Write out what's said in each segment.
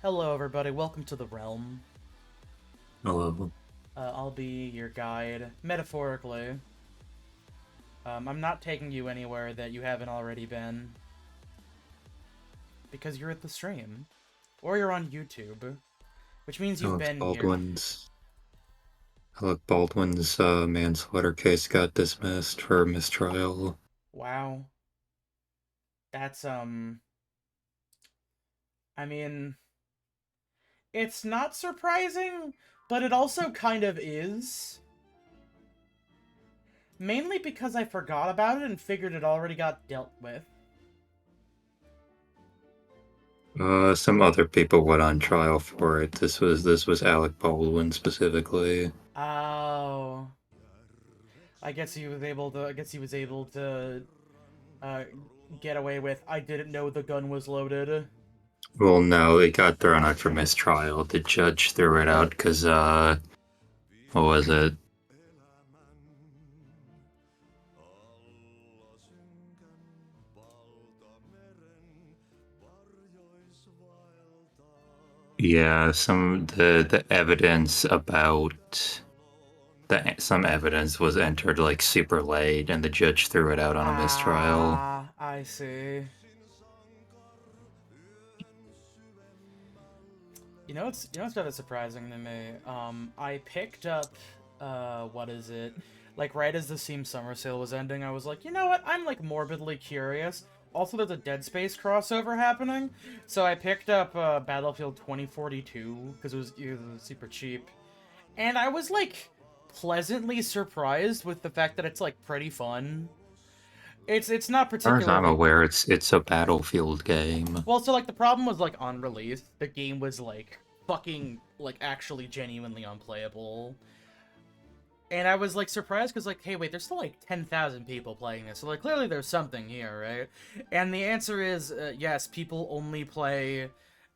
Hello, everybody. Welcome to the realm. Hello. I'll be your guide, metaphorically. I'm not taking you anywhere that you haven't already been. Because you're at the stream. Or you're on YouTube. Which means you've Alex been here. Baldwin's Alec Baldwin's manslaughter case got dismissed for mistrial. Wow. That's, I mean, it's not surprising, but it also kind of is. Mainly because I forgot about it and figured it already got dealt with. Some other people went on trial for it. This was Alec Baldwin specifically. Oh. I guess he was able to uh, get away with, I didn't know the gun was loaded. Well, no, it got thrown out for mistrial. The judge threw it out because, what was it? Yeah, the evidence about some evidence was entered like super late, and the judge threw it out on a mistrial. Ah, I see. You know what's kind of surprising to me? I picked up, what is it? Like, right as the Steam Summer Sale was ending, I was like, you know what? I'm, like, morbidly curious. Also, there's a Dead Space crossover happening, so I picked up, Battlefield 2042, because it was super cheap. And I was, like, pleasantly surprised with the fact that it's, like, pretty fun. It's not As far as I'm particularly... aware, it's a Battlefield game. Well, so, like, the problem was, like, on release, the game was, like, fucking, like, actually genuinely unplayable. And I was, like, surprised, because, like, hey, wait, there's still, like, 10,000 people playing this, so, like, clearly there's something here, right? And the answer is, yes, people only play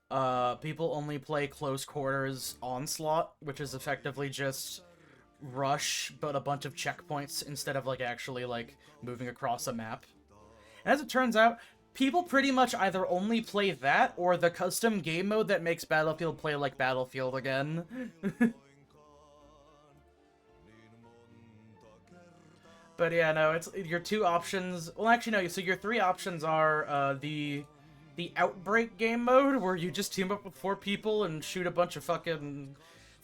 Close Quarters Onslaught, which is effectively just Rush, but a bunch of checkpoints instead of, like, actually, like, moving across a map. And as it turns out, people pretty much either only play that or the custom game mode that makes Battlefield play like Battlefield again. But yeah, no, it's your two options. Well, actually, no. So your three options are the Outbreak game mode, where you just team up with four people and shoot a bunch of fucking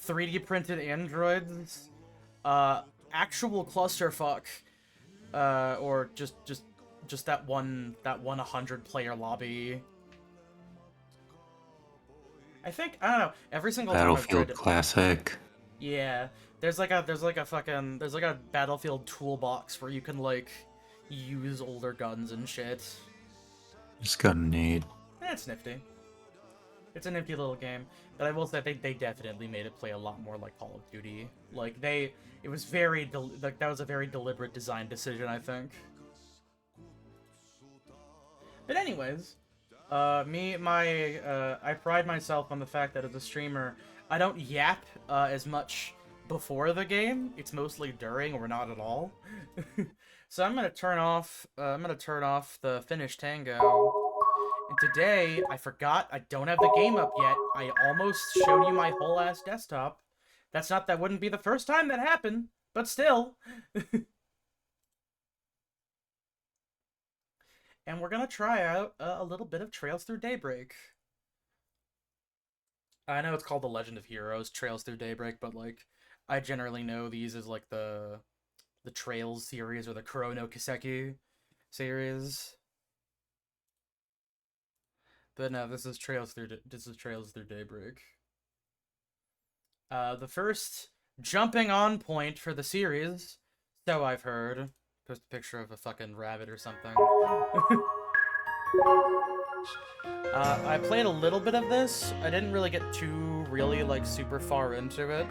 3D printed androids. Uh, Actual clusterfuck, or just that one 100 player lobby. I don't know. Every single time I've tried Battlefield it, Classic. yeah. There's like a Battlefield toolbox where you can like use older guns and shit. It's gonna need. It's nifty. It's a nifty little game. But I will say they definitely made it play a lot more like Call of Duty. Like it was like that was a very deliberate design decision, I think. But anyways, I pride myself on the fact that as a streamer, I don't yap as much before the game. It's mostly during or not at all. So I'm gonna turn off the Finish Tango. And today, I forgot I don't have the game up yet. I almost showed you my whole ass desktop. That wouldn't be the first time that happened, but still. And we're gonna try out a little bit of Trails Through Daybreak. I know it's called The Legend of Heroes, Trails Through Daybreak, but like, I generally know these as like the Trails series or the Kurono Kiseki series. But no, this is Trails Through Daybreak. The first jumping on point for the series, so I've heard. Post a picture of a fucking rabbit or something. I played a little bit of this. I didn't really get too really like super far into it,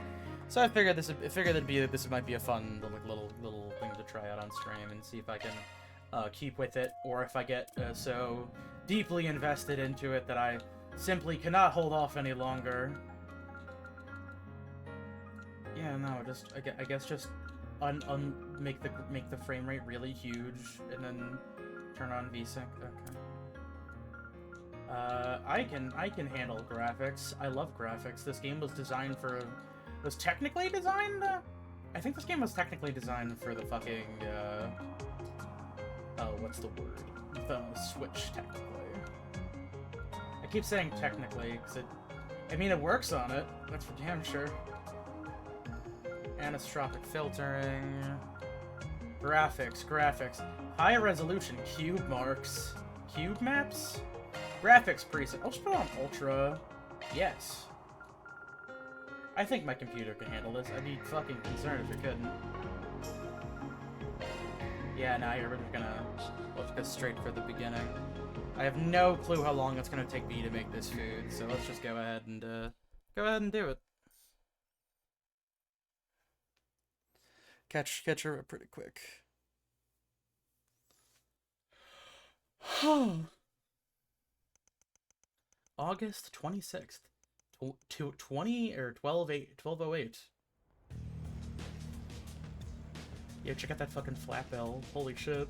so this might be a fun little thing to try out on stream and see if I can keep with it, or if I get so deeply invested into it that I simply cannot hold off any longer. Yeah, no, I guess just make the frame rate really huge and then turn on VSync. Okay. I can handle graphics. I love graphics. This game was designed for... Was technically designed? I think this game was technically designed for the fucking, oh, what's the word? The Switch, technically. I keep saying technically, because I mean, it works on it. That's for damn sure. Anisotropic filtering. Graphics. High resolution cube marks. Cube maps? Graphics preset. I'll just put it on Ultra. Yes. I think my computer can handle this. I'd be fucking concerned if it couldn't. Yeah, now you're gonna... Let's go straight for the beginning. I have no clue how long it's gonna take me to make this food, so let's just go ahead and do it. Catch her up pretty quick. August 26th. 1208. Yo, check out that fucking flat bill. Holy shit.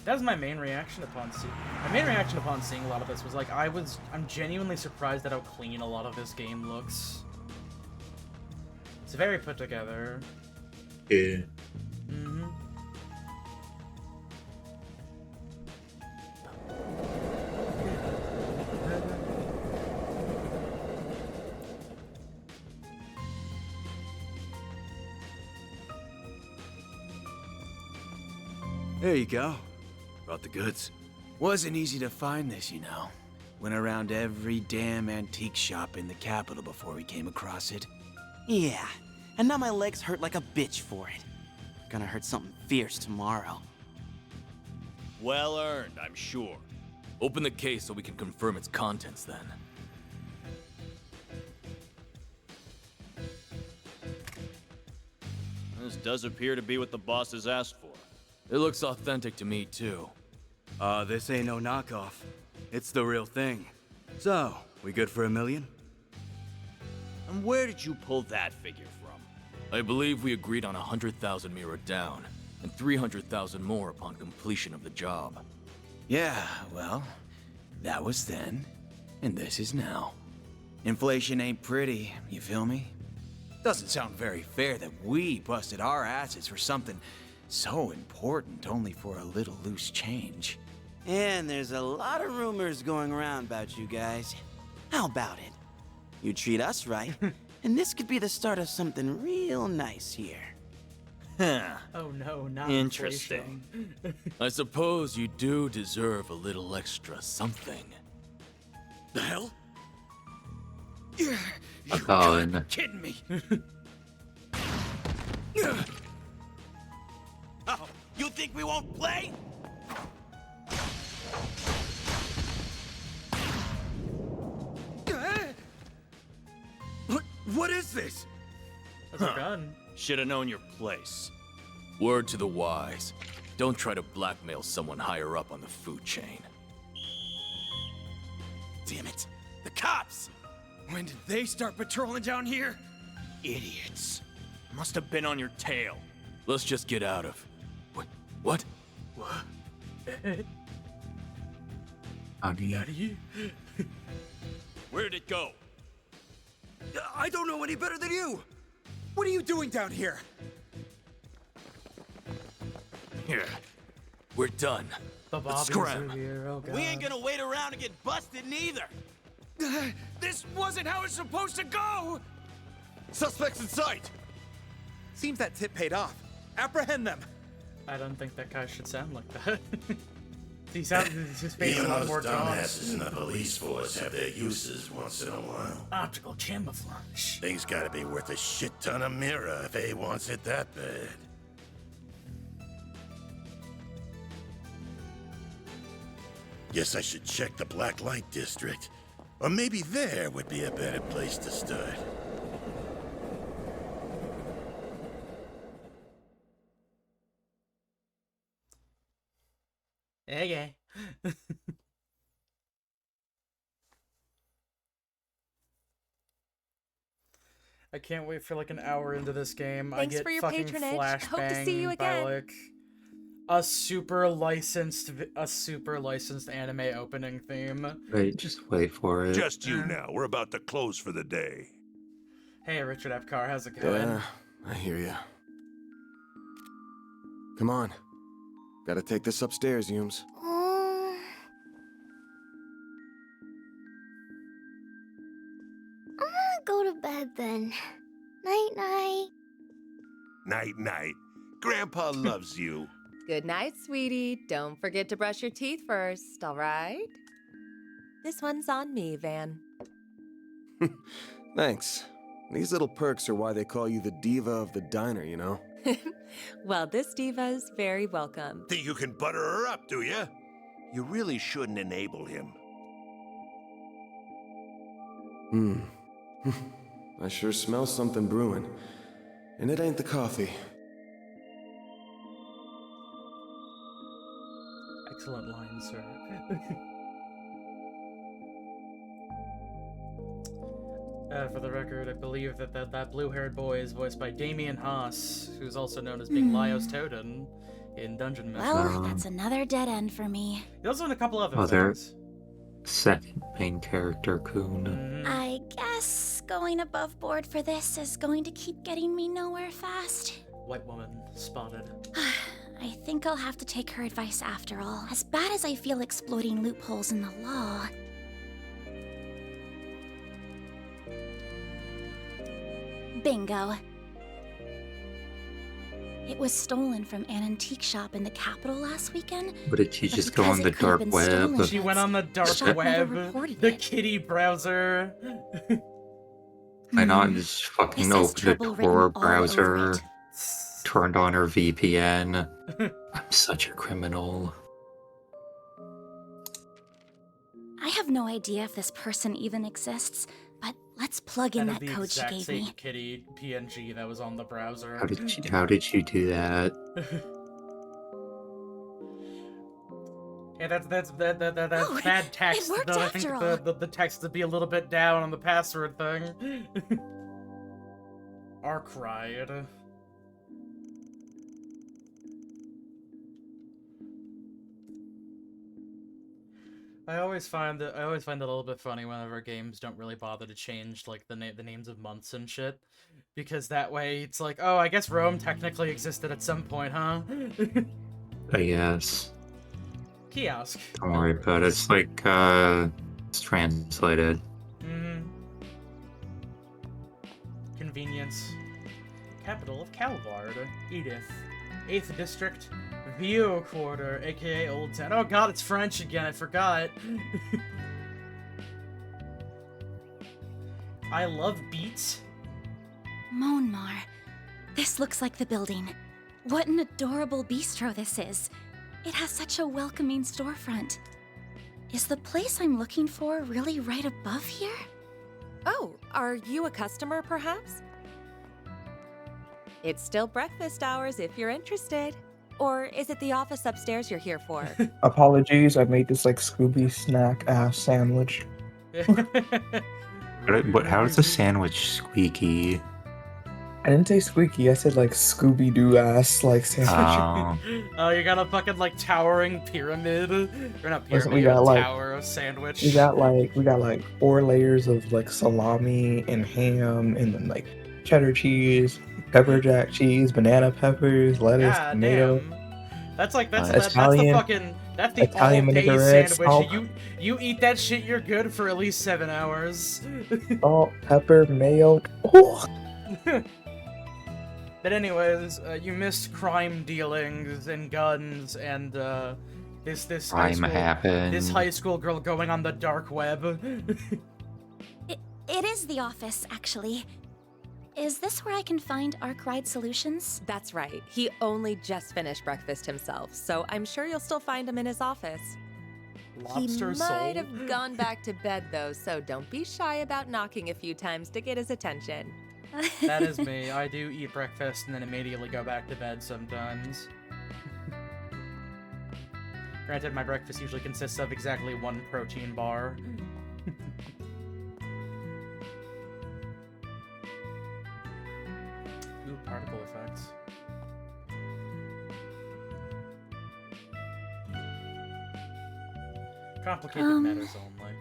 That was my main reaction upon seeing. My main reaction upon seeing a lot of this was like I'm genuinely surprised at how clean a lot of this game looks. It's very put together. Yeah. Mm-hmm. There you go. Brought the goods. Wasn't easy to find this, you know. Went around every damn antique shop in the capital before we came across it. Yeah, and now my legs hurt like a bitch for it. Gonna hurt something fierce tomorrow. Well earned, I'm sure. Open the case so we can confirm its contents then. This does appear to be what the boss has asked for. It looks authentic to me, too. This ain't no knockoff. It's the real thing. So, we good for $1 million? And where did you pull that figure from? I believe we agreed on 100,000 Mira down, and 300,000 more upon completion of the job. Yeah, well, that was then, and this is now. Inflation ain't pretty, you feel me? Doesn't sound very fair that we busted our asses for something so important only for a little loose change. And there's a lot of rumors going around about you guys. How about it? You treat us right, and this could be the start of something real nice here. Huh. Oh no, not Interesting. I suppose you do deserve a little extra something. The hell? Colin. Kidding me? Oh, you think we won't play? What is this? That's a gun. Should have known your place. Word to the wise. Don't try to blackmail someone higher up on the food chain. Damn it. The cops! When did they start patrolling down here? Idiots. Must have been on your tail. Let's just get out of... What? Where'd it go? I don't know any better than you! What are you doing down here? Here. We're done. The Let's Bobbies scram. are here. Oh god. We ain't gonna wait around and get busted neither. This wasn't how it's supposed to go! Suspects in sight! Seems that tip paid off. Apprehend them! I don't think that guy should sound like that. He's just facing Even a lot those more dogs. dumbasses in the police force have their uses once in a while. Optical camouflage. Things gotta be worth a shit ton of mirror if A wants it that bad. Guess I should check the Black Light District. Or maybe there would be a better place to start. Okay. I can't wait for like an hour into this game. Thanks I get for your fucking patronage. flashbang Hope to see you by again. like a super licensed anime opening theme. Wait, just wait for it. Just you now. We're about to close for the day. Hey, Richard Epcar, how's it going? Yeah, I hear ya. Come on. Gotta take this upstairs, Yums. I'm gonna go to bed then. Night-night. Night-night. Grandpa loves you. Good night, sweetie. Don't forget to brush your teeth first, all right? This one's on me, Van. Thanks. These little perks are why they call you the diva of the diner, you know? Well, this diva's very welcome. Think you can butter her up, do you? You really shouldn't enable him. I sure smell something brewing. And it ain't the coffee. Excellent line, sir. For the record, I believe that blue-haired boy is voiced by Damian Haas, who's also known as being Laios Toden in Dungeon Measure. Well, that's another dead end for me. He's also in a couple other Other things. second main character, Kun. I guess going above board for this is going to keep getting me nowhere fast. White woman spotted. I think I'll have to take her advice after all. As bad as I feel exploiting loopholes in the law. Bingo. It was stolen from an antique shop in the capital last weekend. But did you But just go because on the it could have dark been stolen, web? She went on the dark shop never web, reported the it. kitty browser. Why not just fucking This has open the trouble written Tor all over browser, it. turned on her VPN? I'm such a criminal. I have no idea if this person even exists, but let's plug in that the code she exact gave same me. kitty PNG that was on the browser. How did you do that? Yeah, that's Oh, bad text. it worked though. I think after all. the text would be a little bit down on the password thing. Arkriding. I always find it a little bit funny whenever games don't really bother to change like the names of months and shit, because that way it's like, oh, I guess Rome technically existed at some point, huh? I guess. Kiosk. Don't worry about it. It's like, it's translated. Convenience. Capital of Calvard. Edith. 8th District. Vieux Quarter, aka Old Town. Oh god, it's French again, I forgot. I love beets. Monmar. This looks like the building. What an adorable bistro this is. It has such a welcoming storefront. Is the place I'm looking for really right above here? Oh, are you a customer, perhaps? It's still breakfast hours if you're interested. Or is it the office upstairs you're here for? Apologies, I made this like Scooby snack ass sandwich. How is a sandwich squeaky? I didn't say squeaky, I said like Scooby Doo ass like sandwich. Oh, you got a fucking like towering pyramid. Or not pyramid, Listen, we got, like- tower of sandwich. we got like 4 layers of like salami and ham and then like cheddar cheese, pepper jack cheese, banana peppers, lettuce, God tomato. damn. That's like that's Italian- that's the Italian all-day vinaigrette, sandwich. salt. You eat that shit, you're good for at least 7 hours. Salt, pepper, mayo. Oh! But anyways, you missed crime dealings and guns and this Crime happened. this high school girl going on the dark web. It is the office, actually. Is this where I can find Arkride Solutions? That's right. He only just finished breakfast himself, so I'm sure you'll still find him in his office. Lobster he soul. might have gone back to bed, though, so don't be shy about knocking a few times to get his attention. That is me. I do eat breakfast and then immediately go back to bed sometimes. Granted, my breakfast usually consists of exactly 1 protein bar. complicated matters only.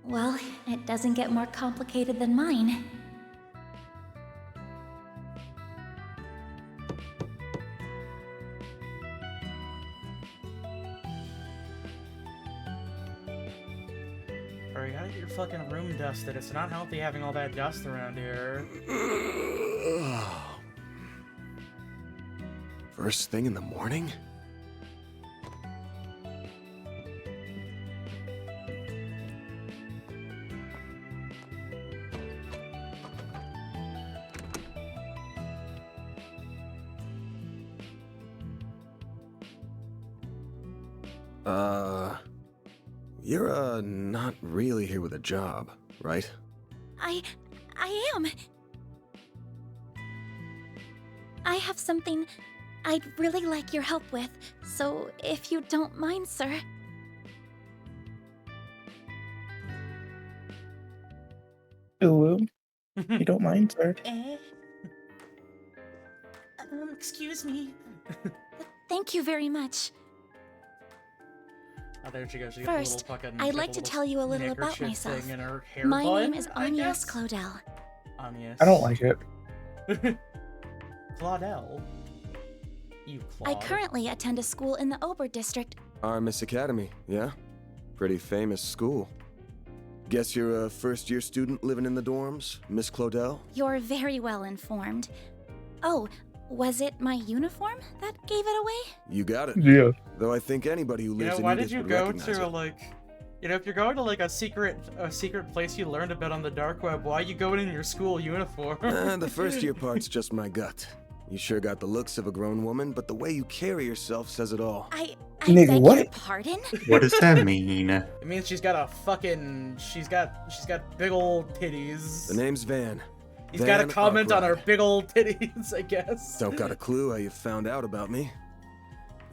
Well, it doesn't get more complicated than mine. Or you gotta get your fucking room dusted. It's not healthy having all that dust around here. First thing in the morning? You're, not really here with a job, right? I am. I have something I'd really like your help with, so if you don't mind, sir. Ooh, you don't mind, sir? Excuse me. Thank you very much. Oh, there she goes. She got the First, little fucking, I'd like to tell you a little about neckerchief myself. thing in her hair My bun, name is I Agnes guess? Claudel. Agnes. I don't like it. Claudel. You Claude. I currently attend a school in the Ober district. Our Miss Academy, yeah? Pretty famous school. Guess you're a first-year student living in the dorms, Miss Claudel? You're very well informed. Oh, was it my uniform that gave it away? You got it. Yeah. Though I think anybody who You lives know, in why Edith did you would go recognize to it. like, you know, if you're going to like a secret place you learned about on the dark web, why are you going in your school uniform? The first year part's just my gut. You sure got the looks of a grown woman, but the way you carry yourself says it all. I Nigga, beg what? your pardon? What does that mean? It means she's got a fucking, she's got big old titties. The name's Van. He's got a Van comment on her Arkriding. big old titties, I guess. Don't got a clue how you found out about me.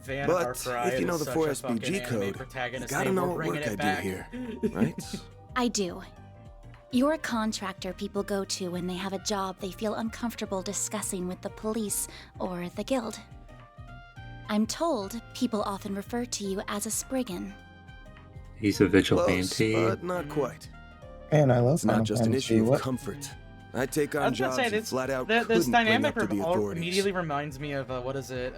Van But Arkriding if you know is the such 4 a fucking SBG anime code, you protagonist gotta name. know We're what bringing work I it do back. here, right? I do. You're a contractor people go to when they have a job they feel uncomfortable discussing with the police or the guild. I'm told people often refer to you as a Spriggan. He's a Close, vigilante. but not quite. Man, I love It's not Final just an Fantasy. issue of What? comfort. I take I on was gonna jobs say, you this, flat out this couldn't dynamic bring up to the authorities. immediately reminds me of, what is it,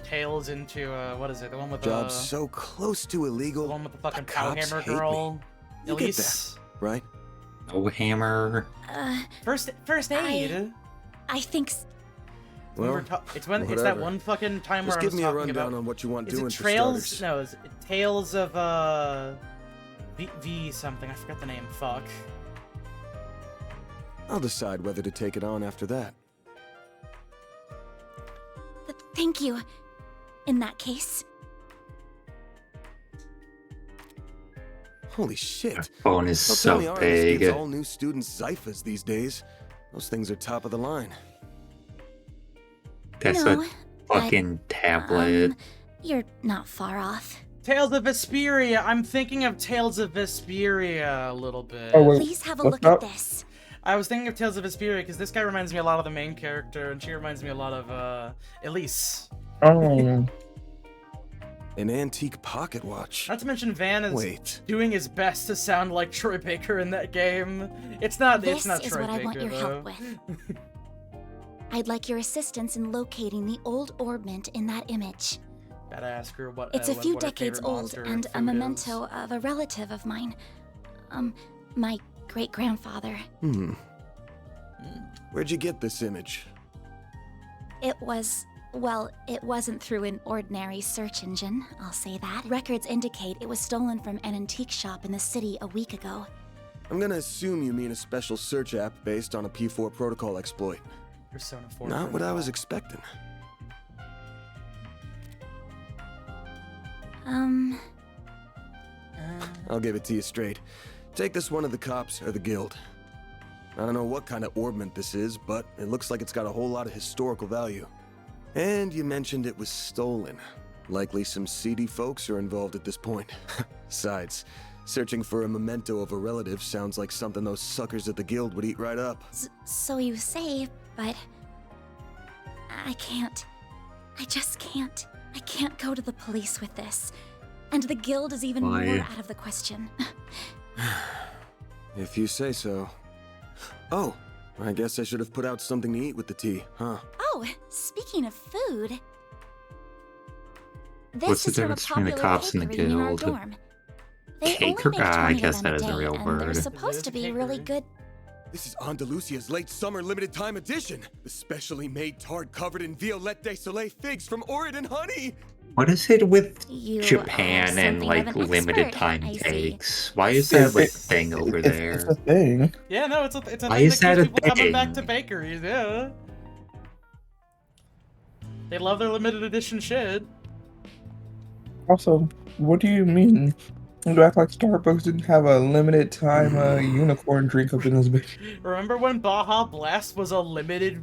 Tales into, what is it, the one with Jobs so close to illegal. the one with the fucking the pow cops hammer hate me. girl. You get Elise. that, right? No hammer. First aid. I think When Well, we're it's when it's that whatever. one fucking time Just where give I was me a talking rundown about. on what you want Is doing it for Trails? starters. No, is it Tales of V something. I forgot the name. Fuck. I'll decide whether to take it on after that. Thank you. In that case. Holy shit. Phone is Don't tell me so RMS big. gives all new students Zyphas these days. Those things are top of the line. That's No, a fucking tablet. You're not far off. Tales of Vesperia. I'm thinking of Tales of Vesperia a little bit. Oh, wait, Please have a what's look up? at this. I was thinking of Tales of Vesperia because this guy reminds me a lot of the main character, and she reminds me a lot of Elise. Oh, An antique pocket watch. Not to mention Van is Wait. doing his best to sound like Troy Baker in that game. It's not. This It's not is Troy what I Baker want your though. help with. I'd like your assistance in locating the old orb mint in that image. Gotta ask her what. It's a few what her decades favorite old monster and a food memento is. of a relative of mine. My great-grandfather. Where'd you get this image? It wasn't through an ordinary search engine, I'll say that. Records indicate it was stolen from an antique shop in the city a week ago. I'm gonna assume you mean a special search app based on a P4 protocol exploit. Persona 4 Not what I was protocol. expecting. I'll give it to you straight. Take this one to the cops or the guild. I don't know what kind of orbment this is, but it looks like it's got a whole lot of historical value. And you mentioned it was stolen. Likely some seedy folks are involved at this point. Besides, searching for a memento of a relative sounds like something those suckers at the guild would eat right up. So you say, but I can't. I just can't. I can't go to the police with this. And the guild is even Why? more out of the question. If you say so. Oh, I guess I should have put out something to eat with the tea, huh? Oh, speaking of food. This What's the is from a difference between the popular cops and the bakery in our guild? dorm. They Caker? only make I 20 guess of that them a isn't a day, real and word. they're It supposed to be really good. This is Andalusia's late summer limited time edition. The specially made tart covered in Violette de Soleil figs from Oregon honey. What is it with You are Japan and something of like an limited expert, time I see. cakes? Why is that like a thing over It's there? a thing. Yeah, no, it's a Why thing is that that a keeps people coming back to thing? bakeries, yeah. They love their limited edition shit. Also, what do you mean? You act like Starbucks didn't have a limited time unicorn drink up in this bitch. Remember when Baja Blast was a limited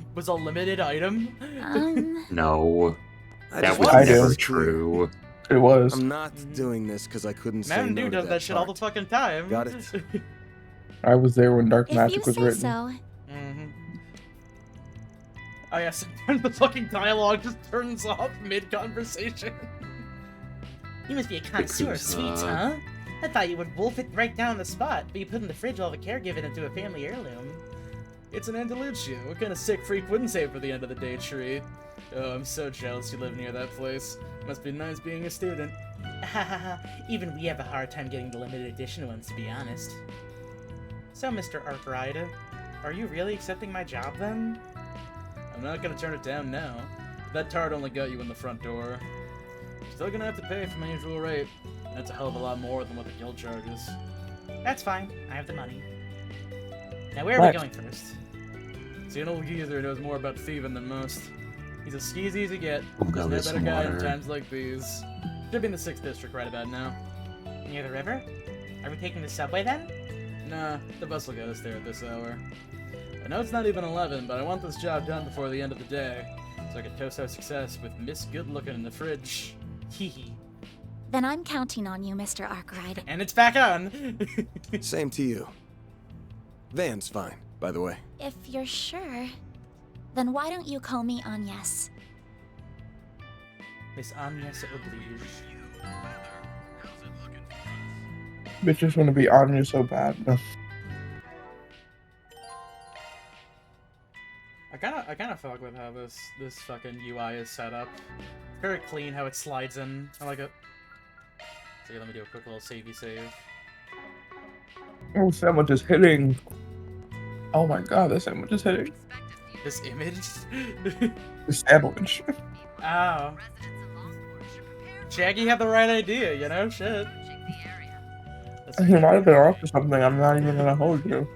item? No, that was was never never true. It was. I'm not doing this because I couldn't say Mountain no Dew to does that shit all the tart. fucking time. Got it? I was there when Dark If you Magic was say written. so. Oh yeah, sometimes the fucking dialogue just turns off mid-conversation. You must be a connoisseur of sweets, huh? I thought you would wolf it right down the spot, but you put in the fridge while the caregiver into a family heirloom. It's an Andalusia. What kind of sick freak wouldn't save for the end of the day tree? Oh, I'm so jealous you live near that place. Must be nice being a student. Even we have a hard time getting the limited edition ones, to be honest. So, Mr. Arkriding, are you really accepting my job then? I'm not gonna turn it down now. That tart only got you in the front door. Still gonna have to pay for my usual rate. That's a hell of a lot more than what the guild charges. That's fine. I have the money. Now where are we going first? See, an old geezer knows more about thieving than most. He's as skeezy as you get. We'll There's go no get better some guy in water. times like these. Should be in the 6th district right about now. Near the river? Are we taking the subway then? Nah, the bus will get us there at this hour. I know it's not even 11, but I want this job done before the end of the day, so I can toast our success with Miss Good Looking in the fridge. Hee hee. Then I'm counting on you, Mr. Arkriding. And it's back on! Same to you. Van's fine, by the way. If you're sure, then why don't you call me Agnes? Miss Agnes Oblige. Bitches want to be on you so bad. I kinda fuck with how this fucking UI is set up. It's very clean how it slides in. I like it. So yeah, let me do a quick little savey save. Oh, sandwich is hitting. Oh my god, this sandwich is hitting. This image? The sandwich. Oh. Shaggy had the right idea, you know? Shit. He might have been off for something, I'm not even gonna hold you.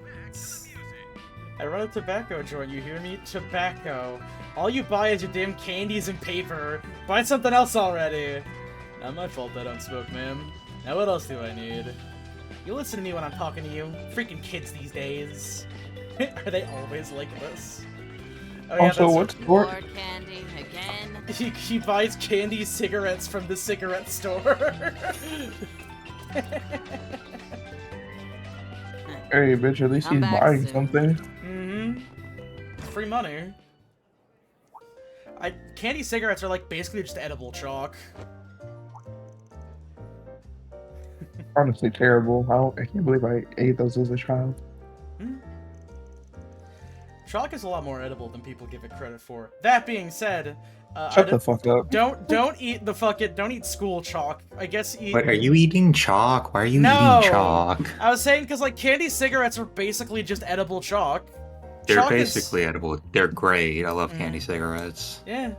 I run a tobacco joint, you hear me? Tobacco. All you buy is your damn candies and paper. Buy something else already. Not my fault I don't smoke, ma'am. Now what else do I need? You listen to me when I'm talking to you. Freaking kids these days. Are they always like this? Oh, yeah, Also, what's More candy again. He buys candy cigarettes from the cigarette store. Hey, bitch, at least Come he's back buying soon. something. Free money. Candy cigarettes are like basically just edible chalk. Honestly, terrible. I can't believe I ate those as a child. Chalk is a lot more edible than people give it credit for. That being said, Shut the fuck up. Don't eat don't eat school chalk. I guess eat. What, are you eating chalk? Why are you No! eating chalk? I was saying because like candy cigarettes are basically just edible chalk. They're Chalk is- basically edible. They're great. I love candy cigarettes. Yeah.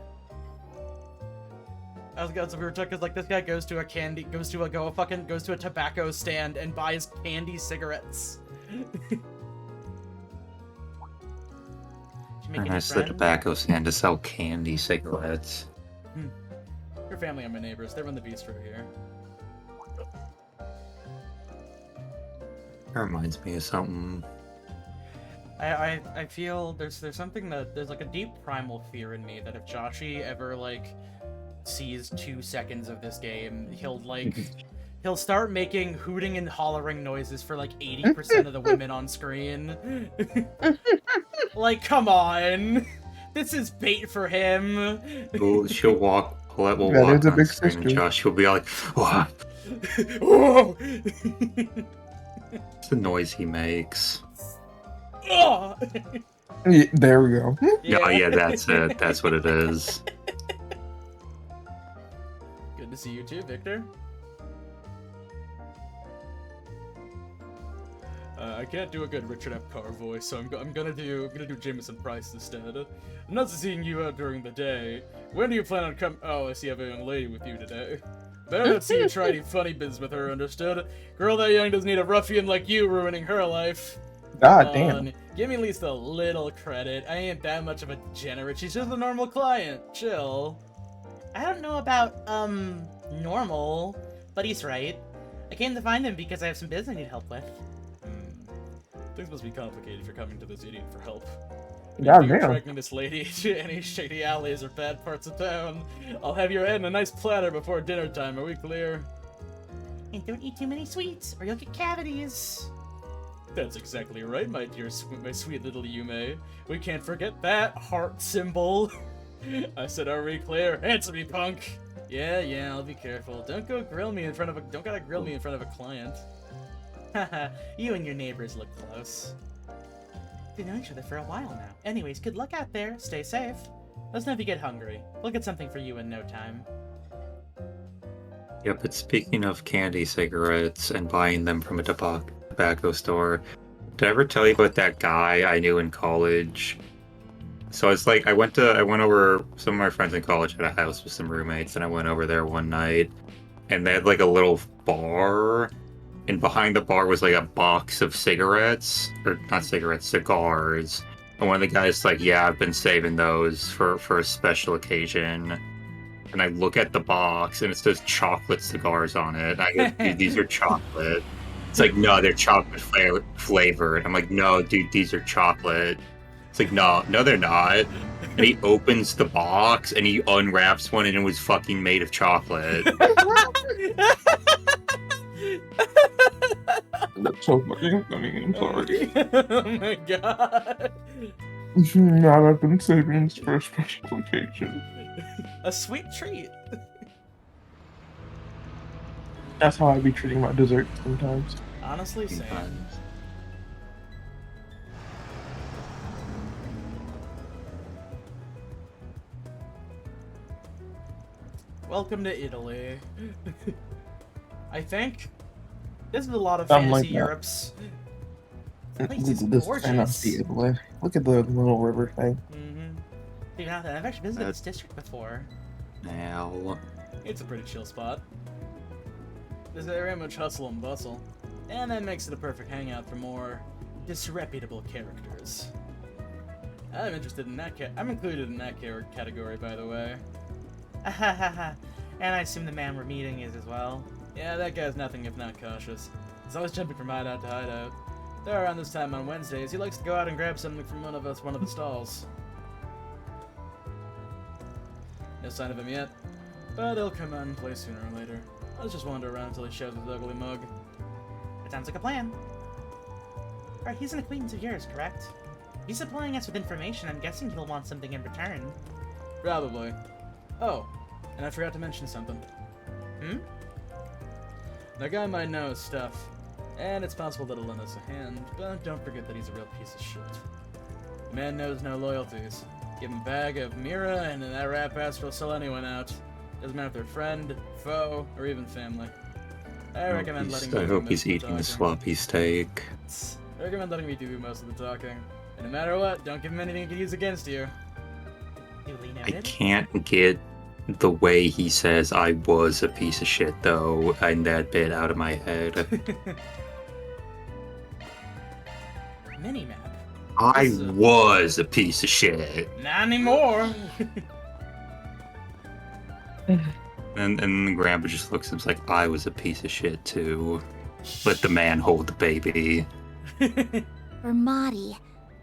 We were talking because like this guy goes to a tobacco stand and buys candy cigarettes. And that's the tobacco stand to sell candy cigarettes. Your family are my neighbors. They run the bistro here. That reminds me of something. I feel there's something there's like a deep primal fear in me that if Joshi ever like sees 2 seconds of this game, he'll start making hooting and hollering noises for like 80% of the women on screen. Like, come on. This is bait for him. She'll walk Colette will That walk is a on big screen and sister. Josh will be like, "Whoa!" Whoa! It's the noise he makes. Oh! Yeah, there we go. Yeah. Oh, yeah, that's it. That's what it is. Good to see you too, Victor. I can't do a good Richard Epcar voice, so I'm gonna do Jameson Price instead. I'm not seeing you out during the day. When do you plan on coming? Oh, I see you have a young lady with you today. Better not see you try any funny biz with her, understood? Girl that young doesn't need a ruffian like you ruining her life. God damn. Give me at least a little credit. I ain't that much of a degenerate. She's just a normal client. Chill. I don't know about, normal, but he's right. I came to find him because I have some business I need help with. Things must be complicated if you're coming to this idiot for help. God If you're damn. dragging this lady to any shady alleys or bad parts of town, I'll have your head in a nice platter before dinner time. Are we clear? And don't eat too many sweets, or you'll get cavities. That's exactly right, my dear, my sweet little Yume. We can't forget that heart symbol. I said, are we clear? Answer me, punk. Yeah, I'll be careful. Don't gotta grill me in front of a client. Haha, you and your neighbors look close. We've known each other for a while now. Anyways, good luck out there. Stay safe. Let us know if you get hungry. We'll get something for you in no time. Yeah, but speaking of candy cigarettes and buying them from a tobacco store, did I ever tell you about that guy I knew in college? So it's like I went over, some of my friends in college had a house with some roommates, and I went over there one night, and they had like a little bar, and behind the bar was like a box of cigarettes, or not cigarettes, cigars. And one of the guys like, yeah, I've been saving those for a special occasion. And I look at the box, and it says chocolate cigars on it. I go, dude, these are chocolate. It's like, no, they're chocolate flavored. I'm like, no, dude, these are chocolate. It's like, no, they're not. And he opens the box, and he unwraps one, and it was fucking made of chocolate. That's so fucking funny. I'm sorry. Oh my god. Now I've been saving this for a special occasion. A sweet treat. That's how I be treating my dessert sometimes. Honestly, same. Welcome to Italy. I think this is a lot of Something fantasy like that. Europe's. This place is This gorgeous. fantasy Italy. Look at the little river thing. Dude, I've actually visited this district before. Now, It's a pretty chill spot. There's very much hustle and bustle, and that makes it a perfect hangout for more disreputable characters. I'm interested in that I'm included in that category, by the way. And I assume the man we're meeting is as well. Yeah, that guy's nothing if not cautious. He's always jumping from hideout to hideout. Though around this time on Wednesdays, he likes to go out and grab something from one of the stalls. No sign of him yet, but he'll come out and play sooner or later. Let's just wander around until he shows his ugly mug. That sounds like a plan. Alright, he's an acquaintance of yours, correct? He's supplying us with information. I'm guessing he'll want something in return. Probably. Oh, and I forgot to mention something. That guy might know his stuff, and it's possible that he'll lend us a hand, but don't forget that he's a real piece of shit. The man knows no loyalties. Give him a bag of Mira, and that rat bastard will sell anyone out. Doesn't matter if they're friend, foe, or even family. I recommend letting me I do hope most he's of the eating a talking. sloppy steak. I recommend letting me do most of the talking. And no matter what, don't give him anything he can use against you. Duly I noted. can't get the way he says I was a piece of shit, though, in that bit out of my head. Minimap. I was a piece of shit. Not anymore. And Grandpa just looks and is like, I was a piece of shit, too. Let the man hold the baby. Vermati.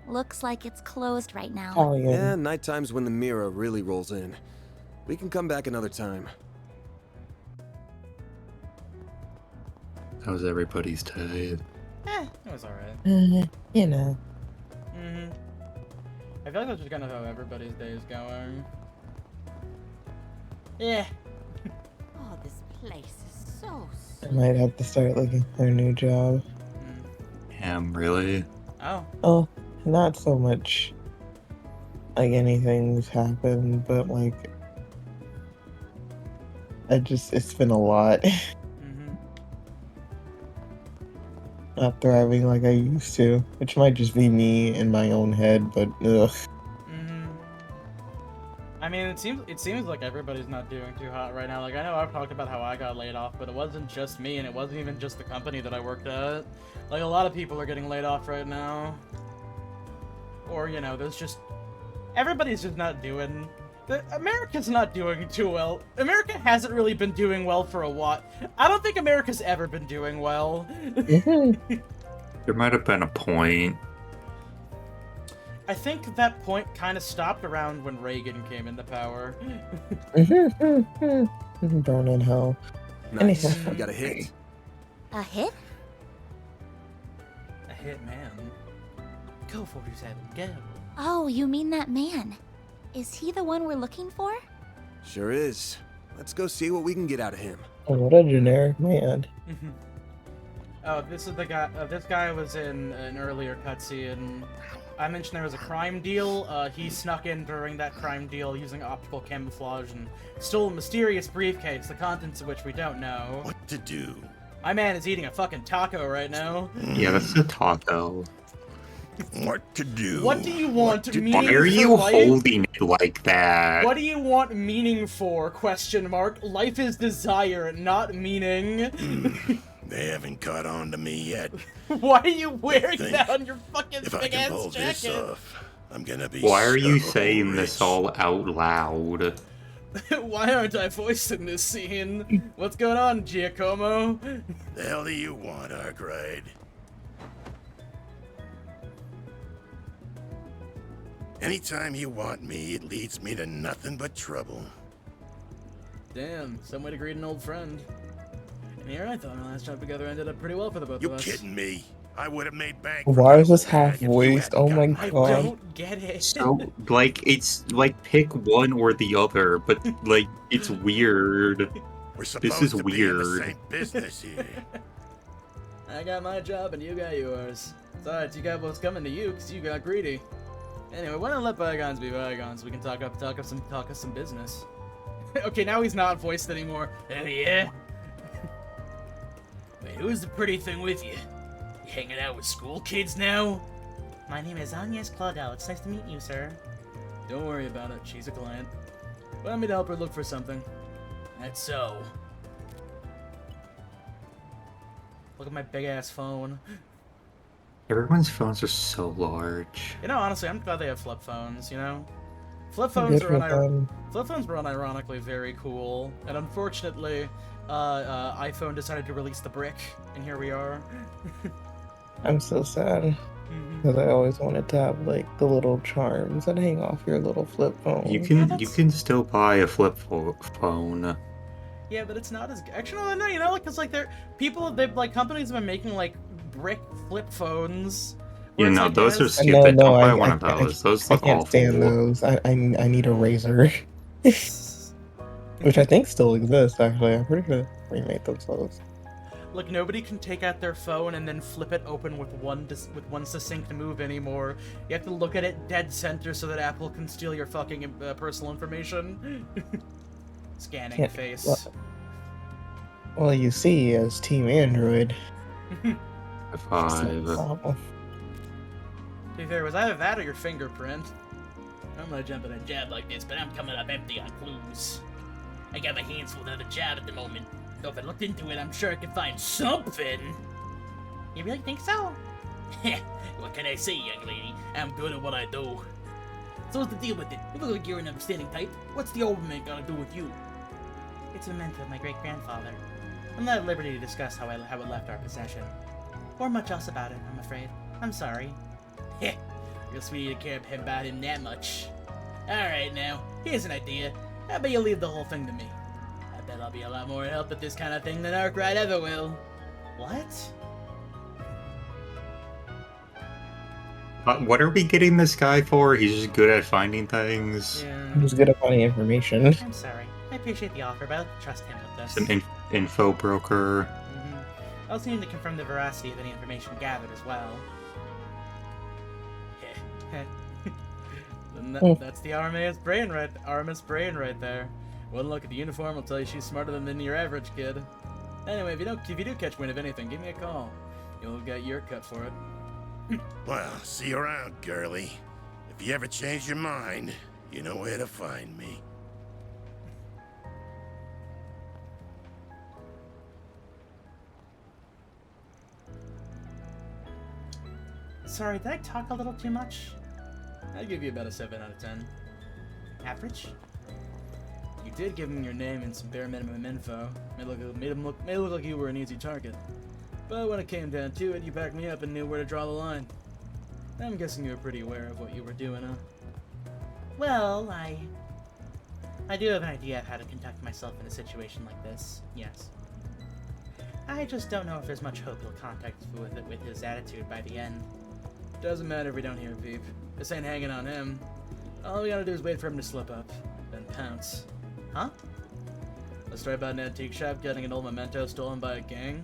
Looks like it's closed right now. Oh, Yeah, nighttime's when the mirror really rolls in. We can come back another time. How's everybody's day? It was alright. You know. I feel like that's just kind of how everybody's day is going. Yeah. Oh, this place is so I might have to start looking for a new job. Damn, really? Oh. Oh, not so much like anything's happened, but like it's been a lot. Not thriving like I used to, which might just be me in my own head, but ugh. I mean, it seems like everybody's not doing too hot right now. Like, I know I've talked about how I got laid off, but it wasn't just me, and it wasn't even just the company that I worked at. Like, a lot of people are getting laid off right now. Or, you know, there's just... Everybody's just not doing... America's not doing too well. America hasn't really been doing well for a while. I don't think America's ever been doing well. There might have been a point. I think that point kind of stopped around when Reagan came into power. Burn in hell. Nice. Anyhow. We got a hit. A hit? A hit man. Go 47, go. Oh, you mean that man. Is he the one we're looking for? Sure is. Let's go see what we can get out of him. Oh, what a generic man. Oh, this is the guy. This guy was in an earlier cutscene. I mentioned there was a crime deal. He snuck in during that crime deal using optical camouflage and stole a mysterious briefcase, the contents of which we don't know. What to do? My man is eating a fucking taco right now. Yeah, that's a taco. What to do? What do you want meaning Why are you for life? holding it like that? What do you want meaning for? Question mark. Life is desire, not meaning. They haven't caught on to me yet. Why are you wearing think that on your fucking If I big can ass pull this jacket? off, I'm gonna be Why are you so saying rich. this all out loud? Why aren't I voicing this scene? What's going on, Giacomo? The hell do you want, Arkriding? Anytime you want me, it leads me to nothing but trouble. Damn, some way to greet an old friend. And here I thought our last job together ended up pretty well for the both You of us. kidding me? I would have made bank. Why is this half voiced? Oh my I god. don't get it. So, like, it's like pick one or the other, but like, it's weird. We're supposed This is to be in the weird. same business here. I got my job and you got yours. Besides, you got what's coming to you because you got greedy. Anyway, why not let bygones be bygones? We can talk up some business. Okay, now he's not voiced anymore. Oh yeah. Wait, who's the pretty thing with you? You hanging out with school kids now? My name is Agnes Claudel. It's nice to meet you, sir. Don't worry about it. She's a client. Want me to help her look for something? That's so. Look at my big ass phone. Everyone's phones are so large. You know, honestly, I'm glad they have flip phones, you know? Flip phones are unironically very cool, and unfortunately, iPhone decided to release the brick, and here we are. I'm so sad. Because I always wanted to have like the little charms that hang off your little flip phone. You can still buy a flip phone. Yeah, but it's not as actually no, you know, because like companies have been making like brick flip phones. You know, like, those are yes. stupid. Don't buy one of those. Those I look can't awful. stand those. I need a razor. Which I think still exists, actually. I'm pretty sure they remade those. Like, nobody can take out their phone and then flip it open with one succinct move anymore. You have to look at it dead center so that Apple can steal your fucking personal information. Scanning face. Well, you see, as Team Android. 5. To be fair, it was either that or your fingerprint. I'm gonna jump at a job like this, but I'm coming up empty on clues. I got my hands full of a job at the moment. So if I looked into it, I'm sure I could find something. You really think so? What can I say, young lady? I'm good at what I do. So what's the deal with it? You look like you're an upstanding type. What's the old man gonna do with you? It's a memento of my great-grandfather. I'm not at liberty to discuss how it left our possession. Or much else about it, I'm afraid. I'm sorry. Heh, real sweet to care about him that much. Alright now, here's an idea. How about you leave the whole thing to me? I bet I'll be a lot more help at this kind of thing than Arkriding ever will. What? What are we getting this guy for? He's just good at finding things. I'm just good at finding information. I'm sorry. My appreciate the offer, but I like to trust him with this. It's an info broker. I also need to confirm the veracity of any information gathered as well. That's the Aramis brain right there. One look at the uniform will tell you she's smarter than your average kid. Anyway, if you do catch wind of anything, give me a call. You'll get your cut for it. Well, see you around, girlie. If you ever change your mind, you know where to find me. Sorry, did I talk a little too much? I'd give you about a 7 out of 10. Average? You did give him your name and some bare minimum info. Made it look like you were an easy target. But when it came down to it, you backed me up and knew where to draw the line. I'm guessing you were pretty aware of what you were doing, huh? Well, I do have an idea of how to conduct myself in a situation like this, yes. I just don't know if there's much hope he'll contact with his attitude by the end. Doesn't matter if we don't hear a peep. This ain't hanging on him. All we gotta do is wait for him to slip up, then pounce. Huh? A story about an antique shop getting an old memento stolen by a gang?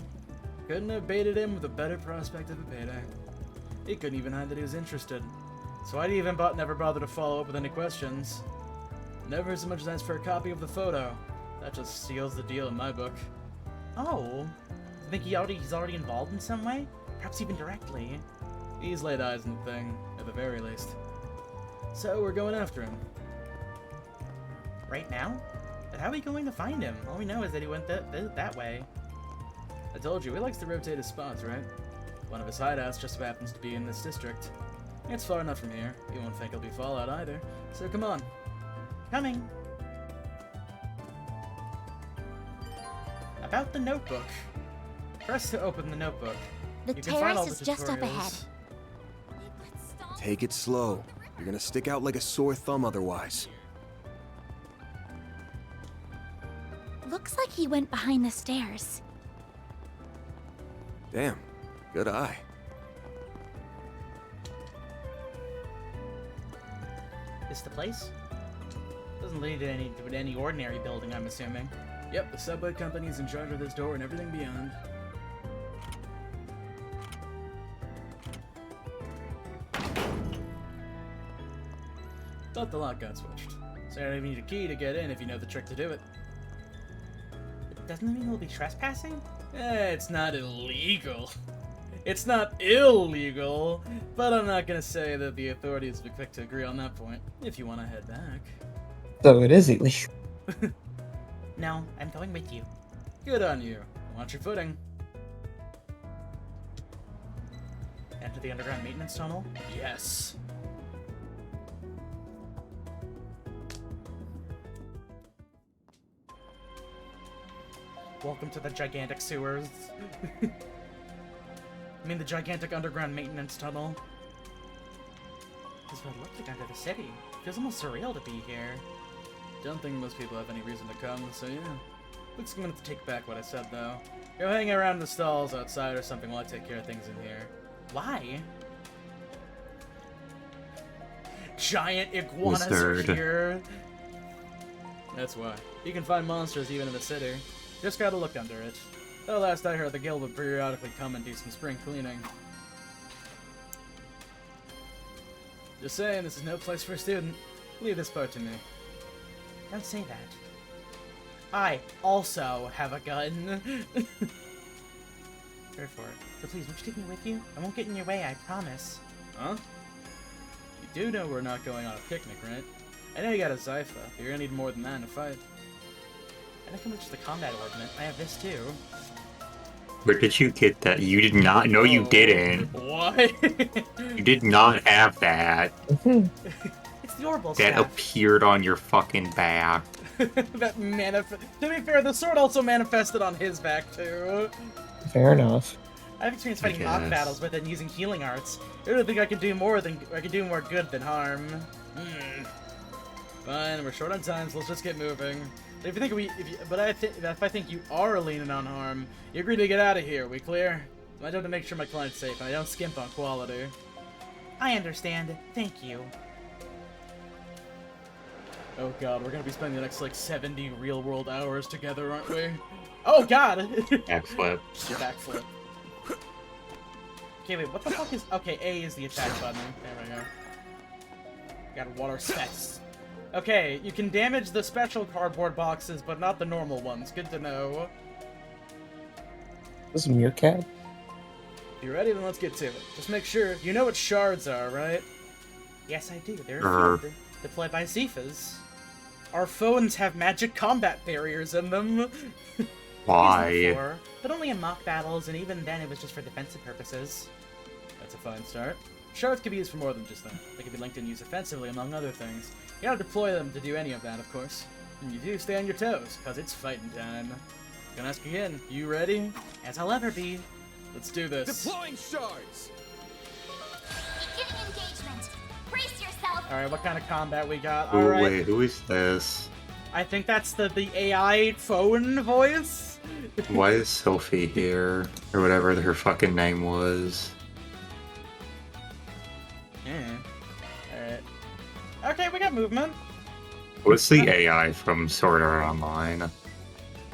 Couldn't have baited him with a better prospect of a payday. He couldn't even hide that he was interested. So why'd he even never bother to follow up with any questions? Never so much as asked for a copy of the photo. That just seals the deal in my book. Oh, I think he's already involved in some way? Perhaps even directly. He's laid eyes on the thing, at the very least. So we're going after him. Right now? But how are we going to find him? All we know is that he went that way. I told you, he likes to rotate his spots, right? One of his hideouts just so happens to be in this district. It's far enough from here. You won't think it'll be Fallout either. So come on. Coming. About the notebook. Press to open the notebook. The terrace is just up ahead. Take it slow. You're gonna stick out like a sore thumb otherwise. Looks like he went behind the stairs. Damn, good eye. This the place? Doesn't lead to any ordinary building, I'm assuming. Yep, the subway company's in charge of this door and everything beyond. But the lock got switched. So you don't even need a key to get in if you know the trick to do it. But doesn't that mean we'll be trespassing? It's not illegal. It's not illegal, but I'm not gonna say that the authorities would be quick to agree on that point, if you want to head back. So it is illegal. No, I'm going with you. Good on you. Watch your footing. Enter the underground maintenance tunnel? Yes. Welcome to the gigantic sewers. I mean the gigantic underground maintenance tunnel. This is what it looked like under the city. Feels almost surreal to be here. Don't think most people have any reason to come, so yeah. Looks like I'm gonna have to take back what I said, though. Go hang around in the stalls outside or something while I take care of things in here. Why? Giant iguanas are here. That's why. You can find monsters even in the city. Just gotta look under it. Though last I heard, the guild would periodically come and do some spring cleaning. Just saying, this is no place for a student. Leave this part to me. Don't say that. I also have a gun. Fair for it. So please, won't you take me with you? I won't get in your way, I promise. Huh? You do know we're not going on a picnic, right? I know you got a Zypha, but you're gonna need more than that in a fight. I think I'm just the combat ornament. I have this too. Where did you get that? You did not. No, you didn't. What? You did not have that. It's the Orbital That staff. appeared on your fucking back. That To be fair, the sword also manifested on his back too. Fair enough. I've experienced fighting mock battles with it and using healing arts. I really think I can do more good than harm. Fine, we're short on time, so let's just get moving. If I think you are leaning on harm, you agree to get out of here. We clear? I have to make sure my client's safe, and I don't skimp on quality. I understand. Thank you. Oh god, we're gonna be spending the next like 70 real-world hours together, aren't we? Oh god! Backflip. Backflip. Okay, wait, what the fuck is... Okay, A is the attack button. There we go. Got water specs. Okay, you can damage the special cardboard boxes, but not the normal ones. Good to know. This is Meerkat? If you're ready, then let's get to it. Just make sure you know what shards are, right? Yes, I do. They're a field deployed by Zephas. Our phones have magic combat barriers in them. Why? Before, but only in mock battles, and even then it was just for defensive purposes. That's a fine start. Shards can be used for more than just that. They can be linked and used offensively, among other things. You gotta deploy them to do any of that, of course. And you do stay on your toes, because it's fighting time. Gonna ask again, you ready? As I'll ever be. Let's do this. Deploying shards! Beginning engagement. Brace yourself. Alright, what kind of combat we got? Ooh, Alright. wait, who is this? I think that's the AI phone voice? Why is Sophie here? Or whatever her fucking name was. Yeah. Alright. Okay, we got movement. What's the AI from Sword Art Online?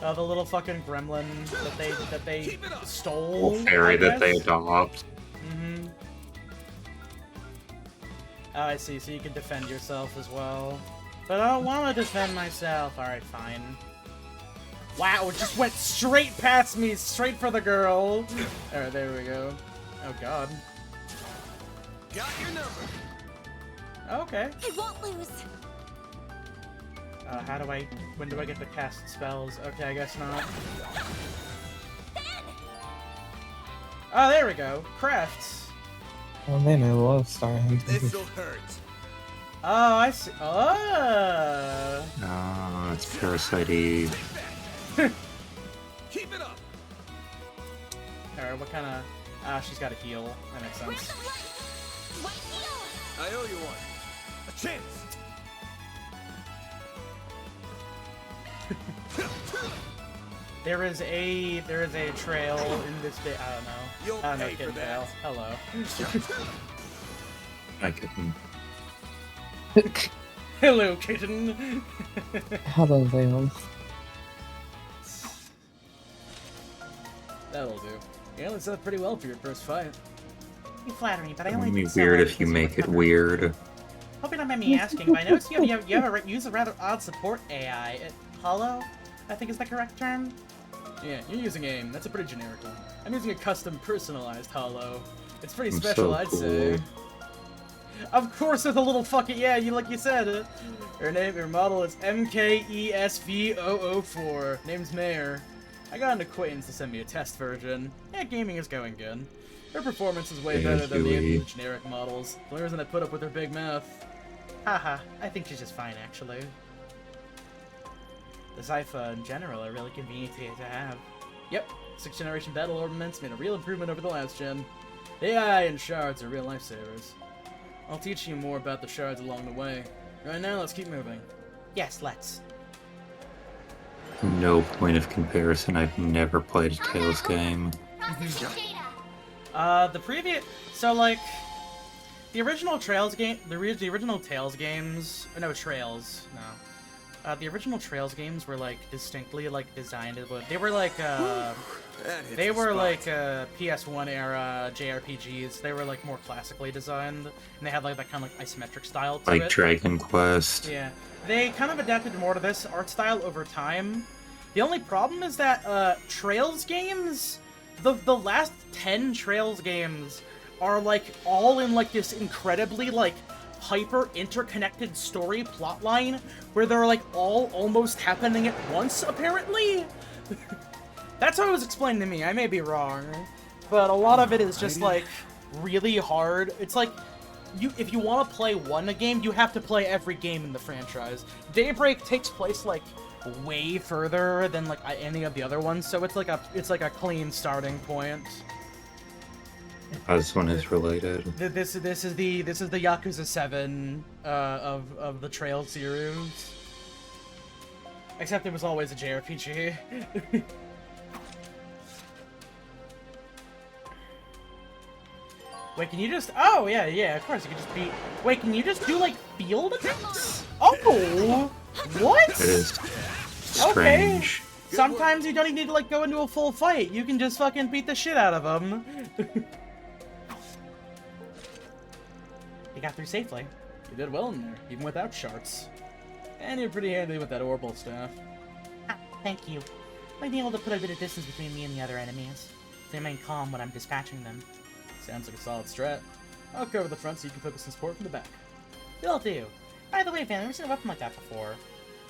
The little fucking gremlin that they stole. Little fairy I that they guess? adopt. Mm-hmm. Oh, I see. So you can defend yourself as well. But I don't want to defend myself. Alright, fine. Wow, it just went straight past me, straight for the girl. Alright, there we go. Oh god. Got your number. Okay. I won't lose. When do I get to cast spells? Okay, I guess not. Oh, there we go. Crafts. Oh man, I love Stein. This'll hurt. Oh, I see. Oh. Oh, it's Parasite Eve. Keep it up. Alright, what kind of... she's got a heal. That makes sense. I owe you one. A chance. There is a trail in this day. I don't know. You'll I don't know, pay for Kid that. Vale. Hello. I couldn't. Hello, kitten. Hello, Vale. That'll do. You only set up pretty well for your first fight. You flatter me, but I It only would be did so weird well if you because make it whatever. weird. Hope you don't mind me asking, but I noticed you use a rather odd support AI. Hollow, I think is the correct term. Yeah, you're using AIM. That's a pretty generic one. I'm using a custom personalized Hollow. It's pretty I'm special, so I'd cool. say. Of course, there's a little fucking like you said. Her model is MKESV004. Name's Mayor. I got an acquaintance to send me a test version. Yeah, gaming is going good. Her performance is way better than the generic models. The only reason I put up with her big mouth. Haha, I think she's just fine, actually. The Zypha in general are really convenient to have. Yep, 6th generation battle ornaments made a real improvement over the last gen. AI and shards are real lifesavers. I'll teach you more about the shards along the way. Right now, let's keep moving. Yes, let's. No point of comparison. I've never played a Tales game. The previous... So, like... The original Trails game... The original Tales games... No, Trails. No. The original Trails games were, like, distinctly, like, designed... They were, like, They were, like, PS1 era JRPGs. They were, like, more classically designed. And they had, like, that kind of, like, isometric style to it. Like Dragon Quest. Yeah. They kind of adapted more to this art style over time. The only problem is that, Trails games... The last 10 Trails games are, like, all in, like, this incredibly, like, hyper interconnected story plotline where they're, like, all almost happening at once, apparently? That's what it was explained to me. I may be wrong. But a lot of it is just, like, really hard. It's like, if you want to play one game, you have to play every game in the franchise. Daybreak takes place, like, way further than, like, any of the other ones, so it's like a clean starting point. This one is related. This is the Yakuza 7 of the Trail series. Except it was always a JRPG. Wait, can you just... Oh, yeah, of course, you can just beat... Wait, can you just do, like, field attacks? Oh! What? It is Okay. strange. Sometimes you don't even need to, like, go into a full fight. You can just fucking beat the shit out of them. You got through safely. You did well in there, even without shards. And you're pretty handy with that orbital staff. Thank you. Might be able to put a bit of distance between me and the other enemies. They remain calm when I'm dispatching them. Sounds like a solid strat. I'll cover the front so you can focus on support from the back. Will do. By the way, Van, I've never seen a weapon like that before.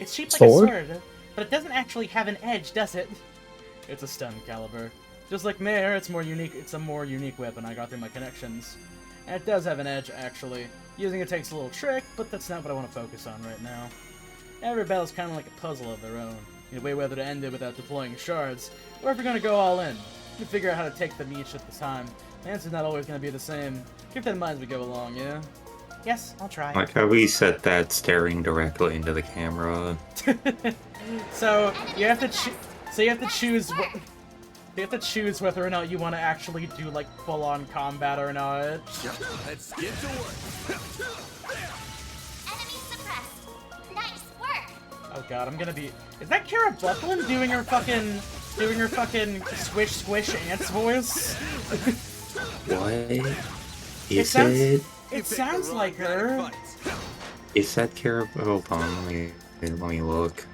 It's shaped like Sword? a sword, but it doesn't actually have an edge, does it? It's a stun caliber. Just like Mare, it's more unique. It's a more unique weapon I got through my connections. And it does have an edge, actually. Using it takes a little trick, but that's not what I want to focus on right now. Every battle's kind of like a puzzle of their own. You weigh whether to end it without deploying shards, or if you're gonna go all in. You figure out how to take them each at the time. The answer's not always gonna be the same. Keep that in mind as we go along, yeah? Yes, I'll try. Like how we set that staring directly into the camera. So you have to choose. You have to choose whether or not you want to actually do like full-on combat or not. Let's get to work. Enemy suppressed. Nice work. Oh god, I'm gonna be. Is that Kara Buckland doing her fucking squish squish ants voice? What? It sounds like her. Is that Kara? Hold on, let me look.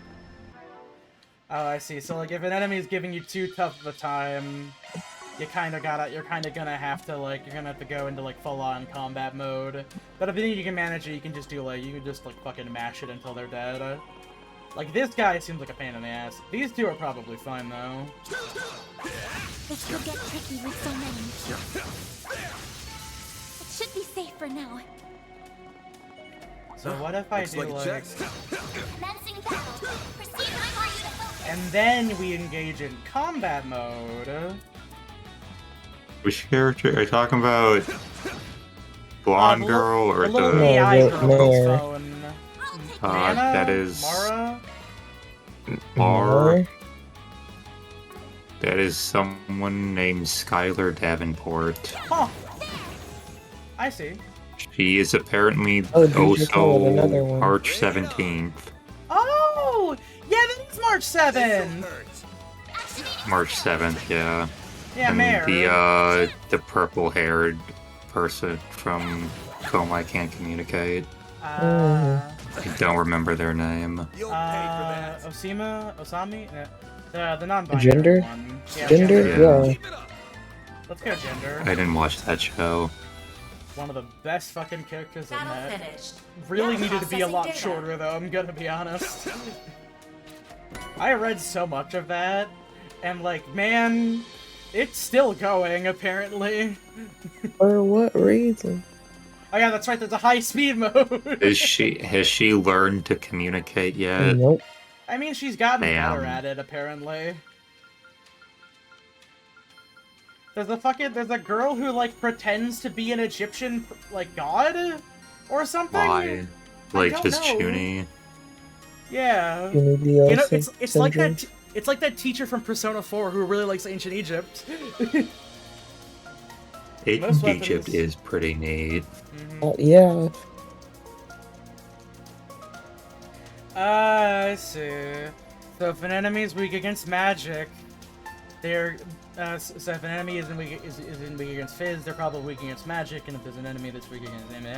Oh, I see. So like, if an enemy is giving you too tough of a time, you're kind of gonna have to go into like full-on combat mode. But if you think you can manage it, you can just like fucking mash it until they're dead. Like this guy seems like a pain in the ass. These two are probably fine though. This will get tricky with so many. It should be safe for now. So what if I do like... Commencing battle. Proceed before you to focus. And then we engage in combat mode. Which character are you talking about? Blonde girl or the little the AI girl Mare. with phone. Mana? that is Mara? Mar. That is someone named Skylar Davenport. Huh. I see. She is apparently Oh, did you call it another also one? March 17th. Oh! Yeah, that is March 7th! March 7th, yeah. Yeah, and Mare. the purple-haired person from Coma I Can't Communicate. I don't remember their name. Osami? The non-binary Gender? one. Yeah, Gender? Yeah. Let's go Gender. I didn't watch that show. One of the best fucking characters in Battle that. finished. Really Now needed to be a lot processing data. shorter though, I'm gonna be honest. I read so much of that, and like, man, it's still going, apparently. For what reason? Oh yeah, that's right, there's a high speed mode! Has she learned to communicate yet? Nope. I mean, she's gotten Damn. better at it, apparently. There's a girl who, like, pretends to be an Egyptian, like, god? Or something? Why? Like don't just know. Chuni? Yeah. You You know, it's like that. It's like that teacher from Persona 4 who really likes ancient Egypt. Most weapons- Egypt is pretty neat. Yeah. I see. So if an enemy is weak against magic, they're so if an enemy is weak against Fizz, they're probably weak against magic, and if there's an enemy that's weak against okay.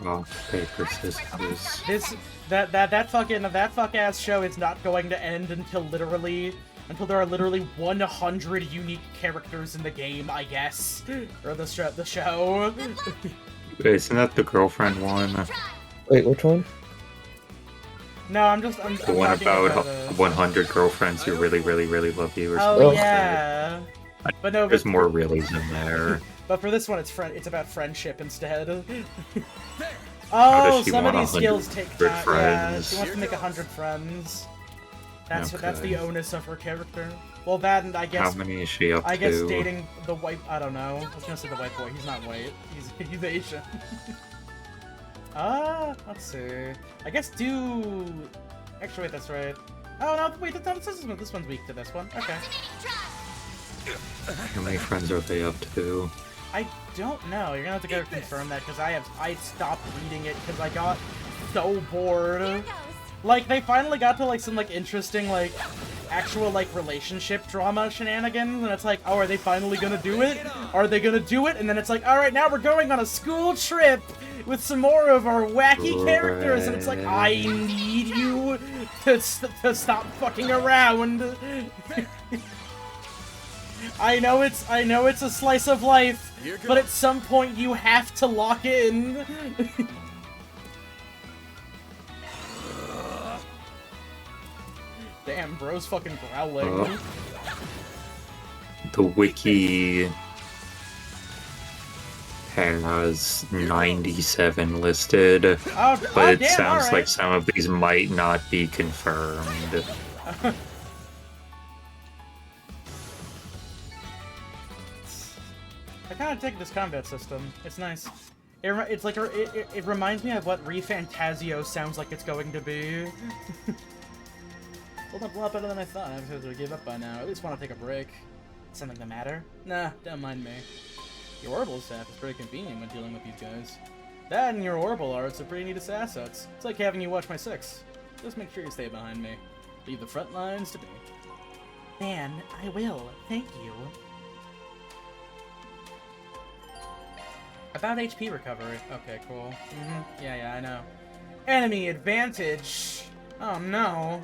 Rock, paper, scissors. That fuck ass show is not going to end until there are literally 100 unique characters in the game, I guess, or the show. Isn't that the girlfriend one? Wait, which one? No, I'm The talking one about uh, 100 girlfriends who really, really, really love you or Oh something. yeah. But no, There's more realism there. But for this one, it's about friendship instead. How Oh, does she some of want these skills take 100 time. Yeah, friends? she wants to make 100 friends. That's the Okay. onus of her character. Well, that and I guess How many is she up I guess to? dating the white. I don't know. I was gonna say the white boy. He's not white. He's Asian. Let's see. I guess do. Actually, wait, that's right. Oh no, wait, this one's weak to this one. Okay. How many friends are they up to? I don't know. You're gonna have to go confirm that because I stopped reading it because I got so bored. Like they finally got to like some like interesting like actual like relationship drama shenanigans, and it's like, oh, are they finally gonna do it? Are they gonna do it? And then it's like, all right, now we're going on a school trip with some more of our wacky characters, and it's like, I need you to stop fucking around. I know it's a slice of life, but at some point you have to lock in. Damn, bro's fucking growling. The wiki has 97 listed, but it damn, sounds right. like some of these might not be confirmed. I kind of dig this combat system. It's nice. It's like it reminds me of what ReFantazio sounds like it's going to be. Hold up a lot better than I thought. I was going to give up by now. I at least want to take a break. Something the matter? Nah, don't mind me. Your orbital staff is pretty convenient when dealing with these guys. That and your orbital arts are pretty neat assets. It's like having you watch my six. Just make sure you stay behind me. Leave the front lines to me. Man, I will. Thank you. About HP recovery. Okay, cool. Yeah, I know. Enemy advantage! Oh no.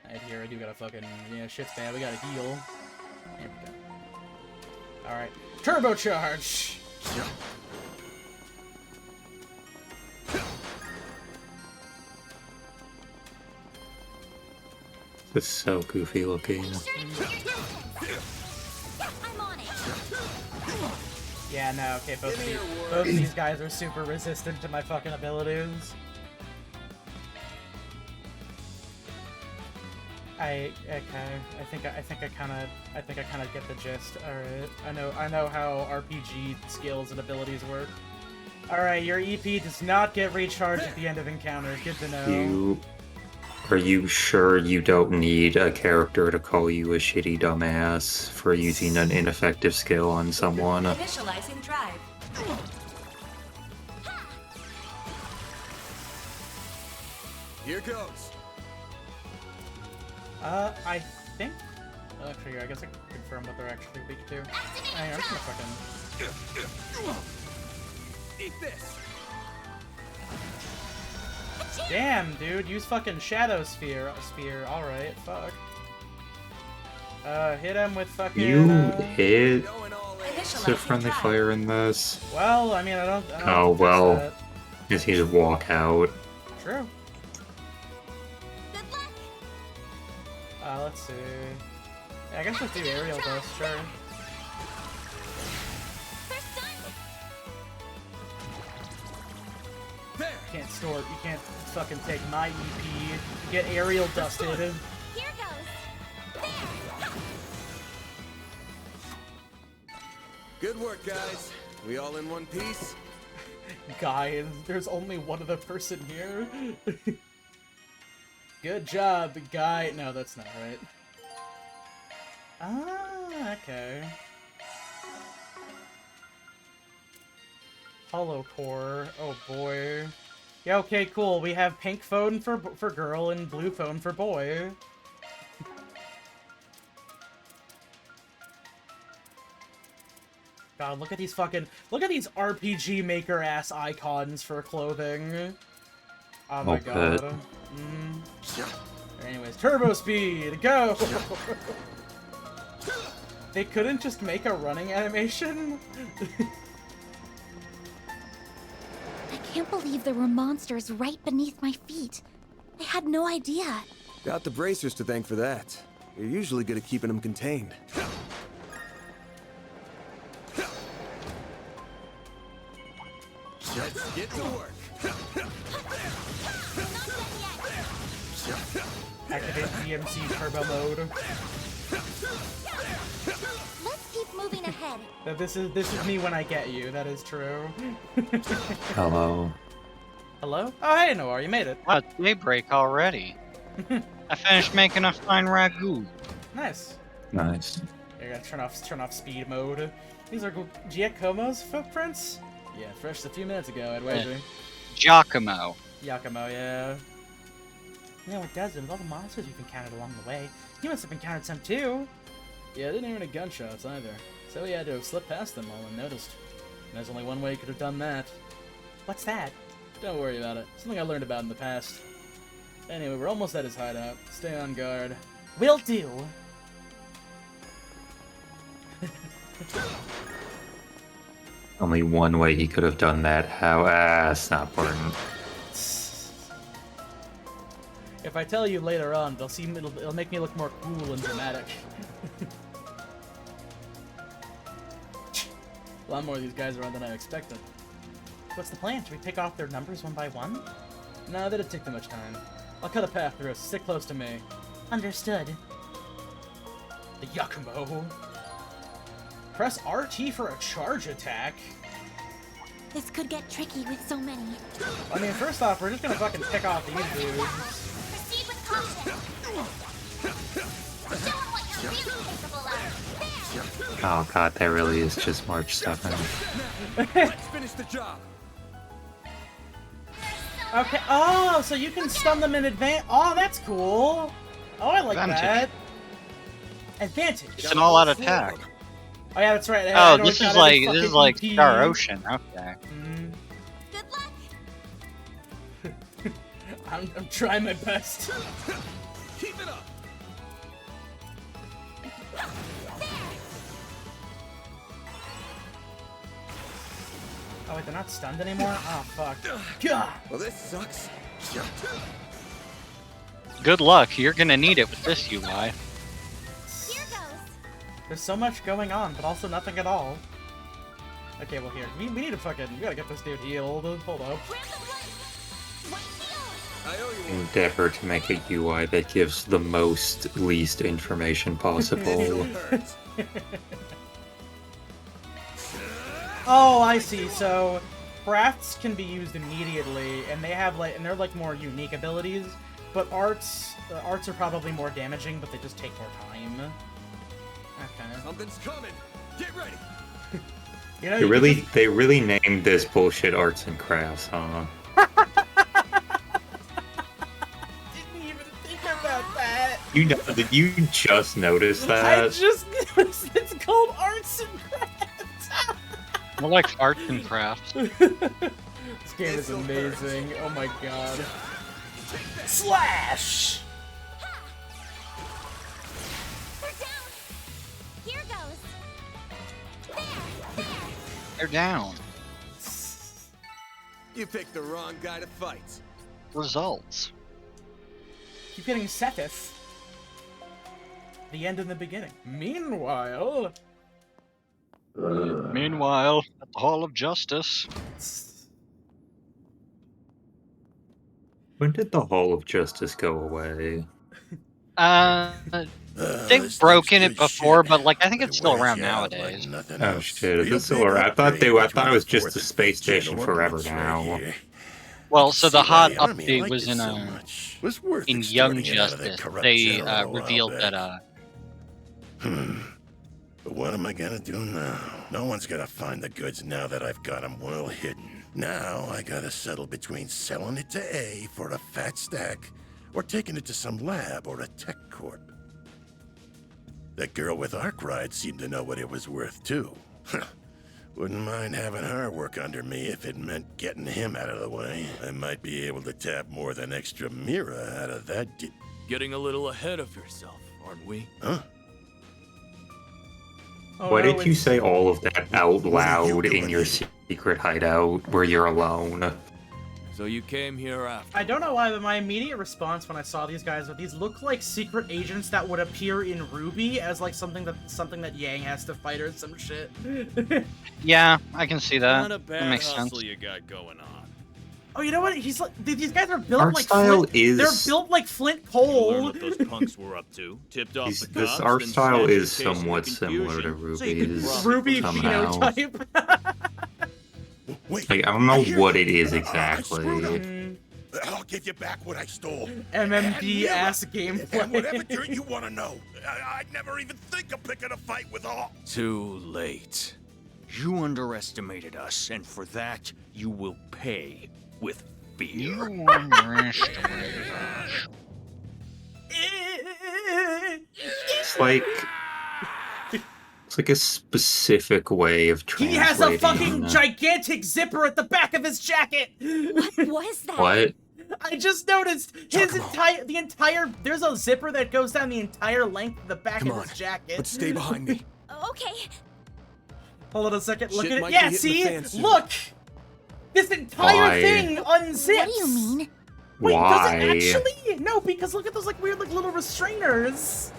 Right here, I do gotta fucking... Yeah, shit's bad. We gotta heal. There we go. Alright. Turbocharge! This is so goofy looking. Yeah, no, okay, both of these guys are super resistant to my fucking abilities. I think I kind of get the gist. All right, I know how RPG skills and abilities work. All right, your EP does not get recharged at the end of encounters. Good to know. Are you sure you don't need a character to call you a shitty dumbass for using an ineffective skill on someone? Initializing drive. Here goes. I think. Actually, I guess I can confirm what they're actually weak to. Hang on, I'm just gonna fucking. Eat this. Damn, dude, use fucking Shadow Sphere. Alright, fuck. Hit him with fucking... You hit the friendly fire in this? Well, I mean, I don't oh, well. that. Guess he just walk out. True. Let's see. Yeah, I guess let's do aerial dust, sure. You can't fucking take my EP. You get aerial dusted. Here goes. There. Good work, guys. We all in one piece? Guys, there's only one other person here. Good job, guy. No, that's not right. Ah, okay. Hollow core. Oh boy. Yeah, okay, cool. We have pink phone for girl and blue phone for boy. God, look at these RPG Maker ass icons for clothing. Oh my god. Anyways, turbo speed, go! They couldn't just make a running animation? I can't believe there were monsters right beneath my feet. I had no idea. Got the bracers to thank for that. You're usually good at keeping them contained. Let's get to work. Activate DMC turbo mode. Let's keep moving ahead. This is me when I get you. That is true. Hello. Hello? Oh, hey, Noir, you made it. Oh, it's Daybreak already. I finished making a fine ragu. Nice. Nice. I gotta turn off speed mode. These are Giacomo's footprints? Yeah, fresh a few minutes ago, I'd wager. Giacomo. Giacomo, yeah. You know, it does, with all the monsters you've encountered along the way, you must have encountered some too. Yeah, I didn't hear any gunshots either. So he had to have slipped past them all unnoticed. And there's only one way he could have done that. What's that? Don't worry about it. Something I learned about in the past. Anyway, we're almost at his hideout. Stay on guard. Will do! Only one way he could have done that. How? It's not important. If I tell you later on, it'll make me look more cool and dramatic. A lot more of these guys around than I expected. What's the plan? Should we pick off their numbers one by one? Nah, that'd take too much time. I'll cut a path through us. Stick close to me. Understood. The Giacomo. Press RT for a charge attack. This could get tricky with so many. I mean, first off, we're just gonna fucking pick off these dudes. Proceed with caution. Show 'em what you're really capable of. There. Oh god, that really is just March 7th. Let's finish the job. Okay. Oh, so you can stun them in advance. Oh, that's cool. Oh, I like that. Advantage. It's an all-out attack. Oh yeah, that's right. Oh, this is like Star Ocean. Okay. Good luck. I'm trying my best. Keep it up. Oh wait, they're not stunned anymore? Oh fuck. God. Well, this sucks. Good luck. You're gonna need it with this UI. Here goes. There's so much going on, but also nothing at all. Okay, well here. We need to fucking... We gotta get this dude healed. Hold up. Endeavor to make a UI that gives the most least information possible. Oh, I see. So, crafts can be used immediately, and they have like, and they're like more unique abilities. But arts are probably more damaging, but they just take more time. Okay. Something's coming. Get ready. You know, They really named this bullshit arts and crafts, huh? Didn't even think about that. Did you just notice that? I just noticed it's called arts and crafts. More like arts and crafts. This game is amazing. Oh my god. Slash! We're down. Here goes. There. They're down. You picked the wrong guy to fight. Results. Keep getting Sethith. The end and the beginning. Meanwhile... Meanwhile, at the Hall of Justice. When did the Hall of Justice go away? They've broken it before, but like I think it's still around nowadays. Oh shit, is it still around? I thought it was just a space station forever now. Well, so the hot update was in Young Justice. They revealed that But what am I gonna do now? No one's gonna find the goods now that I've got them well hidden. Now I gotta settle between selling it to A for a fat stack, or taking it to some lab or a tech corp. That girl with Arkriding seemed to know what it was worth too. Wouldn't mind having her work under me if it meant getting him out of the way. I might be able to tap more than extra Mira out of that Getting a little ahead of yourself, aren't we? Huh? Why did you say all of that out loud in your secret hideout where you're alone? So you came here after. I don't know why, but my immediate response when I saw these guys was these look like secret agents that would appear in Ruby as like something that Yang has to fight or some shit. yeah, I can see that. Not a bad that makes hustle sense. you got going on. Oh, you know what? He's like these guys are built Art like style Flint. is- They're built like Flint Learn Coal. what those punks were up to. Tipped off the This cops, art then style smashed is the case somewhat into similar to confusion, so you could Ruby's. probably Ruby somehow. phenotype. Wait, Like, I don't know what it is exactly. I'll give you back what I stole. MMD ass gameplay. And whatever dirt you want to know. I'd never even think of picking a fight with all. Too late. You underestimated us, and for that, you will pay with fear. You underestimated us. It's like a specific way of He has a fucking gigantic zipper at the back of his jacket. What was that? What? I just noticed there's a zipper that goes down the entire length of the back of his jacket. Let's stay behind me. Okay. Hold on a second. Look Shit at it. might Yeah, be hitting the see? fan soon. Look! This entire Why? thing unzips! What do you mean? Wait, Why? does it actually? No, because look at those weird little restrainers.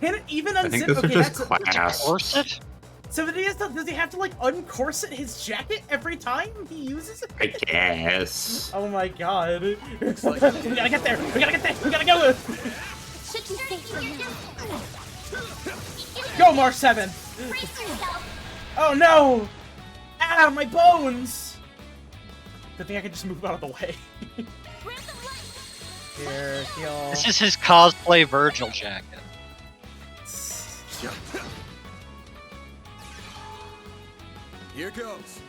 Can it even unzip? I think those are okay, just that's class. Corset? So does he have to like uncorset his jacket every time he uses it? I guess. Oh my god. we gotta get there! We gotta get there! We gotta go! Should be safe for now. Go, Mark 7! Oh no! Ow, my bones! Good thing I can just move out of the way. Here, heal. This is his cosplay Virgil jacket. Here goes.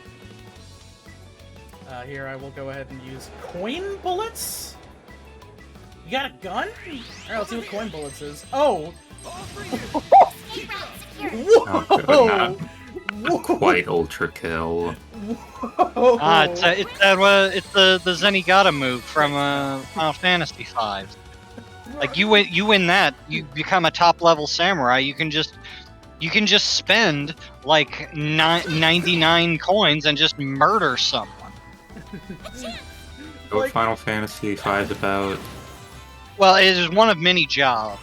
Here, I will go ahead and use coin bullets? You got a gun? Alright, let's see what coin bullets is. Oh! Whoa! Not quite ultra kill. Whoa! It's the Zenigata move from Final Fantasy V. Like you win that, you become a top level samurai. You can just spend like 99 coins and just murder someone. What Final Fantasy V is about? Well, it is one of many jobs.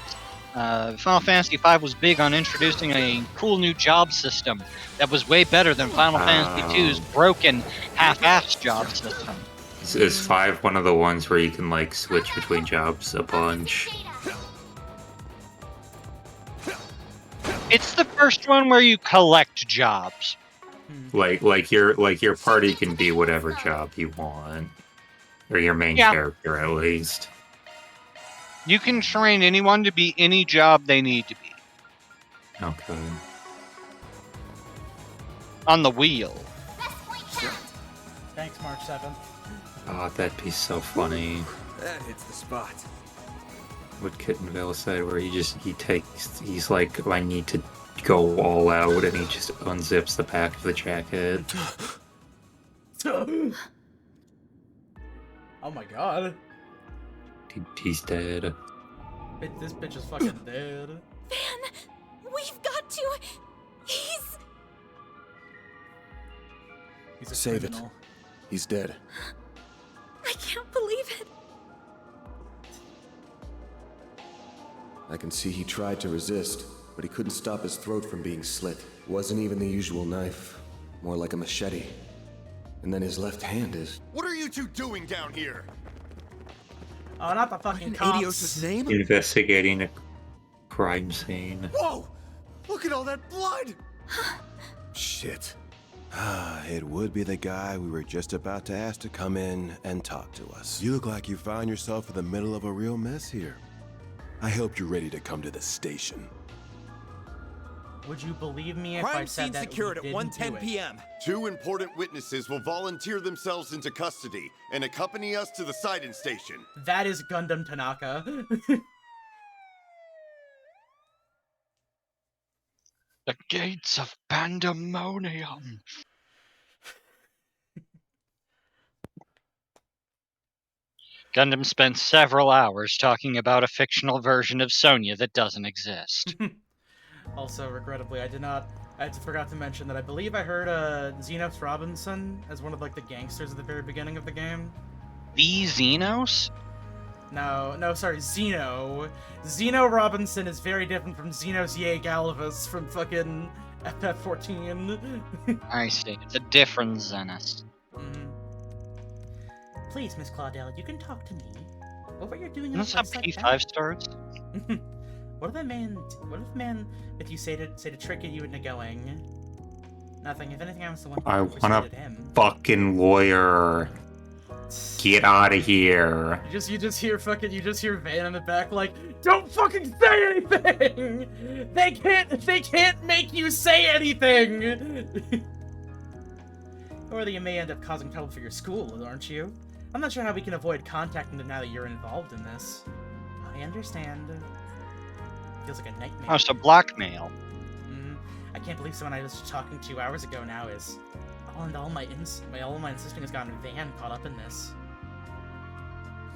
Final Fantasy V was big on introducing a cool new job system that was way better than Final Fantasy II's broken, half-assed job system. Is 5 one of the ones where you can like switch between jobs a bunch? It's the first one where you collect jobs. Like your party can be whatever job you want, or your main character at least. You can train anyone to be any job they need to be. Okay. On the wheel. Thanks, Mark 7. Oh, that'd be so funny. That hits the spot. What Kittenville said, where he's like, I need to go all out, and he just unzips the back of the jacket. Oh my god. He's dead. This bitch is fucking dead. Van, we've got to. He's a Save criminal. it. He's dead. I can't believe it. I can see he tried to resist, but he couldn't stop his throat from being slit. Wasn't even the usual knife, more like a machete. And then his left hand is... What are you two doing down here? Oh, not the fucking cops. name? Investigating a crime scene. Whoa! Look at all that blood! Shit. It would be the guy we were just about to ask to come in and talk to us. You look like you found yourself in the middle of a real mess here. I hope you're ready to come to the station. Would you believe me if I Crime said scene that secured we at didn't do 1:10 it? p.m. 2 important witnesses will volunteer themselves into custody and accompany us to the Sidon station. That is Gundam Tanaka. The gates of pandemonium. Gundam spent several hours talking about a fictional version of Sonya that doesn't exist. Also, regrettably, I forgot to mention that I believe I heard Xenos Robinson as one of like the gangsters at the very beginning of the game. The Xenos? No, sorry, Zeno. Zeno Robinson is very different from Xenos Ye Galvus from fucking FF14. I see. It's a different Xenos. Please, Miss Claudel, you can talk to me. What you're doing in a That's how place like P5 that? starts. What if a man if you say to trick you into going? Nothing. If anything, I was the one who I want persuaded a him. fucking lawyer. Get out of here. You just hear Van in the back like, don't fucking say anything! They can't make you say anything! Or that you may end up causing trouble for your school, aren't you? I'm not sure how we can avoid contacting them now that you're involved in this. I understand. Feels like a nightmare. Oh, so blackmail. I can't believe someone I was talking 2 hours ago now is... all my insisting has gotten Van caught up in this.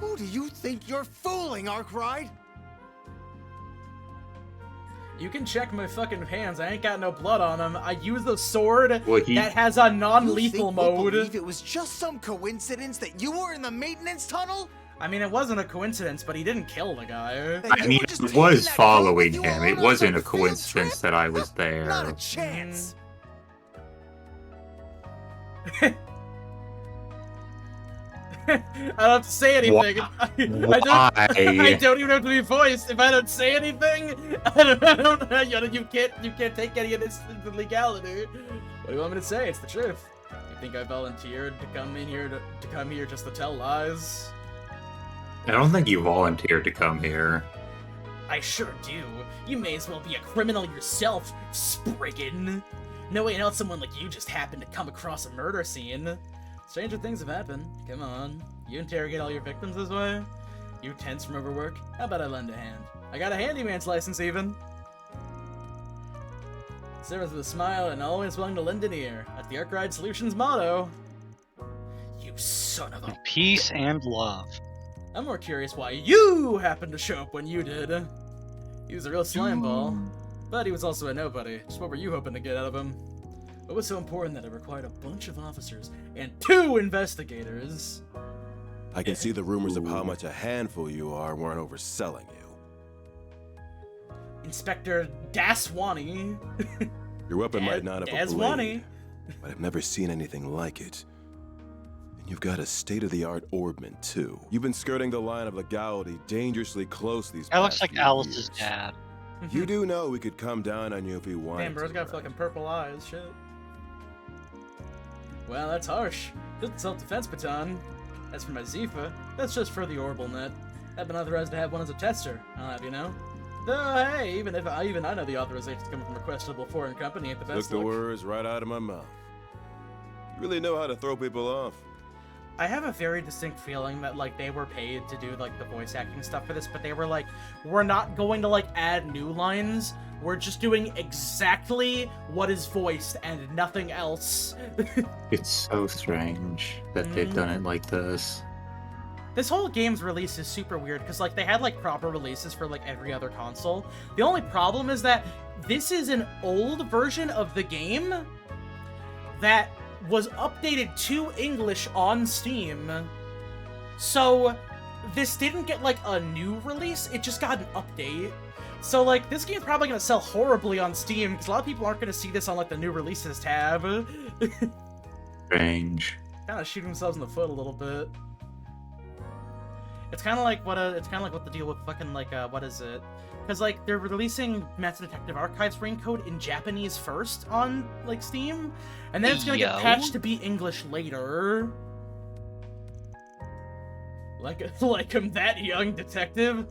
Who do you think you're fooling, Arkride? You can check my fucking hands. I ain't got no blood on them. I use the sword Well, that has a non-lethal mode. Believe it was just some coincidence that you were in the maintenance tunnel? I mean, it wasn't a coincidence, but he didn't kill the guy. I mean, it was following him. It wasn't a coincidence that I was there. Not a chance. I don't have to say anything. I don't even have to be voiced. If I don't say anything, you can't take any of this legality. What do you want me to say? It's the truth. You think I volunteered to come in here to come here just to tell lies? I don't think you volunteered to come here. I sure do. You may as well be a criminal yourself, Spriggan. No way in hell someone like you just happened to come across a murder scene. Stranger things have happened. Come on. You interrogate all your victims this way? You tense from overwork? How about I lend a hand? I got a handyman's license, even. Service with a smile and always willing to lend an ear. That's the Arkride Solutions motto. You son of a... Peace and love. I'm more curious why you happened to show up when you did. He was a real slime ball. But he was also a nobody. Just what were you hoping to get out of him? What was so important that it required a bunch of officers and 2 investigators? I can see the rumors of how much a handful you are weren't overselling you. Inspector Daswani. Your weapon might not have a Daswani. blade, but I've never seen anything like it. And you've got a state-of-the-art orbment, too. You've been skirting the line of legality dangerously close these That looks past like few Alice's years. dad. You do know we could come down on you if we wanted Damn, bro's to, got right? fucking purple eyes, shit. Well, that's harsh. Just a self-defense baton. As for my Zifa, that's just for the orbital net. I've been authorized to have one as a tester, I'll have you know. Though, hey, even I know the authorization's coming from a questionable foreign company ain't the best Took the look. words right out of my mouth. You really know how to throw people off. I have a very distinct feeling that, like, they were paid to do, like, the voice acting stuff for this, but they were like, we're not going to, like, add new lines. We're just doing exactly what is voiced and nothing else. It's so strange that they've done it like this. This whole game's release is super weird, because, like, they had, like, proper releases for, like, every other console. The only problem is that this is an old version of the game that was updated to English on Steam. So, this didn't get, like, a new release, it just got an update. So, like, this game's probably gonna sell horribly on Steam, because a lot of people aren't gonna see this on, like, the new releases tab. Strange. Kind of shoot themselves in the foot a little bit. It's kind of like what the deal with fucking, like, what is it? Because, like, they're releasing Master Detective Archives Raincoat in Japanese first on, like, Steam, and then it's gonna get patched to be English later. Like I'm that young, detective?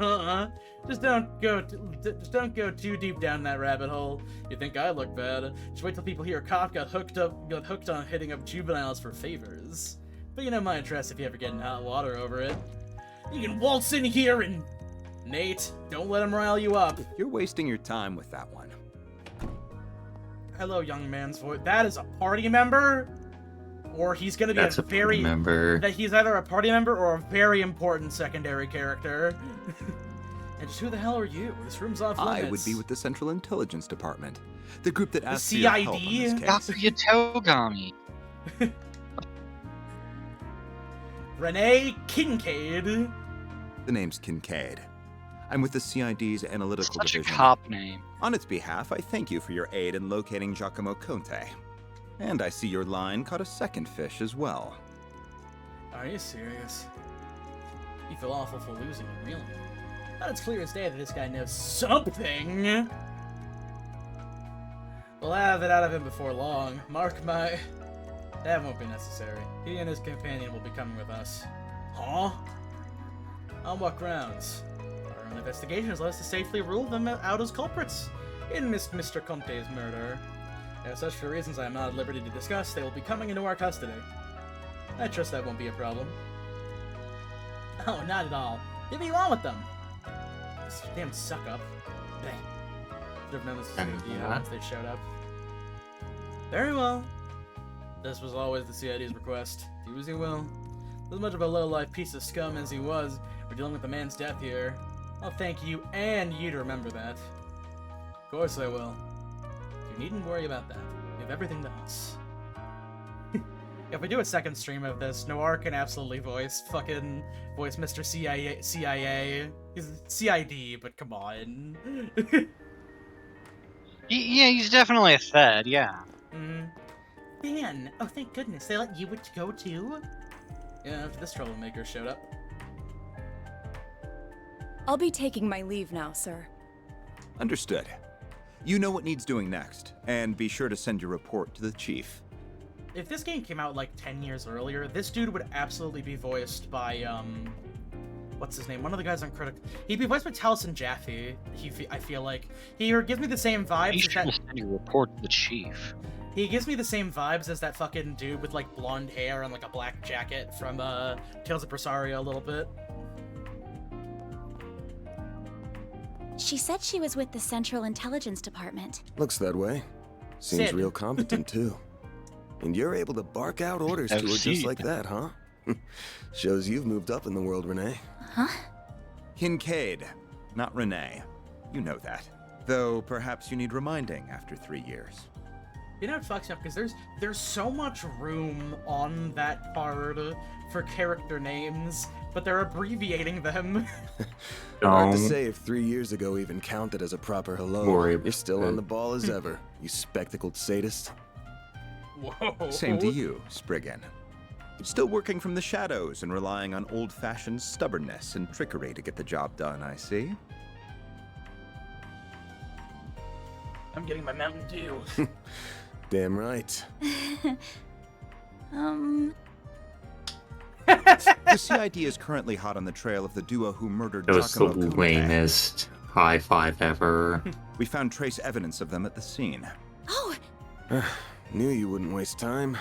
Just don't go too deep down that rabbit hole. You think I look bad? Just wait till people hear a cop got hooked on hitting up juveniles for favors. But you know my interest if you ever get in hot water over it. You can waltz in here and... Nate, don't let him rile you up. You're wasting your time with that one. Hello, young man's voice. That is a party member? Or he's gonna be That's a party member. That he's either a party member or a very important secondary character. And just who the hell are you? This room's off limits. I would be with the Central Intelligence Department, the group that asked for CID? your help on this case. Togami. Renee Kincaid. The name's Kincaid. I'm with the CID's analytical Such division. a cop name. On its behalf, I thank you for your aid in locating Giacomo Conte. And I see your line caught a second fish as well. Are you serious? You feel awful for losing him, really? Thought it's clear as day that this guy knows something. We'll have it out of him before long. Mark my... That won't be necessary. He and his companion will be coming with us. Huh? On what grounds? Our own investigation has led us to safely rule them out as culprits in Mr. Conte's murder. As such, for reasons I am not at liberty to discuss, they will be coming into our custody. I trust that won't be a problem. Oh, not at all. Get me along with them. This damn suck-up. Should have known this was a good idea once they showed up. Very well. This was always the CID's request. Do as you will. As much of a low-life piece of scum as he was, we're dealing with a man's death here. I'll thank you and you to remember that. Of course I will. You needn't worry about that. We have everything to us. If we do a second stream of this, Noir can absolutely voice Mr. CIA. He's CID, but come on. Yeah, he's definitely a Fed, yeah. Man, oh thank goodness, they let you go too? Yeah, after this troublemaker showed up. I'll be taking my leave now, sir. Understood. You know what needs doing next, and be sure to send your report to the chief. If this game came out like 10 years earlier, this dude would absolutely be voiced by, what's his name? One of the guys on Critic. He'd be voiced by Taliesin Jaffe, I feel like. He gives me the same vibes You as that... should send your report to the chief. He gives me the same vibes as that fucking dude with, like, blonde hair and, like, a black jacket from, Tales of Berseria a little bit. She said she was with the Central Intelligence Department. Looks that way. Seems Sid. real competent, too. And you're able to bark out orders to her just like that, huh? Shows you've moved up in the world, Renee. Huh? Kincaid, not Renee. You know that. Though perhaps you need reminding after 3 years. You know, it fucks up because there's so much room on that card for character names, but they're abbreviating them. Hard to say if 3 years ago even counted as a proper hello. You're still on the ball as ever, you spectacled sadist. Whoa. Same to you, Spriggan. Still working from the shadows and relying on old-fashioned stubbornness and trickery to get the job done, I see. I'm getting my Mountain Dew. Damn right. The CID is currently hot on the trail of the duo who murdered That was the Giacomo Conte. lamest high five ever. We found trace evidence of them at the scene. Oh! Knew you wouldn't waste time.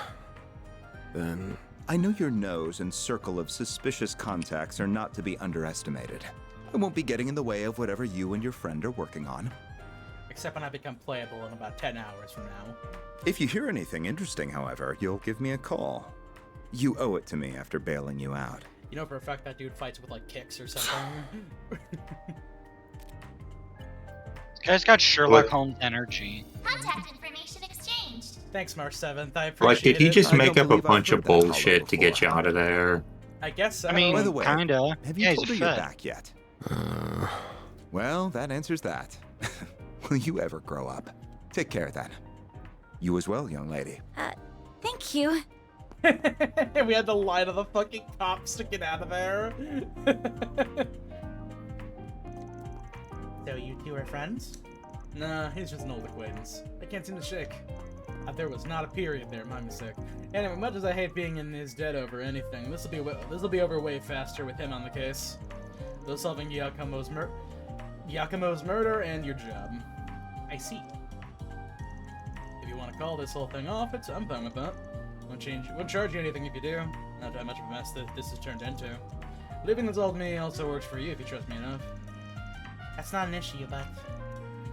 Then... I know your nose and circle of suspicious contacts are not to be underestimated. I won't be getting in the way of whatever you and your friend are working on. Except when I become playable in about 10 hours from now. If you hear anything interesting, however, you'll give me a call. You owe it to me after bailing you out. You know for a fact that dude fights with, like, kicks or something? This guy's got Sherlock Holmes energy. Contact information exchanged. Thanks, March 7th. I appreciate Like, did he it. just I make don't up a believe I've bunch heard of that hollow bullshit to get you out of there? I guess so. I mean, By the way, kinda. have you Yeah, told her he's you're fed. back yet? Well, that answers that. Will you ever grow up? Take care then. You as well, young lady. Thank you. We had to lie to the fucking cops to get out of there. So you two are friends? Nah, he's just an old acquaintance. I can't seem to shake. There was not a period there, my mistake. Anyway, much as I hate being in his debt over anything, this will be over way faster with him on the case. Though solving Giacomo's murder and your job. I see. If you want to call this whole thing off, I'm fine with that. Won't charge you anything if you do. Not that much of a mess that this has turned into. Leaving this all to me also works for you if you trust me enough. That's not an issue, but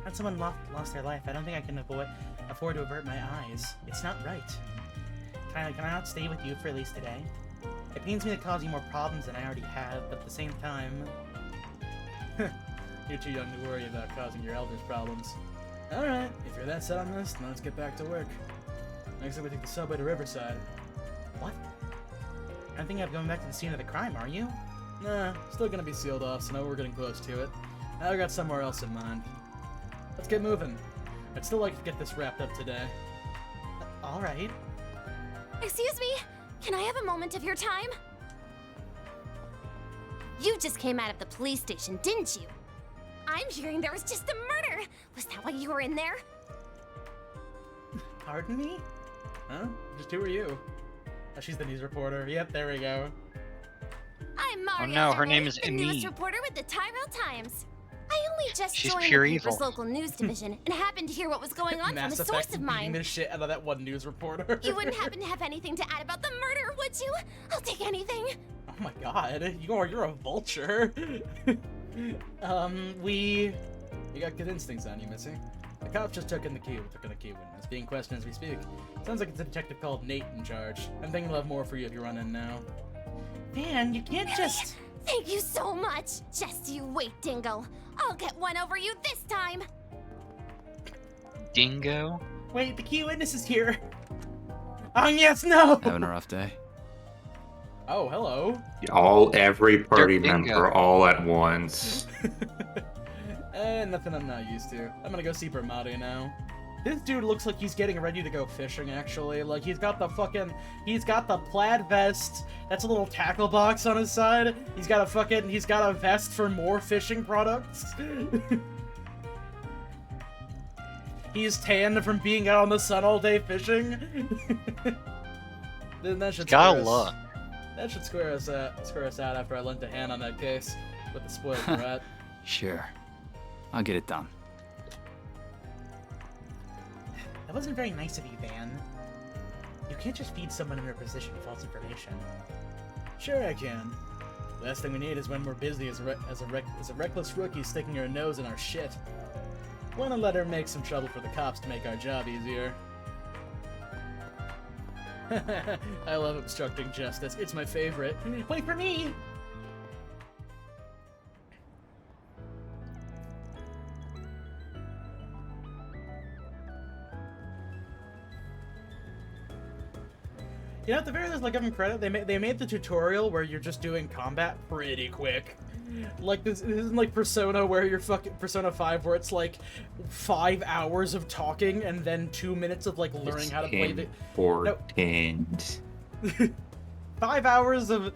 when someone lost their life, I don't think I can afford to avert my eyes. It's not right. Can I not stay with you for at least today? It pains me to cause you more problems than I already have, but at the same time... You're too young to worry about causing your elders problems. Alright, if you're that set on this, then let's get back to work. Next up we take the subway to Riverside. What? I don't think I'm going back to the scene of the crime, are you? Nah, still gonna be sealed off, so now we're getting close to it. I got somewhere else in mind. Let's get moving. I'd still like to get this wrapped up today. Alright. Excuse me, can I have a moment of your time? You just came out of the police station, didn't you? I'm hearing there was just a murder. Was that why you were in there? Pardon me? Huh? Just who are you? Oh, she's the news reporter. Yep, there we go. I'm Maria. Oh no, her name is the news Amy. reporter with the Tyrell Times. I only just She's joined pure the paper's evil. local news division and happened to hear what was going on Mass from a Effect source of beating mine. the shit out of that one news reporter. You wouldn't happen to have anything to add about the murder, would you? I'll take anything. Oh my god, you're a vulture. You got good instincts on you, Missy. The cops just took in the key witness, being questioned as we speak. Sounds like it's a detective called Nate in charge. I'm thinking we'll have more for you if you run in now. Man, you can't just... Thank you so much. Just you wait, Dingo. I'll get one over you this time. Dingo? Wait, the key witness is here. Oh, yes, no! Having a rough day? Oh, hello. Every party Dingo. member all at once. Nothing I'm not used to. I'm gonna go see Bermati now. This dude looks like he's getting ready to go fishing, actually. Like, he's got the plaid vest. That's a little tackle box on his side. He's got a vest for more fishing products. He's tanned from being out on the sun all day fishing. Then that should Gotta love. That should square us out after I lent a hand on that case with the spoiled brat. Sure. I'll get it done. That wasn't very nice of you, Van. You can't just feed someone in your position false information. Sure I can. Last thing we need is when we're busy as a reckless rookie sticking her nose in our shit. Wanna let her make some trouble for the cops to make our job easier. I love obstructing justice. It's my favorite. Wait for me! You know, at the very least, like, give them credit. They made the tutorial where you're just doing combat pretty quick. Like, this isn't like Persona where you're fucking Persona 5 where it's like 5 hours of talking and then 2 minutes of like learning how to play the Important. 5 hours of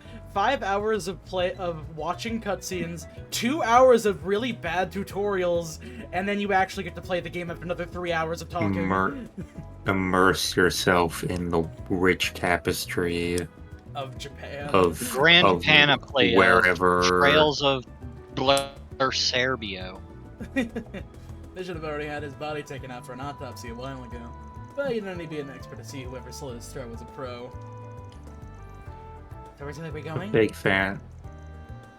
watching cutscenes, 2 hours of really bad tutorials, and then you actually get to play the game after another 3 hours of talking. Immerse yourself in the rich tapestry of Japan. Of Grand Panoply. Wherever. Trails of Blur Serbio. They should have already had his body taken out for an autopsy a while ago. But you don't need to be an expert to see whoever slit his throat was a pro. So where's we going? Big fan.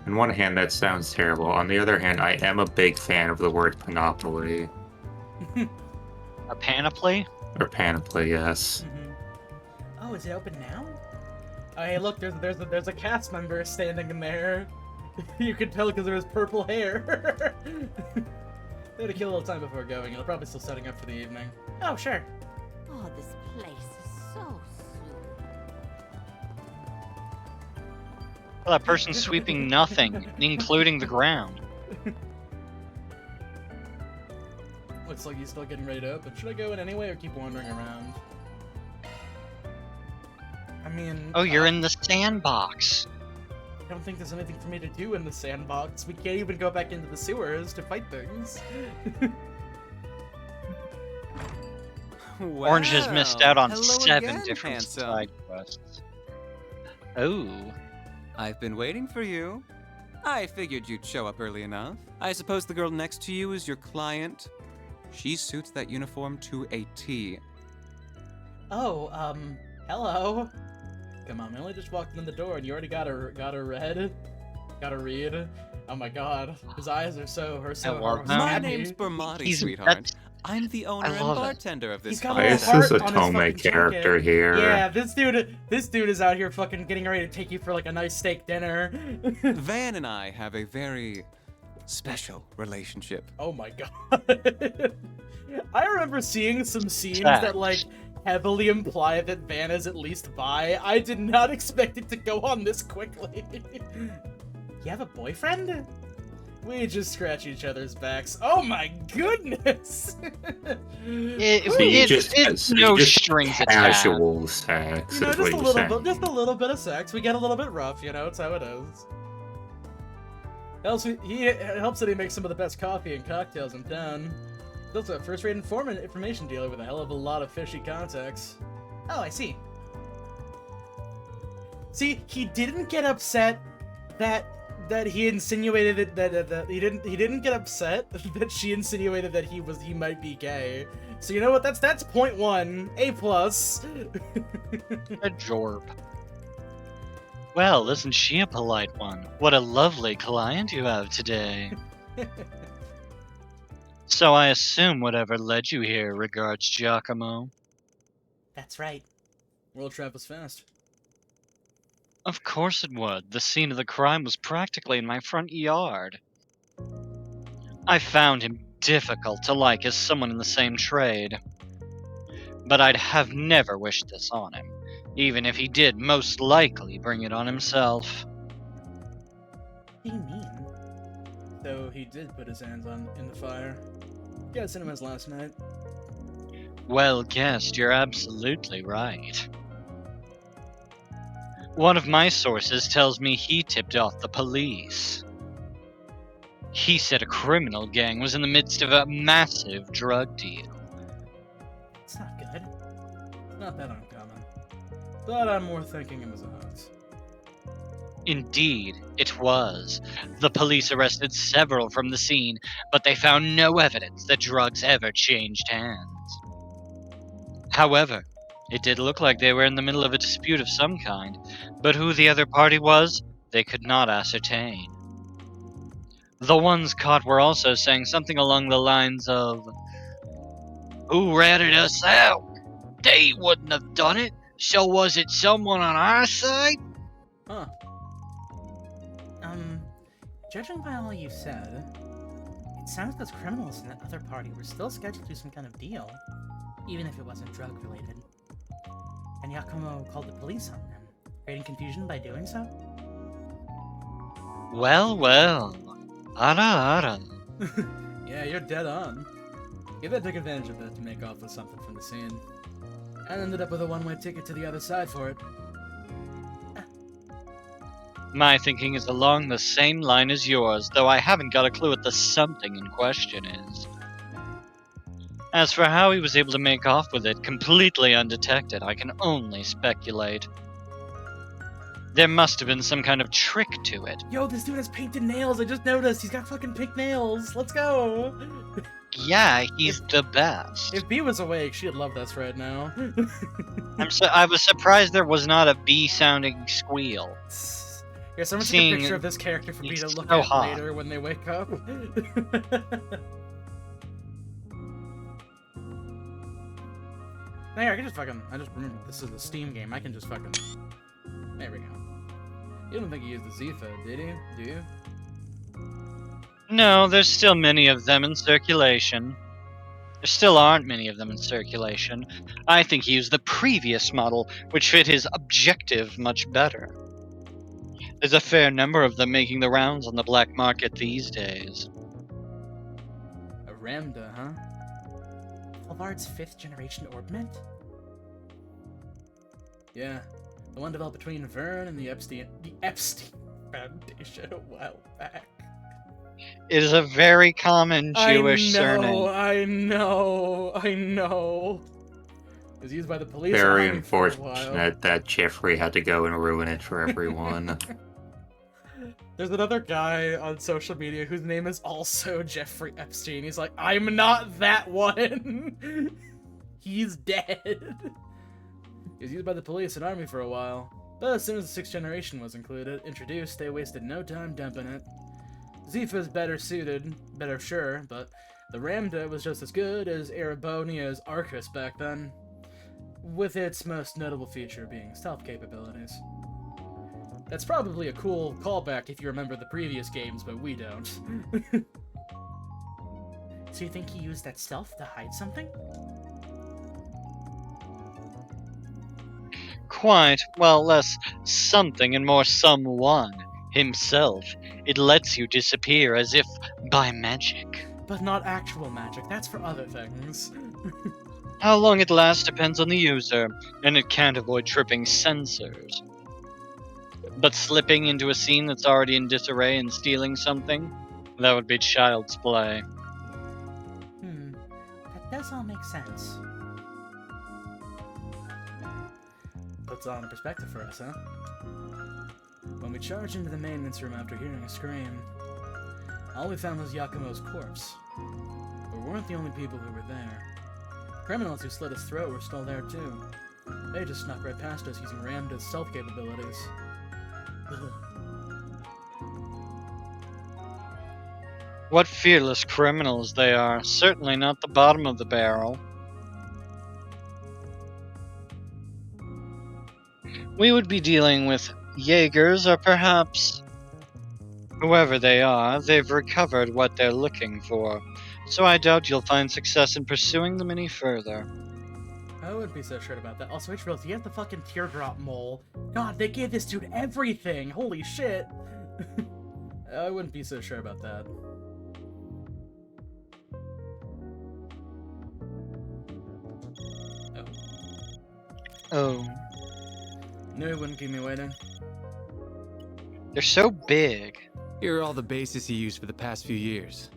On one hand, that sounds terrible. On the other hand, I am a big fan of the word panoply. A panoply? Or panoply, yes. Oh, is it open now? Oh, hey, look, there's a cast member standing in there. You could tell because there was purple hair. They had to kill a little time before going, and they're probably still setting up for the evening. Oh, sure. Oh, this place is so Well, that person's sweeping nothing, including the ground. Looks like he's still getting ready to open. Should I go in anyway or keep wandering around? I mean... Oh, you're in the sandbox. I don't think there's anything for me to do in the sandbox. We can't even go back into the sewers to fight things. Orange has missed out on hello 7 again, different handsome. side quests. Oh. I've been waiting for you. I figured you'd show up early enough. I suppose the girl next to you is your client. She suits that uniform to a T. Oh, hello. Come on, we only just walked in the door and you already got a read. Oh my god, his eyes are so My happy. name's Bermati, He's- sweetheart. I'm the owner and love it. bartender of this He's got a place. little This is a heart on his Tome fucking character jacket. here. Yeah, this dude is out here fucking getting ready to take you for like a nice steak dinner. Van and I have a very special relationship. Oh my god. I remember seeing some scenes that like heavily imply that Van is at least bi. I did not expect it to go on this quickly. You have a boyfriend? We just scratch each other's backs. Oh my goodness! It's no strings attached. Casual sex. You know, is what you're saying. just a little bit of sex. We get a little bit rough, you know. It's how it is. It helps that he makes some of the best coffee and cocktails in town. He's also a first-rate information dealer with a hell of a lot of fishy contacts. Oh, I see. See, he didn't get upset that he insinuated that he didn't get upset that she insinuated that he might be gay. So you know what? That's .1, A+. A jorp. Well, isn't she a polite one? What a lovely client you have today. So I assume whatever led you here regards Giacomo. That's right. World travels fast. Of course it would. The scene of the crime was practically in my front yard. I found him difficult to like as someone in the same trade. But I'd have never wished this on him, even if he did most likely bring it on himself. What do you mean? So he did put his hands in the fire. Yeah, cinemas last night. Well guessed, you're absolutely right. One of my sources tells me he tipped off the police. He said a criminal gang was in the midst of a massive drug deal. It's not good. It's not that uncommon. But I'm more thinking it was a hoax. Indeed, it was. The police arrested several from the scene, but they found no evidence that drugs ever changed hands. However, it did look like they were in the middle of a dispute of some kind, but who the other party was, they could not ascertain. The ones caught were also saying something along the lines of, "Who ratted us out? They wouldn't have done it, so was it someone on our side?" Huh. Judging by all you said, it sounds like those criminals in that other party were still scheduled to do some kind of deal, even if it wasn't drug-related. And Giacomo called the police on them, creating confusion by doing so? Well, well. Ara. Yeah, you're dead on. Giva took advantage of that to make off with something from the scene, and ended up with a one-way ticket to the other side for it. My thinking is along the same line as yours, though I haven't got a clue what the something in question is. As for how he was able to make off with it completely undetected, I can only speculate. There must have been some kind of trick to it. Yo, this dude has painted nails, I just noticed! He's got fucking pink nails! Let's go! Yeah, he's the best. If Bee was awake, she'd love this right now. I was surprised there was not a bee-sounding squeal. Yeah, someone took a picture of this character for me to look at later when they wake up. There, I just remembered this is a Steam game. I can just fucking... There we go. You don't think he used the Zephyr, did you? Do you? No, there's still many of them in circulation. There still aren't many of them in circulation. I think he used the previous model, which fit his objective much better. There's a fair number of them making the rounds on the black market these days. A Ramda, huh? Alvard's 5th generation orbment? Yeah, the one developed between Vern and the Epstein Foundation a while back. It is a very common Jewish surname. I know. It was used by the police. Very unfortunate that Jeffrey had to go and ruin it for everyone. There's another guy on social media whose name is also Jeffrey Epstein. He's like, I'm not that one. He's dead. He was used by the police and army for a while, but as soon as the 6th generation was introduced, they wasted no time dumping it. Zepha's better suited, better sure, but the Ramda was just as good as Erebonia's Arcus back then, with its most notable feature being stealth capabilities. That's probably a cool callback if you remember the previous games, but we don't. So you think he used that stealth to hide something? Quite. Well, less something and more someone. Himself. It lets you disappear as if by magic. But not actual magic, that's for other things. How long it lasts depends on the user, and it can't avoid tripping sensors. But slipping into a scene that's already in disarray and stealing something? That would be child's play. That does all make sense. puts it all in perspective for us, huh? When we charged into the maintenance room after hearing a scream, all we found was Yakumo's corpse. But we weren't the only people who were there. Criminals who slit his throat were still there too. They just snuck right past us using Ramda's stealth capabilities. What fearless criminals they are. Certainly not the bottom of the barrel. We would be dealing with Jaegers, or perhaps whoever they are. They've recovered what they're looking for, so I doubt you'll find success in pursuing them any further. I wouldn't be so sure about that. Also, H. Rose, you have the fucking teardrop mole. God, they gave this dude everything! Holy shit! I wouldn't be so sure about that. Oh. Knew he wouldn't keep me waiting. They're so big. Here are all the bases he used for the past few years,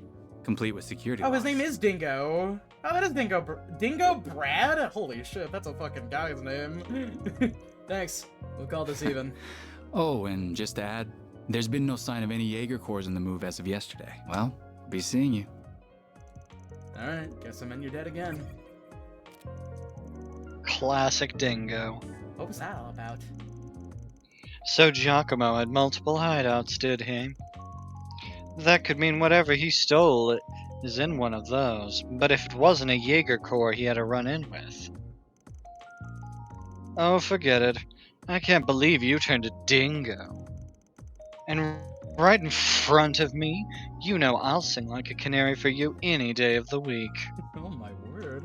complete with security Oh, his logs. name is Dingo. Oh, that is Dingo. Dingo Brad? Holy shit, that's a fucking guy's name. Thanks. We'll call this even. Oh, and just to add, there's been no sign of any Jaeger Corps in the move as of yesterday. Well, be seeing you. Alright, guess I'm in your debt again. Classic Dingo. What was that all about? So Giacomo had multiple hideouts, did he? That could mean whatever he stole is in one of those. But if it wasn't a Jaeger Corps he had to run in with... Oh, forget it. I can't believe you turned a dingo. And right in front of me, you know I'll sing like a canary for you any day of the week. Oh my word.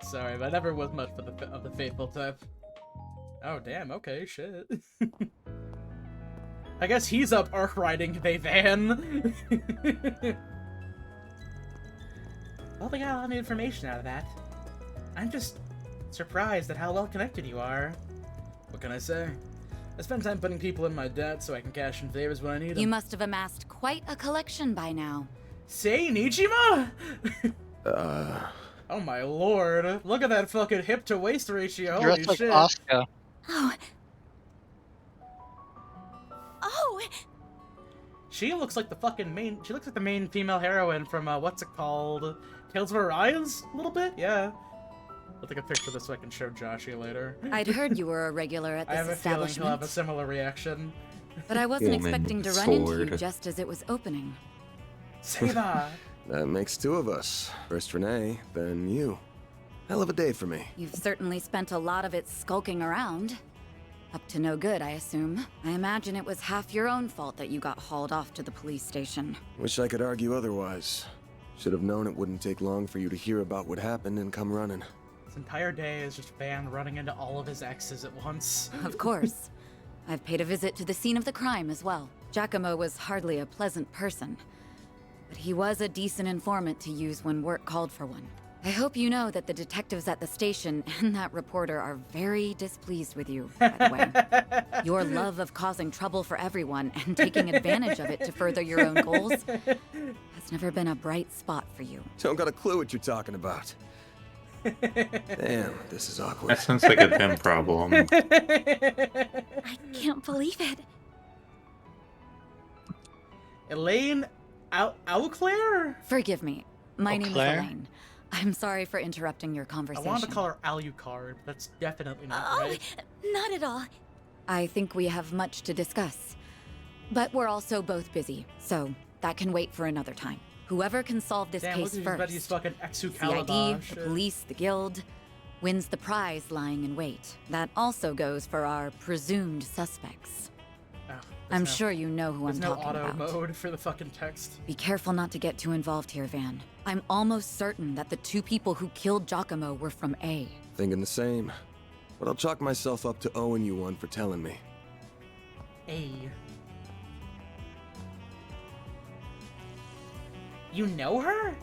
Sorry, but I never was much of the faithful type. Oh damn, okay, shit. I guess he's up Arkriding they van. Well, we got a lot of information out of that. I'm just surprised at how well connected you are. What can I say? I spend time putting people in my debt so I can cash in favors when I need them. You must have amassed quite a collection by now. Say, Nijima? Oh my lord. Look at that fucking hip to waist ratio. Holy Dressed like shit. Asuka. Oh. Oh! She looks like the fucking main... She looks like the main female heroine from, what's it called? Tales of Arise? A little bit? Yeah. I'll take a picture of this so I can show Joshy later. I'd heard you were a regular at this I have a feeling establishment. he'll have a similar reaction. But I wasn't Woman expecting to with run into you sword. just as it was opening. Say that. That makes two of us. First Renee, then you. Hell of a day for me. You've certainly spent a lot of it skulking around. Up to no good, I assume. I imagine it was half your own fault that you got hauled off to the police station. Wish I could argue otherwise. Should have known it wouldn't take long for you to hear about what happened and come running. This entire day is just Van running into all of his exes at once. Of course. I've paid a visit to the scene of the crime as well. Giacomo was hardly a pleasant person, but he was a decent informant to use when work called for one. I hope you know that the detectives at the station and that reporter are very displeased with you, by the way. Your love of causing trouble for everyone and taking advantage of it to further your own goals has never been a bright spot for you. Don't got a clue what you're talking about. Damn, this is awkward. That sounds like a them problem. I can't believe it. Elaine Auclair? Forgive me. My name is Auclair? Elaine. I'm sorry for interrupting your I conversation. wanted to call her Alucard, but that's definitely not Oh, right. not at all. I think we have much to discuss. But we're also both busy, so that can wait for another time. Whoever can solve this Damn, look case at these about first, these fucking CID, Excalibur the shit. police, the guild, wins the prize lying in wait. That also goes for our presumed suspects. I'm sure you know who I'm There's no talking auto about. mode for the fucking text. Be careful not to get too involved here, Van. I'm almost certain that the two people who killed Giacomo were from A. Thinking the same. But I'll chalk myself up to owing you one for telling me. A. You know her?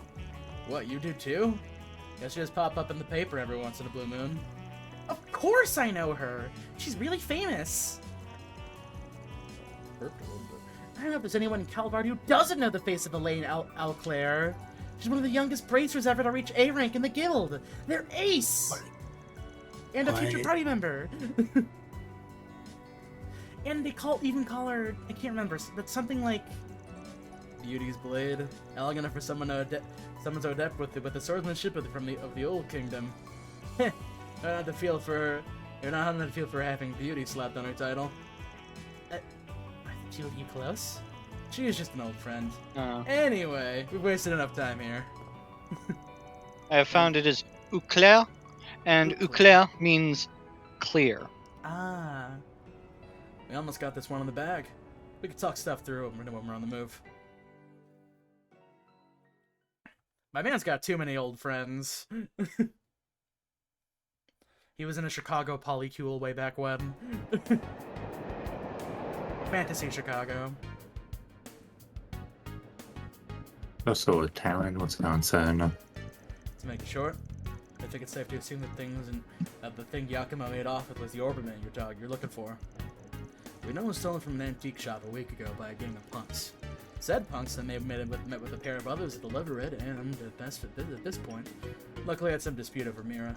What, you do too? Guess she just pop up in the paper every once in a blue moon. Of course I know her! She's really famous! I don't know if there's anyone in Calvard who doesn't know the face of Elaine Auclair. She's one of the youngest bracers ever to reach A rank in the guild. They're ace! And a future party member. And they even call her, I can't remember, but something like Beauty's Blade. Elegant enough for someone so adept with the swordsmanship of the old kingdom. Heh. You're not having to feel for having Beauty slapped on her title. I think she looked you close. She is just an old friend. Anyway, we've wasted enough time here. I have found it is au clair, and au clair means clear. Ah. We almost got this one in the bag. We could talk stuff through when we're on the move. My man's got too many old friends. He was in a Chicago polycule way back when. Fantasy Chicago. Also Italian, what's nonsense? To make it short, I think it's safe to assume that the thing Yakumo made off with was the orbiment you're looking for. We know it was stolen from an antique shop a week ago by a gang of punks. Said punks that may have met with a pair of others to deliver it, and at this point, luckily had some dispute over Mira.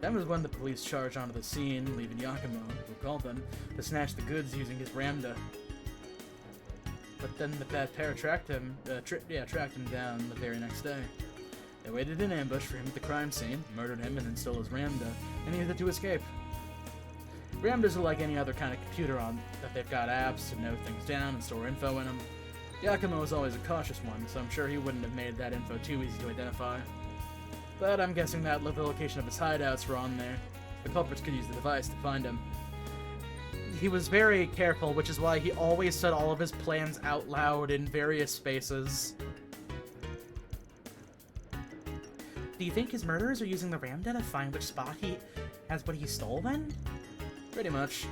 That was when the police charged onto the scene, leaving Yakumo, who called them, to snatch the goods using his Ramda. But then that pair tracked him down the very next day. They waited in ambush for him at the crime scene, murdered him, and then stole his Ramda, and he had to escape. Ramdas are like any other kind of computer that they've got apps to note things down and store info in them. Yakumo was always a cautious one, so I'm sure he wouldn't have made that info too easy to identify. But I'm guessing that the location of his hideouts were on there. The culprits could use the device to find him. He was very careful, which is why he always said all of his plans out loud in various spaces. Do you think his murderers are using the Ramda to find which spot he has what he stole then? Pretty much.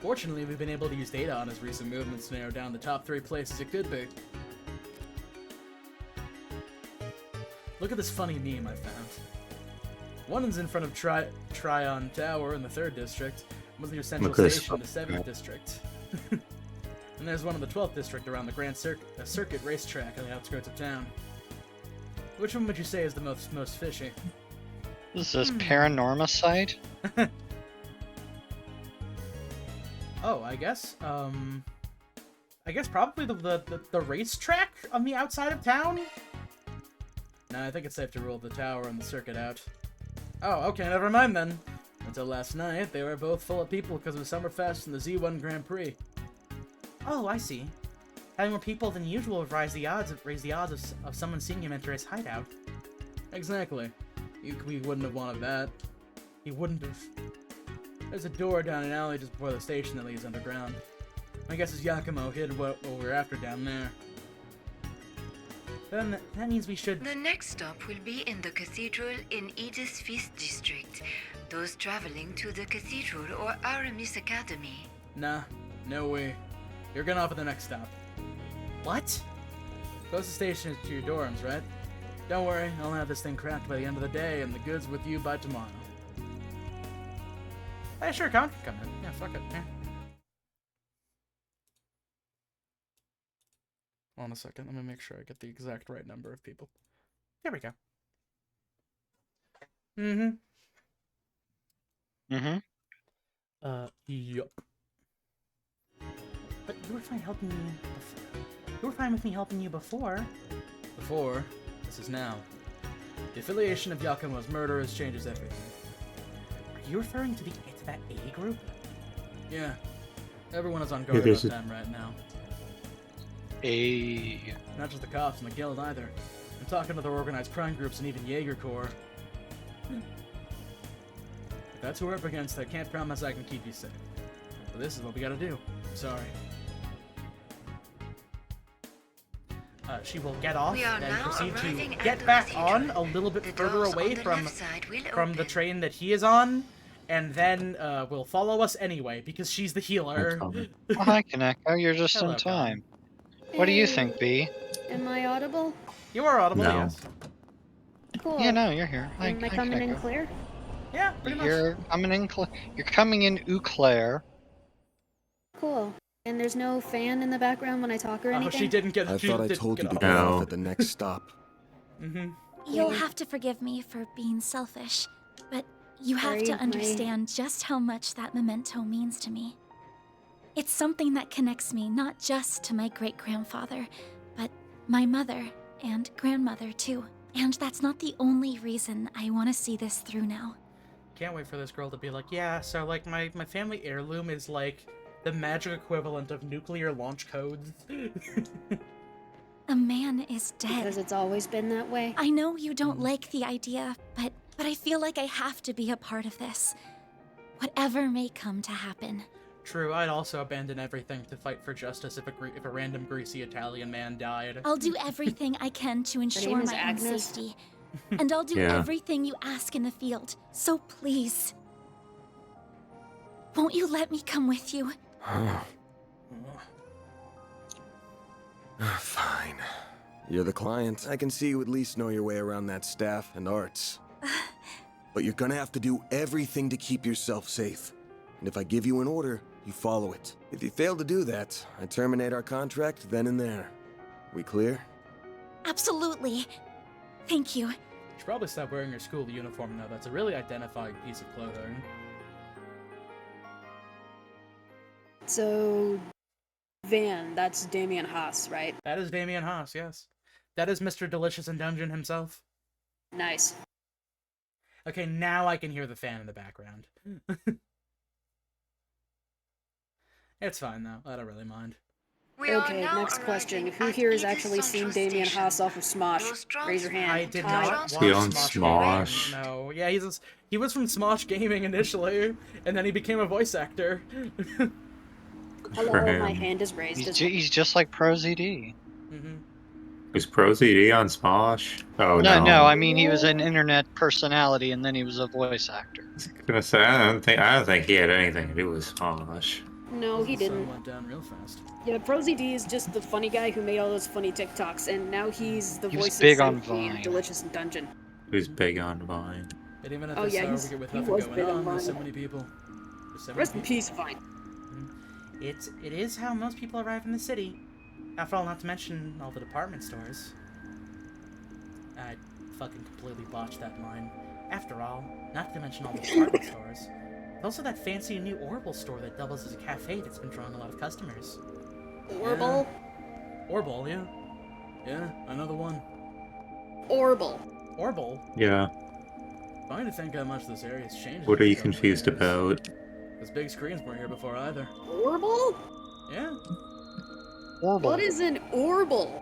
Fortunately, we've been able to use data on his recent movements to narrow down the top 3 places it could be. Look at this funny meme I found. One is in front of Tryon Tower in the 3rd District, with your central station in the 7th District. And there's one in the 12th District around the Grand Circuit racetrack on the outskirts of town. Which one would you say is the most fishy? Is this Paranorma site? Oh, I guess probably the racetrack on the outside of town? No, I think it's safe to rule the tower and the circuit out. Oh, okay, never mind then. Until last night, they were both full of people because of Summerfest and the Z1 Grand Prix. Oh, I see. Having more people than usual would raise the odds of someone seeing him enter his hideout. Exactly. We wouldn't have wanted that. He wouldn't have. There's a door down an alley just before the station that leads underground. My guess is Yakumo hid what we're after down there. Then that means we should... The next stop will be in the cathedral in Edith's 5th District. Those traveling to the cathedral or Aramis Academy. Nah, no way. You're going off at the next stop. What? Close the station to your dorms, right? Don't worry, I'll have this thing cracked by the end of the day and the goods with you by tomorrow. Hey, sure, Con can come in. Yeah, fuck it. Yeah. Hold on a second, let me make sure I get the exact right number of people. There we go. Yup. But you were fine helping me before. You were fine with me helping you before. Before? This is now. The affiliation of Yakumo's murderers changes everything. Are you referring to that A group? Yeah. Everyone is on guard about them right now. Not just the cops and the guild either. I'm talking to the organized crime groups and even Jaeger Corps. If that's who we're up against, I can't promise I can keep you safe. But this is what we gotta do. Sorry. She will get off and proceed to get back on a little bit further away from the train that he is on, and then will follow us anyway, because she's the healer. Oh, hi, Kaneko. You're just in time. What do you think, B? Am I audible? You are audible, No. yes. Cool. Yeah, no, you're here. Am I coming in clear? Yeah, pretty much. You're coming in You're coming in Eau Claire. Cool. And there's no fan in the background when I talk or anything? Oh, she didn't get. I thought I told you to off. get off at the next stop. You'll have to forgive me for being selfish, but You have to Sorry, understand just how much that memento means to me. It's something that connects me not just to my great-grandfather, but my mother and grandmother too. And that's not the only reason I want to see this through now. Can't wait for this girl to be like, yeah, so like my family heirloom is like the magic equivalent of nuclear launch codes. A man is dead. Because it's always been that way. I know you don't like the idea, but I feel like I have to be a part of this. Whatever may come to happen. True, I'd also abandon everything to fight for justice if a random greasy Italian man died. I'll do everything I can to ensure is my own Agnes. safety. And I'll do Yeah. everything you ask in the field. So please. Won't you let me come with you? Fine. You're the client. I can see you at least know your way around that staff and arts. But you're gonna have to do everything to keep yourself safe. And if I give you an order, you follow it. If you fail to do that, I terminate our contract then and there. We clear? Absolutely. Thank you. You should probably stop wearing your school uniform now. That's a really identifying piece of clothing. So, Van, that's Damien Haas, right? That is Damien Haas, yes. That is Mr. Delicious in Dungeon himself. Nice. Okay, now I can hear the fan in the background. It's fine, though. I don't really mind. Okay, next question. Who here has actually seen Damien Haas off of Smosh? Raise your hand. I did Ty? not watch He owns Smosh. Smosh. No. Yeah, he was from Smosh Gaming initially, and then he became a voice actor. Hello, for him. my hand is raised. He's just like ProZD. Was ProZD on Smosh? Oh No, I mean he was an internet personality and then he was a voice actor. I was gonna say I don't think he had anything to do with Smosh. No, he didn't. Went down real fast. Yeah, ProZD is just the funny guy who made all those funny TikToks, and now he's the He was voice big of on Sophie in Vine. Delicious in Dungeon. Who's big on Vine? But even at Oh, this yeah, hour, he's- we get with he nothing was going big on on. There's so Vine. many people. There's so many Rest in people. peace, Vine. It is how most people arrive in the city. After all, not to mention all the department stores. I fucking completely botched that line. After all, not to mention all the department stores. There's also that fancy new Orbital store that doubles as a cafe that's been drawing a lot of customers. Orbital? Orbital, yeah. Yeah, another one. Orbital. Orbital? Yeah. Funny to think how much this area's changed. What are you confused about? Because big screens weren't here before either. Orbital? Yeah. Orbital. What is an Orbital?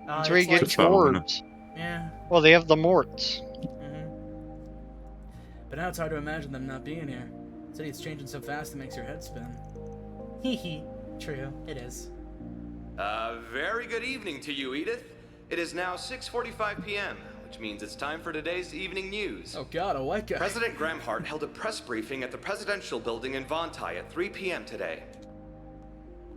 That's where you it's get like- swords. Yeah. Well, they have the morts. But now it's hard to imagine them not being here. The city's changing so fast it makes your head spin. Hee hee. True, it is. Very good evening to you, Edith. It is now 6:45 p.m., which means it's time for today's evening news. Oh god, a white guy. President Graham Hart held a press briefing at the presidential building in Vontai at 3 p.m. today.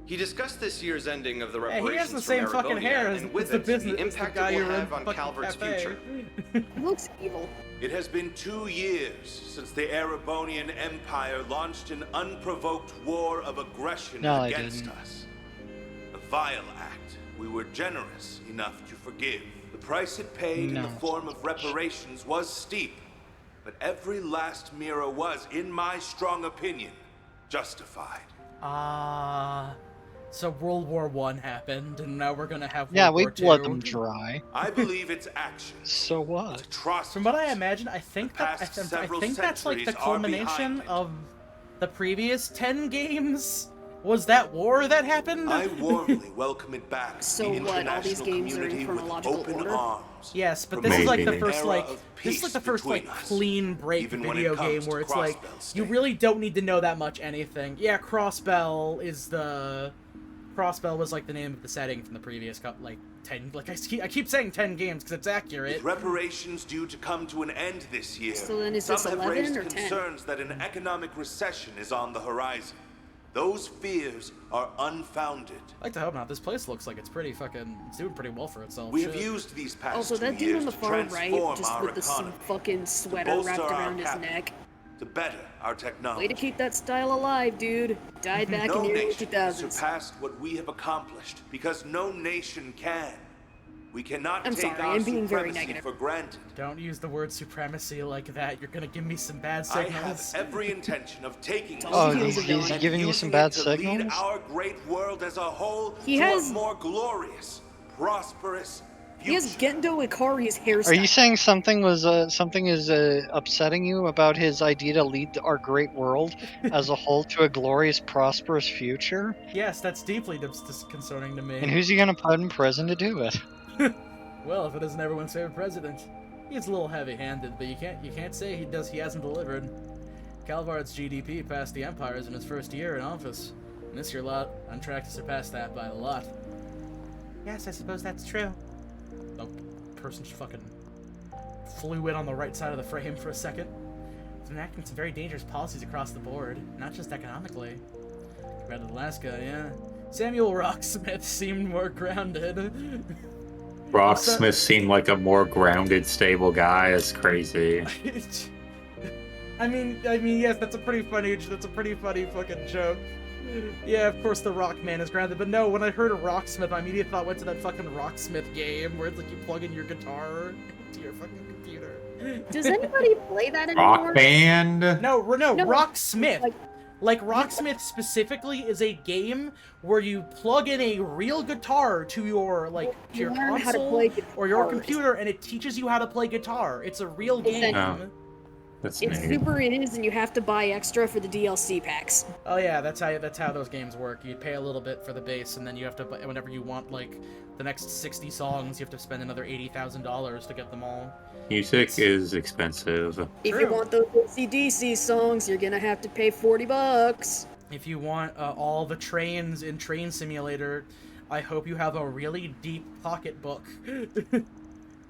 He discussed this year's ending of the Hey, reparations he has the from same fucking Erebonia, hair as and with the it, business, the as the impact guy it who will ran have on fucking Calvert's cafe. future. He looks evil. It has been 2 years since the Erebonian Empire launched an unprovoked war of aggression No, I against didn't. us. A vile act we were generous enough to forgive. The price it paid in No. the form of reparations was steep, but every last mirror was, in my strong opinion, justified. So World War I happened, and now we're gonna have World Yeah, we War II. bled them dry. I believe its actions. So what? From what I imagine, I think that past I several think that's like the centuries are culmination behind of the previous 10 games. Was that war that happened? I warmly welcome it back. So the what, all these international games are in community with chronological open order? arms. Yes, but this is like the Maybe. first Era like of this is like the peace first like between us, clean break even when video it comes game to where it's like Crossbell you really don't need to know that much anything. Yeah, Crossbell was like the name of the setting from the previous like 10 like I keep saying 10 games because it's accurate. With reparations due to come to an end this year, So then is some this have 11 raised or 10? concerns that an economic recession is on the horizon. Those fears are unfounded. I like to hope not. This place looks like it's pretty fucking it's doing pretty well for itself. We have Shit. used these past Also, 2 that dude years on the to far right, transform just our with the economy, fucking sweater bolster wrapped our around his capital, neck. to better our technology. Way to keep that style alive, dude. Died back No in the early nation has 2000s. surpassed what we have accomplished because no nation can. We cannot I'm take sorry, our I'm being very supremacy negative. for granted. Don't use the word supremacy like that. You're gonna give me some bad I have signals. every intention of taking Oh, this he's and giving you using some it bad to lead signals? our great world as a whole He to has- a more glorious, prosperous He has Gendo Ikari's hairstyle. Are you saying something is upsetting you about his idea to lead our great world as a whole to a glorious, prosperous future? Yes, that's deeply concerning to me. And who's he gonna put in prison to do it? Well, if it isn't everyone's favorite president. He's a little heavy-handed, but you can't say he hasn't delivered. Calvard's GDP passed the Empire's in his first year in office. And this year lot on track to surpass that by a lot. Yes, I suppose that's true. The person fucking flew in on the right side of the frame for a second. He's enacting some very dangerous policies across the board, not just economically. Compared to Alaska, yeah. Samuel Rocksmith seemed more grounded. Rocksmith seemed like a more grounded, stable guy. It's crazy. I mean, yes, that's a pretty funny fucking joke. Yeah, of course the Rock Man is grounded, but no, when I heard of Rocksmith, I immediately thought went to that fucking Rocksmith game where it's like you plug in your guitar to your fucking computer. Does anybody play that anymore? Rock Band? No, Rocksmith. Like- Like, Rocksmith specifically is a game where you plug in a real guitar to your, like, to your learn how to console play or your guitar. computer, and it teaches you how to play guitar. It's a real game. Oh, that's It's neat. super it is, and you have to buy extra for the DLC packs. Oh yeah, that's how those games work. You pay a little bit for the base, and then you have to, whenever you want, like, the next 60 songs, you have to spend another $80,000 to get them all. Music is expensive. If you want those AC/DC songs, you're gonna have to pay $40. If you want all the trains in Train Simulator, I hope you have a really deep pocketbook.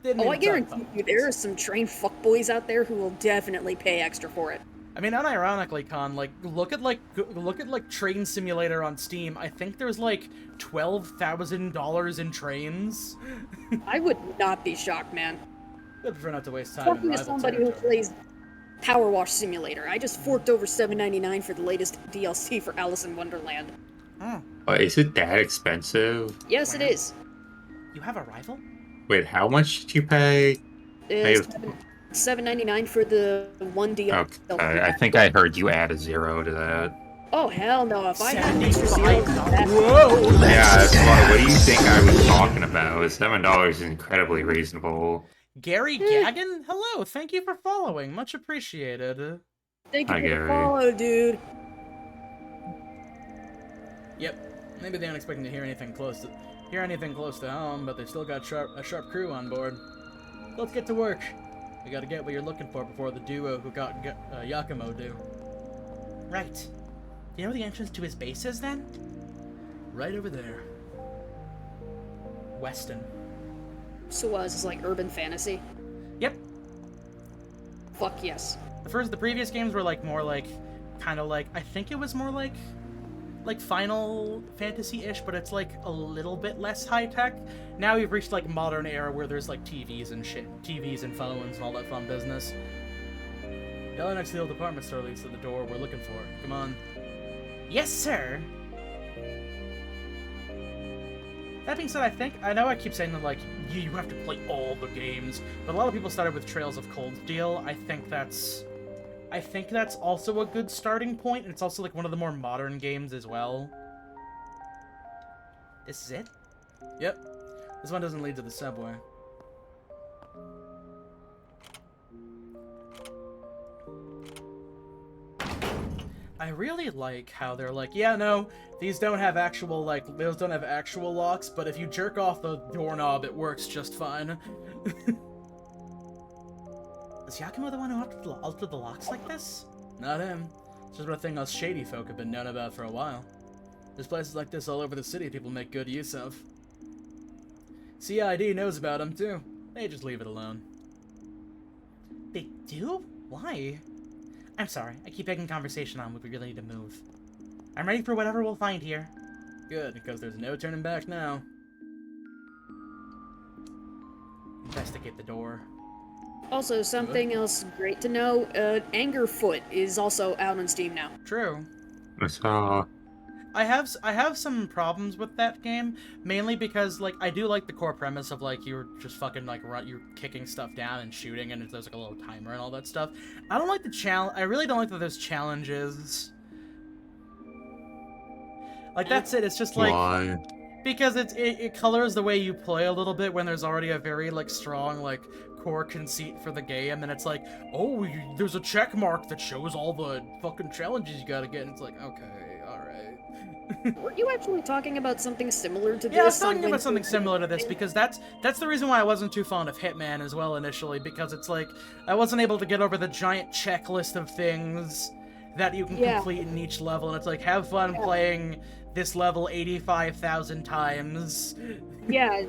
Oh, I guarantee you, there are some train fuckboys out there who will definitely pay extra for it. I mean, unironically, Con, like, look at Train Simulator on Steam. I think there's like $12,000 in trains. I would not be shocked, man. I'd prefer not to waste time Talking in to rival somebody who territory. plays Power Wash Simulator, I just forked over $7.99 for the latest DLC for Alice in Wonderland. Is it that expensive? Yes, it is. You have a rival? Wait, how much did you pay? It's $7.99 for the one DLC. Okay, I think I heard you add a zero to that. Oh hell no! If I had an extra zero, whoa! Yeah, that's what do you think I was talking about? $7 is incredibly reasonable. Gary Gaggan? Hello, thank you for following. Much appreciated. Thank you Hi, for the Gary. follow, dude. Yep. Maybe they aren't expecting to hear anything close to home, but they still got a sharp crew on board. Let's get to work. We gotta get what you're looking for before the duo who got Yakumo do. Right. Do you know where the entrance to his base is, then? Right over there. Weston. So is this like urban fantasy? Yep. Fuck yes. The previous games were like more like, kind of like, I think it was more like Final Fantasy-ish, but it's like a little bit less high-tech. Now we've reached like modern era where there's like TVs and shit, TVs and phones and all that fun business. The other next to the old department store leads to the door we're looking for. Come on. Yes, sir! That being said, I know I keep saying that, like, you have to play all the games, but a lot of people started with Trails of Cold Steel. I think that's also a good starting point, and it's also, like, one of the more modern games as well. This is it? Yep. This one doesn't lead to the subway. I really like how they're like, yeah, no, these don't have actual, like, those don't have actual locks, but if you jerk off the doorknob, it works just fine. Is Yakumo the one who altered the locks like this? Not him. It's just a thing us shady folk have been known about for a while. There's places like this all over the city people make good use of. CID knows about them, too. They just leave it alone. They do? Why? I'm sorry, I keep egging conversation on, but we really need to move. I'm ready for whatever we'll find here. Good, because there's no turning back now. Investigate the door. Also, something else great to know, Angerfoot is also out on Steam now. True. I saw. I have some problems with that game, mainly because like I do like the core premise of like you're just fucking like you're kicking stuff down and shooting, and there's like a little timer and all that stuff. I don't like the challenge. I really don't like that there's challenges. Like that's it. It's just like Why? because it colors the way you play a little bit when there's already a very like strong like core conceit for the game, and it's like, oh, there's a check mark that shows all the fucking challenges you gotta get, and it's like, okay, all right. Were you actually talking about something similar to this? Yeah, I was talking about something similar to this because that's the reason why I wasn't too fond of Hitman as well initially, because it's like I wasn't able to get over the giant checklist of things that you can complete in each level, and it's like, have fun playing this level 85,000 times. Yeah,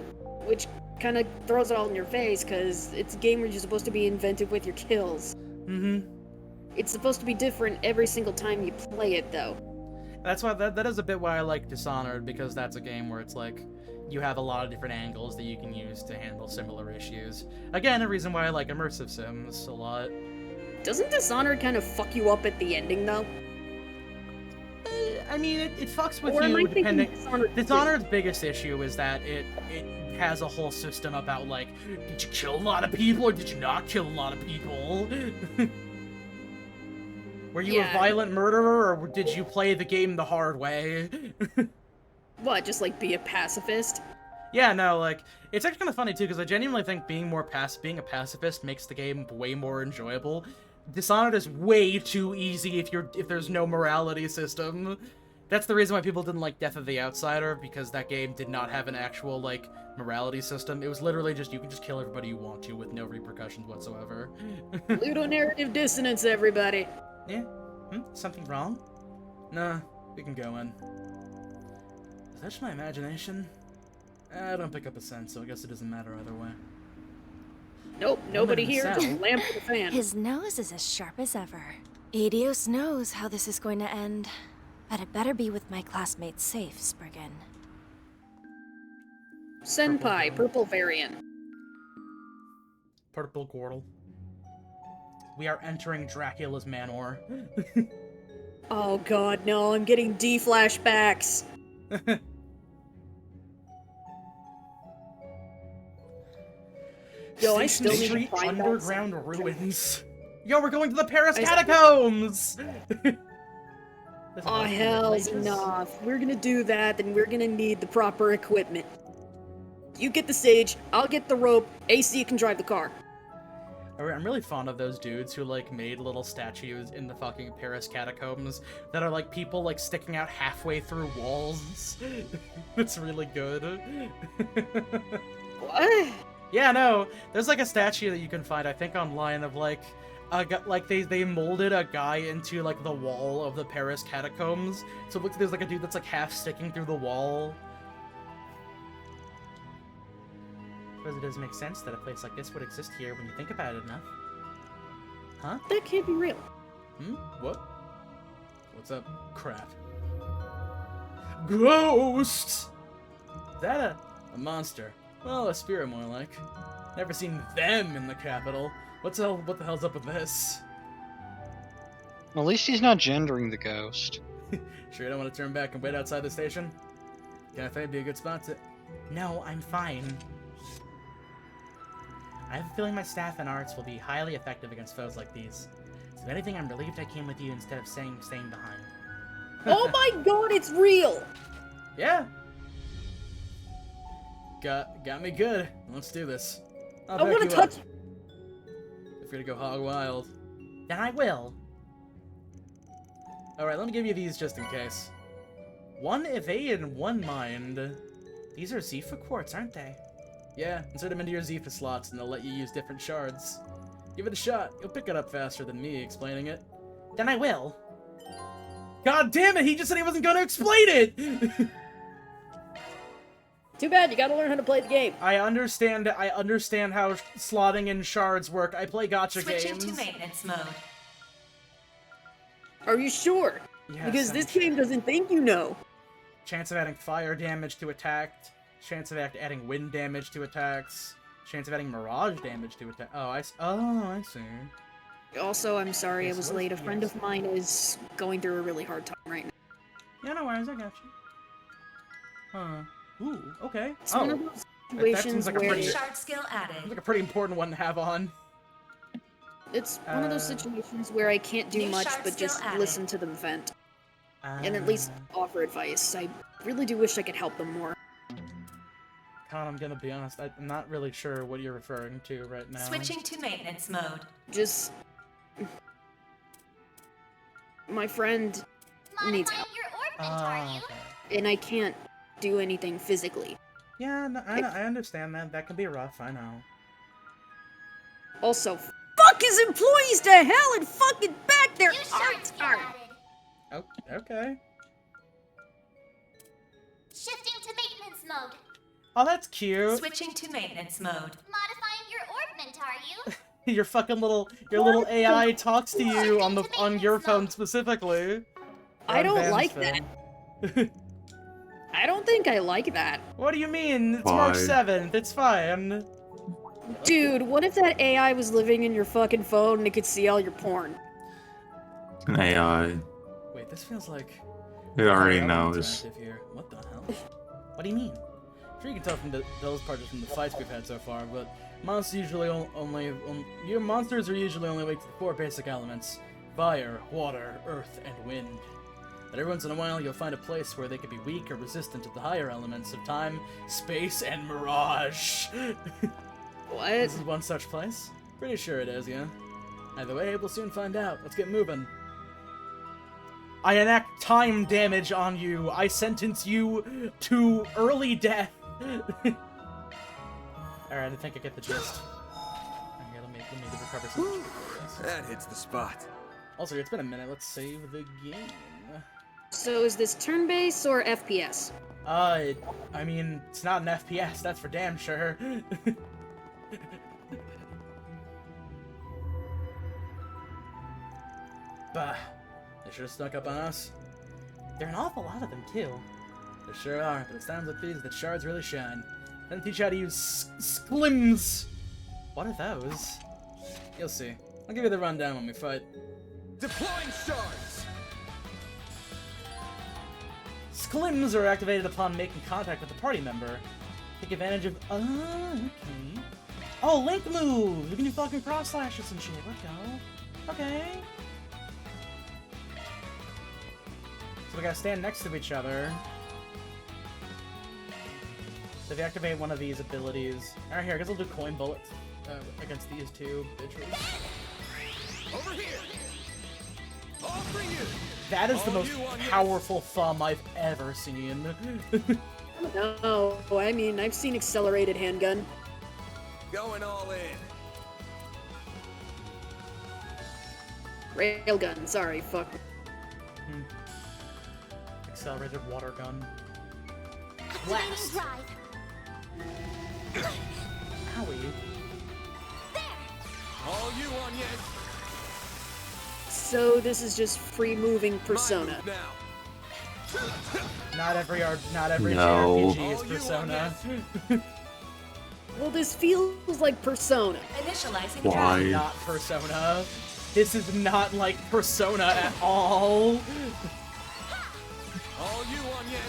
which kind of throws it all in your face, because it's a game where you're supposed to be inventive with your kills. Mm-hmm. It's supposed to be different every single time you play it, though. That's why that is a bit why I like Dishonored, because that's a game where it's like you have a lot of different angles that you can use to handle similar issues. Again, a reason why I like immersive sims a lot. Doesn't Dishonored kind of fuck you up at the ending, though? I mean, it fucks with you depending. Dishonored's biggest issue is that it has a whole system about like, did you kill a lot of people or did you not kill a lot of people? Were you a violent murderer, or did you play the game the hard way? What, just like be a pacifist? Yeah, no, like, it's actually kind of funny too, because I genuinely think being a pacifist makes the game way more enjoyable. Dishonored is way too easy if there's no morality system. That's the reason why people didn't like Death of the Outsider, because that game did not have an actual, like, morality system. It was literally just, you can just kill everybody you want to with no repercussions whatsoever. Ludonarrative dissonance, everybody. Yeah? Something wrong? Nah, we can go in. Is that just my imagination? I don't pick up a scent, so I guess it doesn't matter either way. Nope, nobody here, just lamp with a fan. His nose is as sharp as ever. Adios knows how this is going to end, but it better be with my classmates safe, Spriggan. Senpai, purple variant. Purple Gordle. We are entering Dracula's manor. Oh god, no, I'm getting D flashbacks. Yo, I still need to find underground ruins. Yo, we're going to the Paris catacombs! Oh, hell's enough. We're gonna do that, then we're gonna need the proper equipment. You get the stage, I'll get the rope, AC can drive the car. I'm really fond of those dudes who, like, made little statues in the fucking Paris catacombs that are, like, people, like, sticking out halfway through walls. It's really good. What? Yeah, no, there's, like, a statue that you can find, I think, online of, like, they molded a guy into, like, the wall of the Paris catacombs. So it looks like there's, like, a dude that's, like, half sticking through the wall. Because it does make sense that a place like this would exist here when you think about it enough. Huh? That can't be real. What? What's up? Crap. Ghost! Is that a monster? Well, a spirit more like. Never seen them in the capital. What the hell's up with this? At least he's not gendering the ghost. Sure you don't want to turn back and wait outside the station? Cafe would be a good spot to... No, I'm fine. I have a feeling my staff and arts will be highly effective against foes like these. So if anything, I'm relieved I came with you instead of staying behind. Oh my god, it's real! Yeah. Got me good. Let's do this. I want to touch... If you're gonna go hog wild. Then I will. Alright, let me give you these just in case. 1 evade and 1 mind. These are Zifa quartz, aren't they? Yeah, insert them into your Zifa slots and they'll let you use different shards. Give it a shot. You'll pick it up faster than me explaining it. Then I will. God damn it, he just said he wasn't gonna explain it! Too bad, you gotta learn how to play the game. I understand how slotting in shards work. I play gacha games. Switching to maintenance mode. Are you sure? Yes, because this game doesn't think you know. Chance of adding fire damage to attacks. Chance of adding wind damage to attacks. Chance of adding mirage damage to attack. Oh, I see. Also, I'm sorry I was late. A friend of mine is going through a really hard time right now. Yeah, no worries, I got you. Huh. Ooh, okay. It's one of those situations like a where pretty, Shard skill added. like a pretty important one to have on. it's one of those situations where I can't do New much shard but skill just added. listen to them vent. And at least offer advice. I really do wish I could help them more. Con, I'm gonna be honest, I'm not really sure what you're referring to right now. Switching to maintenance mode. Just... My friend needs help. Okay. And I can't do anything physically. Yeah, no, I understand that. That can be rough, I know. Also, fuck his employees to hell and fucking back their arts are. Oh, okay. Shifting to maintenance mode. Oh, that's cute. Switching to maintenance mode. Modifying your orbment, are you? Your fucking little AI talks to you on your phone specifically. I don't Van's like phone. that. I don't think I like that. What do you mean? It's Why? March 7th. It's fine. Dude, what if that AI was living in your fucking phone and it could see all your porn? An AI. Wait, this feels like... It already Oh, knows. interactive here. What the hell? What do you mean? I'm sure you can tell from those parts from the fights we've had so far, but monsters monsters are usually only weak to the 4 basic elements: fire, water, earth, and wind. But every once in a while, you'll find a place where they can be weak or resistant to the higher elements of time, space, and mirage. What? This is one such place? Pretty sure it is, yeah. Either way, we'll soon find out. Let's get moving. I enact time damage on you. I sentence you to early death. Alright, I think I get the gist. Okay, let me recover some. That hits the spot. Also, it's been a minute. Let's save the game. So is this turn-based or FPS? I mean, it's not an FPS, that's for damn sure. Bah, they should have snuck up on us. There are an awful lot of them, too. There sure are, but it's times like these that shards really shine. Then teach you how to use sklims. What are those? You'll see. I'll give you the rundown when we fight. Deploying shards! Sklims are activated upon making contact with a party member. Take advantage of... okay. Oh, link move! You can do fucking cross slashes and shit. Let's go. Okay. So we gotta stand next to each other. So if you activate one of these abilities... Alright, here, I guess I'll do coin bullets against these two bitches. Over here! All for you! That is the most powerful thumb I've ever seen. No, I mean, I've seen accelerated handgun. Going all in. Railgun, sorry, fuck. Accelerated water gun. Blast. Drive. Owie. All you on yet? So this is just free moving Persona. Not every No. JRPG is Persona. Well, this feels like Persona. Initializing Why? Not Persona. This is not like Persona at all. All you on yet?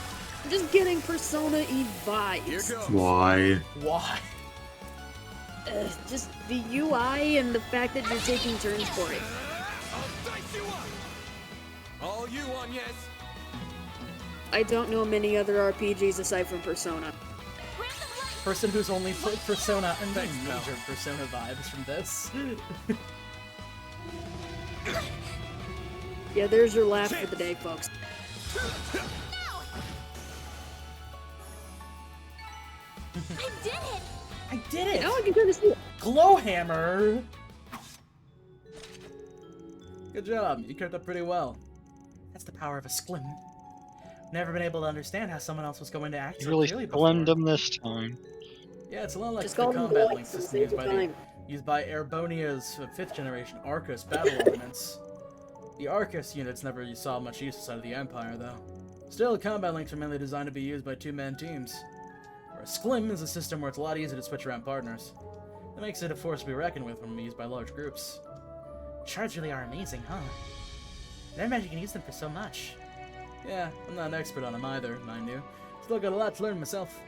I'm just getting Persona-y vibes. Why? Why? Just the UI and the fact that you're taking turns for it. I'll dice you up! All you on yet? I don't know many other RPGs aside from Persona. Person who's only played Persona and the major Persona vibes from this. Yeah, there's your laugh for the day, folks. I did it! I did it! Now I can kind of see it. Glowhammer! Good job, you kept up pretty well. That's the power of a sklim. Never been able to understand how someone else was going to act You so really clearly blend before. them this time. Yeah, it's a lot like Just the call them combat boys link and system save the time. used by Airbonia's 5th generation Arcus battle ordnance. The Arcus units never saw much use outside of the Empire, though. Still, combat links are mainly designed to be used by 2-man teams. Where a sklim is a system where it's a lot easier to switch around partners. That makes it a force to be reckoned with when used by large groups. Shards really are amazing, huh? I never imagine you can use them for so much. Yeah, I'm not an expert on them either, mind you. Still got a lot to learn myself.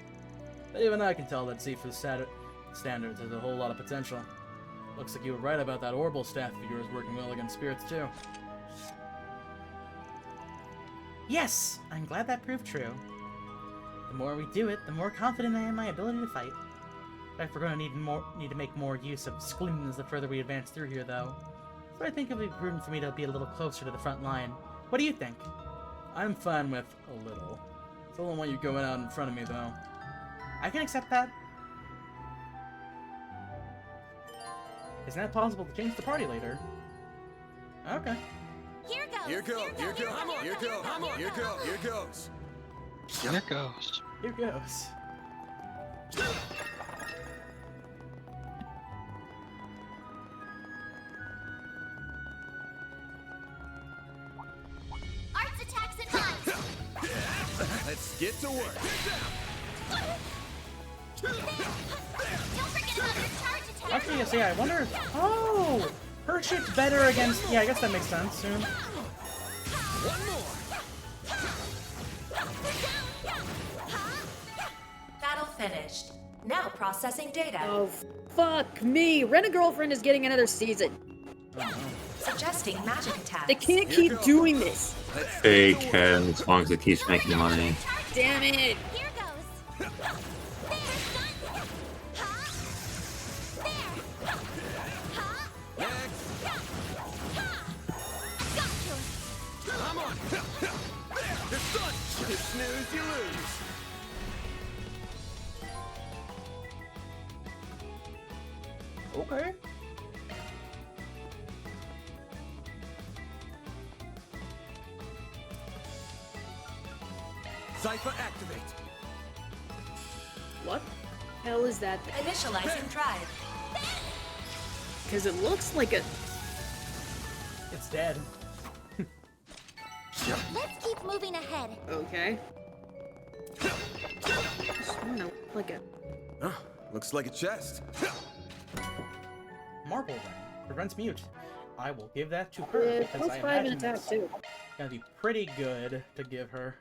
But even I can tell that Sifu's standards has a whole lot of potential. Looks like you were right about that orbital staff of yours working well against spirits, too. Yes! I'm glad that proved true. The more we do it, the more confident I am in my ability to fight. In fact, we're going to need to make more use of screens the further we advance through here, though. So I think it would be prudent for me to be a little closer to the front line. What do you think? I'm fine with a little. Still don't want you going out in front of me, though. I can accept that. Isn't that possible to change the party later? Okay. Here goes. Here goes. Here goes. Here goes. Here goes. Here goes. Here goes. Here goes. Arts attacks at once. Let's get to work. Don't forget about your charge attack. Actually, yes, yeah, I wonder if... Oh! Her shit's better against... Yeah, I guess that makes sense, soon. Battle finished. Now processing data. Oh, fuck me. Rent-A-Girlfriend is getting another season. Suggesting magic attacks. They can't keep doing this. They can, as long as it keeps making money. Damn it. Here goes. Come on. It's done. You snooze, you lose. Okay. Cypher activate. What hell is that? Initializing drive. Because it looks like a... It's dead. Let's keep moving ahead. Okay. No, like a... Looks like a chest. Marble ring. Prevents mute. I will give that to her Yeah, because plus I 5 in imagine attack it's too. gonna be pretty good to give her.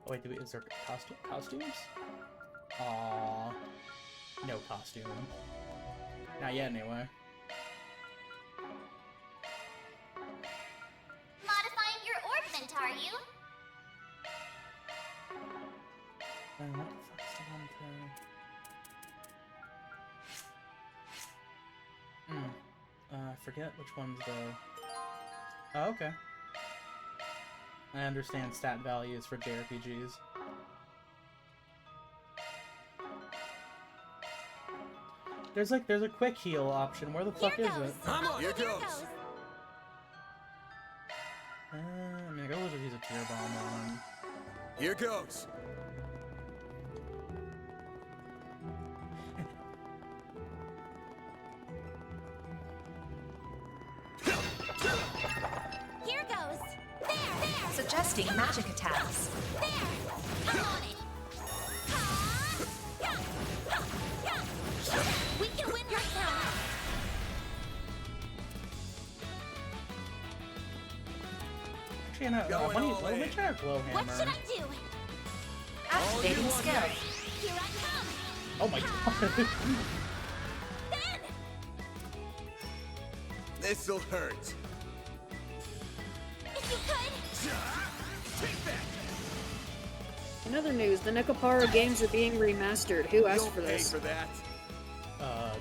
Oh wait, is there costumes? Aww. No costume. Not yet, anyway. Modifying your orbment, are you? What the fuck's the one to... I forget which one's the... Oh, okay. I understand stat values for JRPGs. There's a quick heal option. Where the fuck is it? Come on. Here goes. I mean, I could always use a tear bomb on. Here goes. Here goes. There. Suggesting magic attacks. There. I'm on it. We can win right now. Actually, no. Let me try a glow hammer. What should I do? Activating skill. Here I come. Oh my god. This'll hurt. If you could. In other news, the Nekopara games are being remastered. Who asked for this? Pay for that. I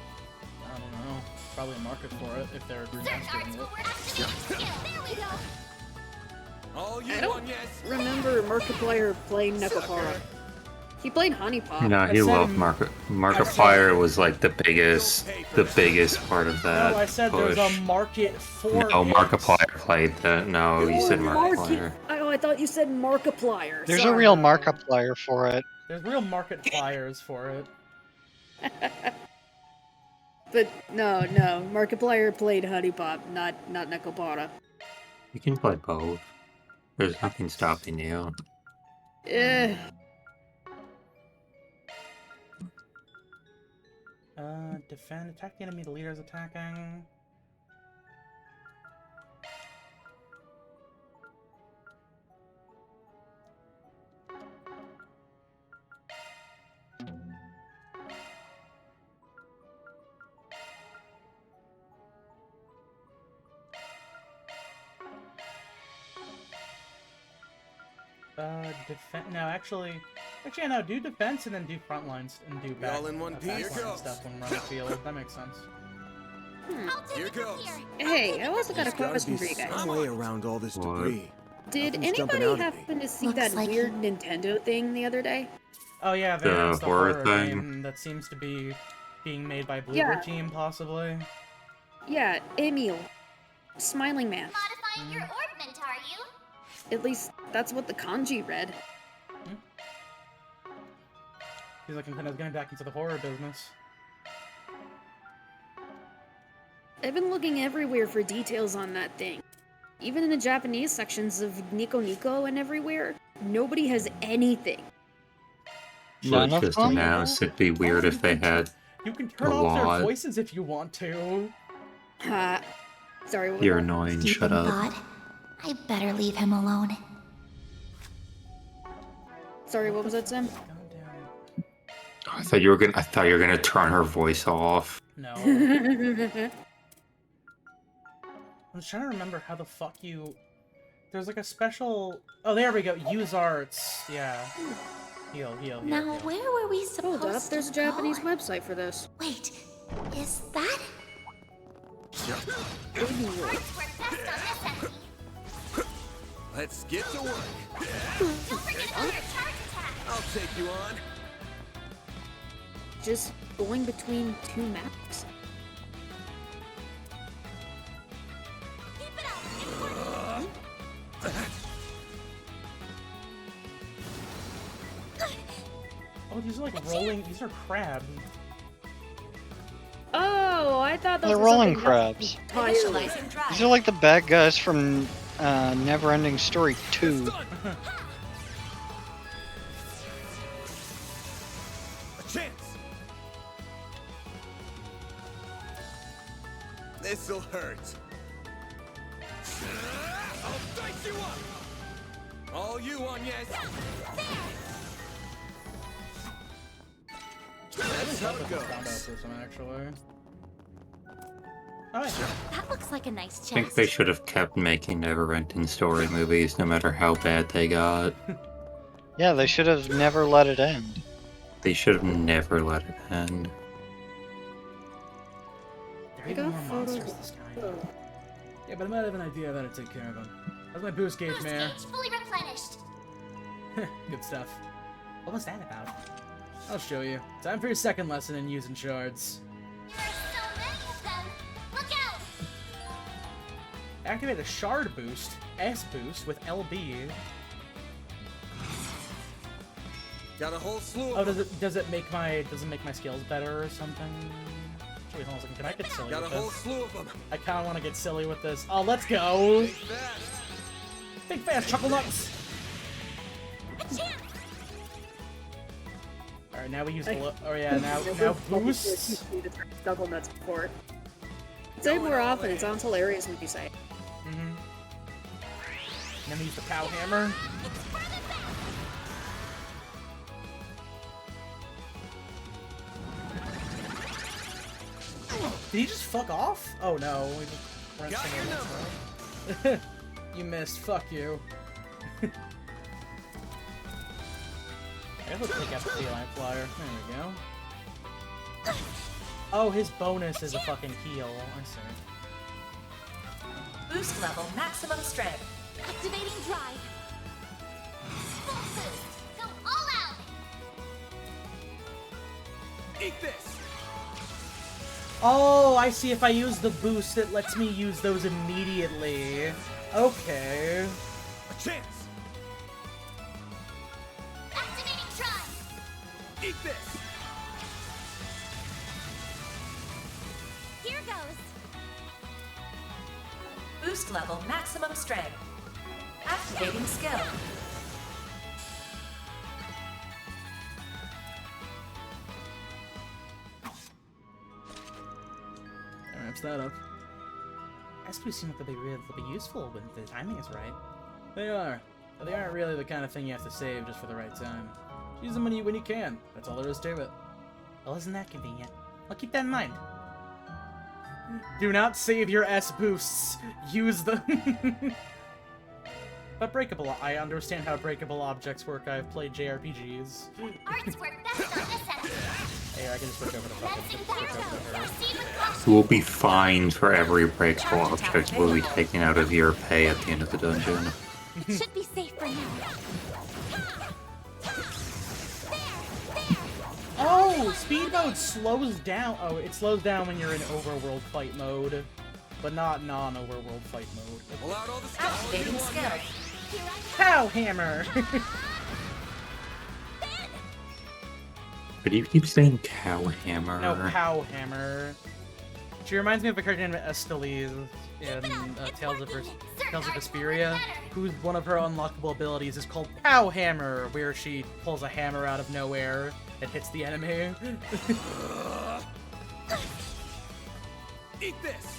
don't know. Probably a market for it if they're Search remastering arts it. will work. Activating skill. There we go. All you I don't want, yes. remember Markiplier playing Nekopara. He played Honey Pop. No, he loved Markiplier was like the biggest part of that. No, I said push. there's a market for No, it. Markiplier played that. No, you said Markiplier. Oh, I thought you said Markiplier. There's Sorry. a real Markiplier for it. There's real market flyers for it. But no, Markiplier played Honey Pop, not Nekopara. You can play both. There's nothing stopping you. Defend, attack the enemy the leader is attacking. No, actually, yeah, no, do defense and then do front lines and do back, all in one piece? backline stuff when running field. That makes sense. Here goes. Hey, I also got a There's gotta question be for you guys. some way around all this What? debris. Did Nothing's jumping anybody out at me. happen to see Looks that like weird Nintendo thing the other day? Oh yeah, The there's the horror horror thing? game that seems to be being made by Bloober Yeah. Team, possibly. Yeah, Emil. Smiling man. Modifying your orbment, are you? At least that's what the kanji read. He's like kind of getting back into the horror business. I've been looking everywhere for details on that thing. Even in the Japanese sections of Nico Nico and everywhere, nobody has anything. Well, just announced it'd be weird if they had You can turn a off their lot. voices if you want to. Sorry, what was You're that? annoying, Deep shut in up. thought. I better leave him alone. Sorry, what was that, Sam? I thought you were gonna turn her voice off. No. I'm just trying to remember how the fuck you... There's like a special... Oh, there we go. Use arts. Yeah. Heal. Now, where were we supposed Hold up, there's a to go? Japanese website for this. Wait, is that? Let's get to work. Don't forget about your charge attack. I'll take you on. Just going between two maps. Keep it up. Oh, these are like rolling... These are crabs. Oh, I thought those They're were rolling something else crabs. entirely. These are like the bad guys from Neverending Story 2. A chance. This'll hurt. I'll dice you up. All you on, yes. That's how it goes. Combo system, actually. Oh, yeah. That looks like a nice I think chest. they should have kept making never-ending story movies, no matter how bad they got. Yeah, they should have never let it end. They should have never let it end. There are I even got more monsters photos. this time. Yeah, but I might have an idea of how to take care of them. That's my boost gauge, Boost man. gauge fully replenished. Good stuff. What was that about? I'll show you. Time for your second lesson in using shards. There are so many of them. Look out! Activate a shard boost, S boost, with LB. Got a whole slew Oh, of does it make my skills better or something? Wait, hold on a second. Can I get silly Got a with whole this? slew of them. I kind of want to get silly with this. Oh, let's go! Think fast. Think fast, chuckle nuts. All right, now we use. Oh yeah, now boosts. Double nuts before. Say it more often. It sounds hilarious when you say it. Mm-hmm. Then we use the pow hammer. Did he just fuck off? Oh no, we just wrenched him. You missed. Fuck you. I guess let's take out the feline flyer. There we go. Oh, his bonus is a fucking heal. I see. Boost level maximum strength. Activating drive. Full boost. Go all out. Eat this. Oh, I see. If I use the boost, it lets me use those immediately. Okay. A chance. Activating drive. Eat this. Here goes. Boost level maximum strength. Activating skill. That wraps that up. SPs seem like they'll be useful when the timing is right. They are. But they aren't really the kind of thing you have to save just for the right time. Use them when you can. That's all there is to it. Well, isn't that convenient? I'll keep that in mind. Do not save your S boosts. Use them. But breakable, I understand how breakable objects work. I've played JRPGs. Art's work best on this end. Hey, I can just switch over to her. You will be fined for every breakable object will be taken out of your pay at the end of the dungeon. It should be safe for now. Oh, speed mode slows down. Oh, it slows down when you're in overworld fight mode, but not non-overworld fight mode. Pull out all the Activating skill. Pow hammer. But you keep saying cow hammer. No, pow hammer. She reminds me of a character named Esteliz in Tales of Vesperia, whose one of her unlockable abilities is called Pow Hammer, where she pulls a hammer out of nowhere and hits the enemy. Eat this!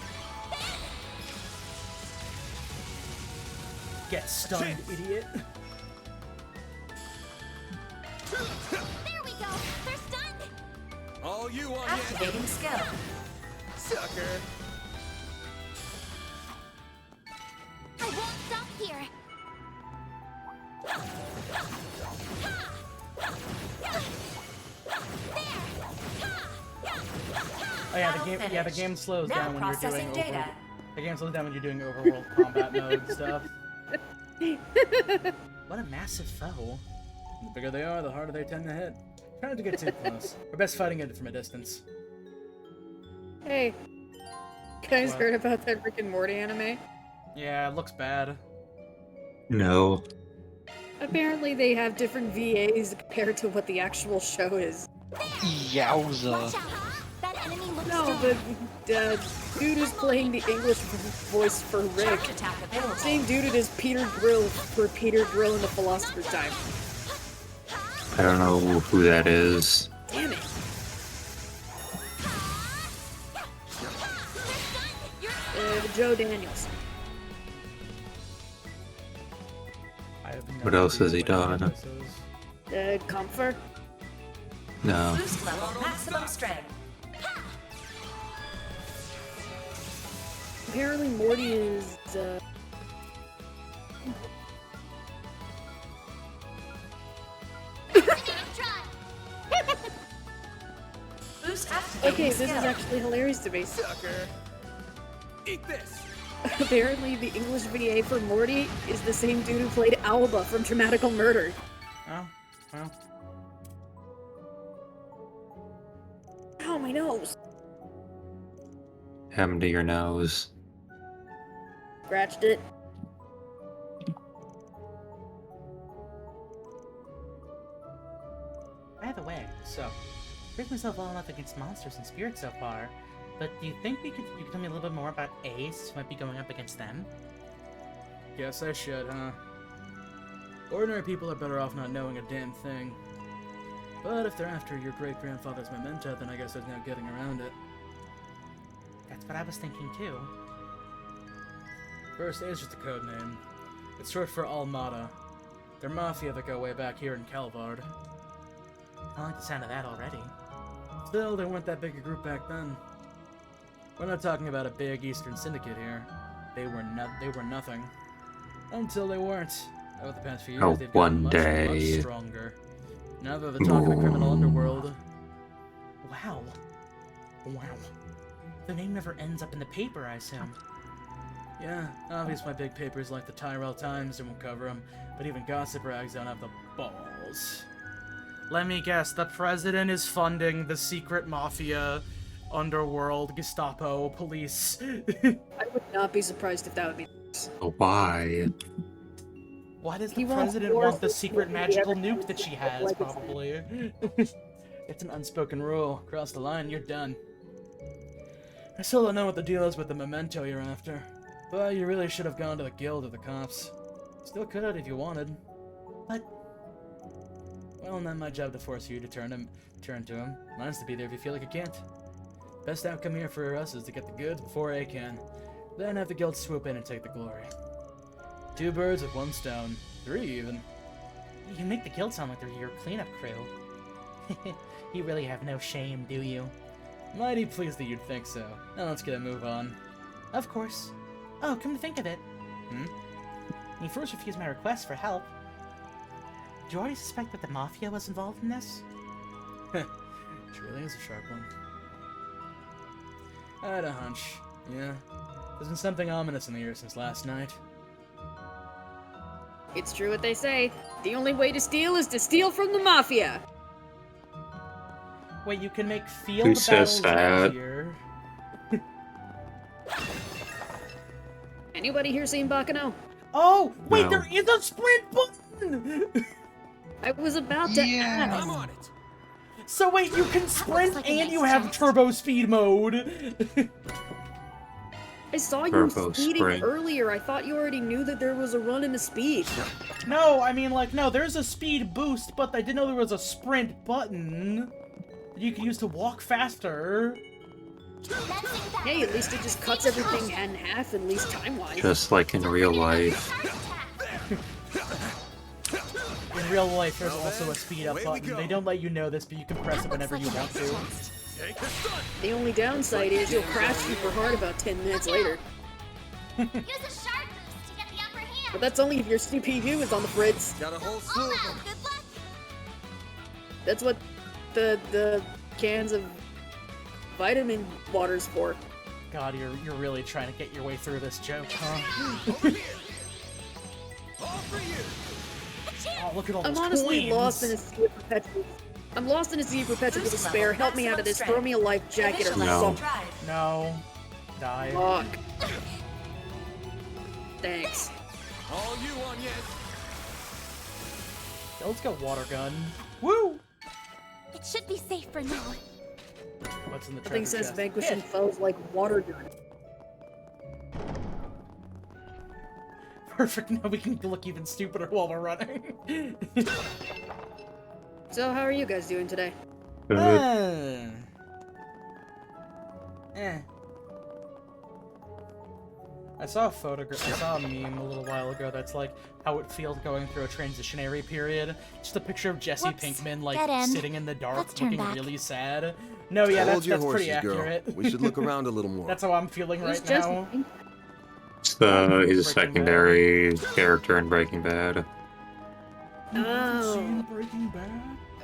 Get stunned, idiot. There we go. They're stunned. All you on Activating skill. Sucker! I won't stop here. Oh yeah, the game slows Now down when you're processing doing data. The game slows down when you're doing overworld combat mode stuff. What a massive foe. The bigger they are, the harder they tend to hit. Try not to get too close. We're best fighting it from a distance. Hey, you guys What? heard about that Rick and Morty anime? Yeah, it looks bad. No. Apparently they have different VAs compared to what the actual show is. Yowza. That enemy looks No, strong. but dude who's playing the English voice for Rick. Charge attack available. Same dude it is Peter Grill for Peter Grill in the Philosopher's Time. I don't know who that is. Damn it. Joe Daniels. I have no What else idea has he what done? this is. Comfort. No. Boost level maximum strength. Apparently Morty is, Boost activating Okay, this is skill. actually hilarious to me. Sucker! Eat this! Apparently the English VA for Morty is the same dude who played Alba from Dramatical Murder. Oh, well. Ow, my nose. Happened to your nose. Scratched it. By the way, so, proved myself well enough against monsters and spirits so far, but do you think you could tell me a little bit more about Ace, who might be going up against them? Guess I should, huh? Ordinary people are better off not knowing a damn thing. But if they're after your great-grandfather's memento, then I guess there's no getting around it. That's what I was thinking too. First A is just a code name. It's short for Almada. They're mafia that go way back here in Calvard. I like the sound of that already. Still, they weren't that big a group back then. We're not talking about a big Eastern syndicate here. They were nothing. Until they weren't. Over the past few years, Oh, they've gotten one much day. stronger. Now they're the talk of the criminal underworld. Wow. Wow. The name never ends up in the paper, I assume. Yeah, obviously my big papers like the Tyrell Times won't cover them, but even gossip rags don't have the balls. Let me guess, the president is funding the secret mafia, underworld, Gestapo, police. I would not be surprised if that would be. Why? Why does He the wants president wars want the with secret the magical other nuke that she has, legacy. probably? It's an unspoken rule. Cross the line, you're done. I still don't know what the deal is with the memento you're after. But you really should have gone to the guild or the cops. Still could if you wanted. But... Well, not my job to force you to turn to him. Mine's to be there if you feel like you can't. Best outcome here for us is to get the goods before A can. Then have the guild swoop in and take the glory. 2 birds with 1 stone. 3 even. You make the guild sound like they're your cleanup crew. You really have no shame, do you? Mighty pleased that you'd think so. Now let's get a move on. Of course. Oh, come to think of it. He first refused my request for help. Do you already suspect that the Mafia was involved in this? It really is a sharp one. I had a hunch. Yeah. There's been something ominous in the air since last night. It's true what they say. The only way to steal is to steal from the Mafia. Wait, you can make field Who says battles that? easier. Anybody here seen Bakano? Oh, wait, No. there is a sprint button! I was about to ask. I'm on it. So wait, you can sprint like a and nice you have chest. turbo speed mode. I saw you Turbo speeding sprint. earlier. I thought you already knew that there was a run and a speed. No, I mean, like, no, there's a speed boost, but I didn't know there was a sprint button that you could use to walk faster. Hey, at least it just cuts everything in half, at least time-wise. Just like in real life. In real life, there's also a speed up button. They don't let you know this, but you can press it whenever you want to. The only downside is you'll crash super hard about 10 minutes later. Use a shark boost to get the upper hand. But that's only if your CPU is on the fritz. Got a whole slew of them. Good luck. That's what the cans of vitamin water's for. God, you're really trying to get your way through this joke, huh? Oh, look at all I'm those honestly coins. lost in a sea of perpetual. I'm lost in a sea of perpetual despair. Help me out of this. Throw me a life jacket or No. something. No. Die. Fuck. Thanks. All you on yet? Yeah, let's go water gun. Woo! It should be safe for now. What's in the Nothing treasure says chest? vanquishing Hit. foes like water gun. Perfect, now we can look even stupider while we're running. So how are you guys doing today? Good. I saw a photograph, I saw a meme a little while ago that's like how it feels going through a transitionary period. Just a picture of Jesse Whoops, Pinkman like dead end. sitting in the dark Let's turn looking back. really sad. No, yeah, Hold your that's pretty horses, girl. accurate. We should look around a little more. That's how I'm feeling Who's right Jesse now. Pinkman? He's a Breaking secondary character in Breaking Bad. Oh. Breaking Bad?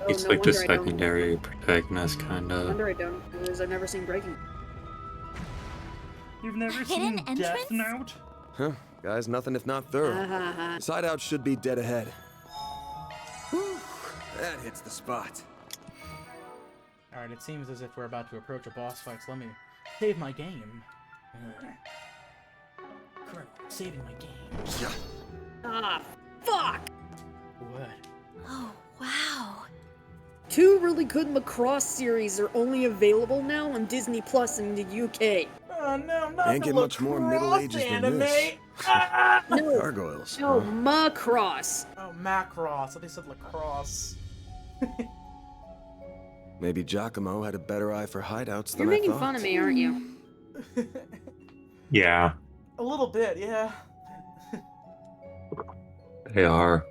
Oh, He's no like the wonder I don't. secondary protagonist, kind No of. wonder I don't, because I've never seen Breaking. You've never Hidden seen Death entrance? Note? Huh? Guys, nothing if not thorough. Uh-huh. Side out should be dead ahead. Whew, that hits the spot. Alright, it seems as if we're about to approach a boss fight, so let me save my game. Colonel, saving my game. Ah, fuck! What? Oh, wow. 2 really good Macross series are only available now on Disney Plus in the UK. Oh no, not Ain't the get much more Middle lacrosse Ages than anime. this. Ah! No, Gargoyles. no, huh? Macross. Oh, Macross. I think they said lacrosse. Maybe Giacomo had a better eye for hideouts than You're I making thought. fun of me, aren't you? Yeah, A little bit, yeah. they are.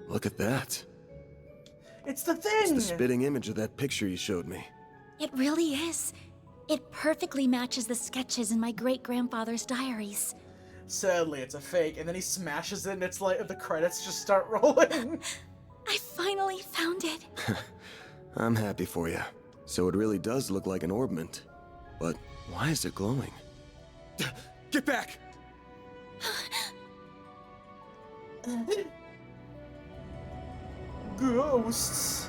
Look at that. It's the It's thing! the spitting image of that picture you showed me. It really is. It perfectly matches the sketches in my great-grandfather's diaries. Sadly, it's a fake, and then he smashes it, and it's like the credits just start rolling. I finally found it. I'm happy for you. So it really does look like an orbment. But why is it glowing? Get back! Ghosts.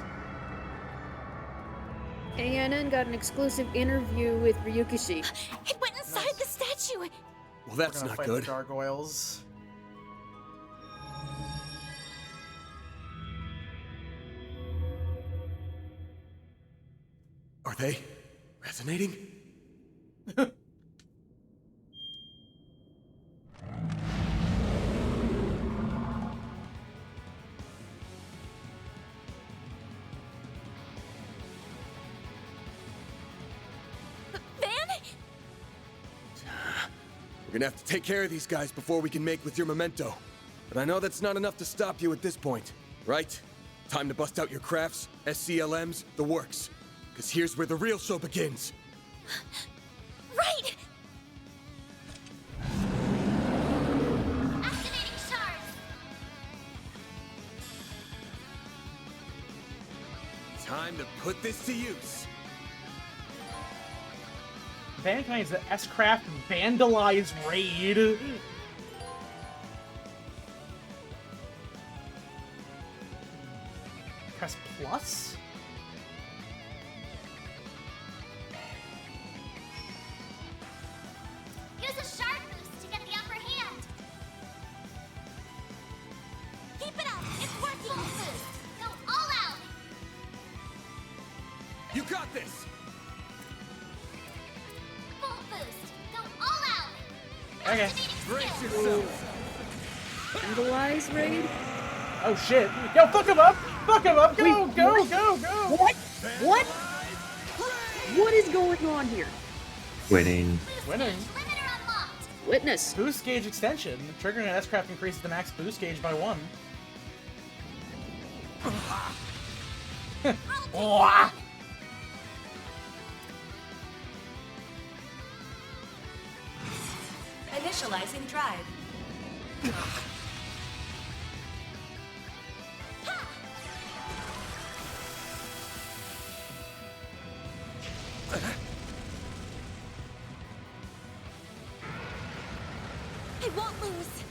ANN got an exclusive interview with Ryukishi. It went inside the statue. Well, that's We're gonna not fight good. the gargoyles. Are they resonating? Van? We're gonna have to take care of these guys before we can make with your memento. But I know that's not enough to stop you at this point, right? Time to bust out your crafts, SCLMs, the works. Because here's where the real show begins. Right! Time to put this to use. Valentine's the S-Craft Vandalize Raid. Press plus? Use a shark boost to get the upper hand. Keep it up. It's working. Full boost. Go all out. You got this. Full boost. Go all out. Okay. Brace yourself. Vandalize raid? Oh shit. Yo, fuck him up! Fuck him up! Go, Wait, go, what? go, go! What? What? What is going on here? Winning. Winning. Limiter unlocked. Witness. Boost gauge extension. Triggering an S-Craft increases the max boost gauge by 1. Wah! Initializing drive. I won't lose.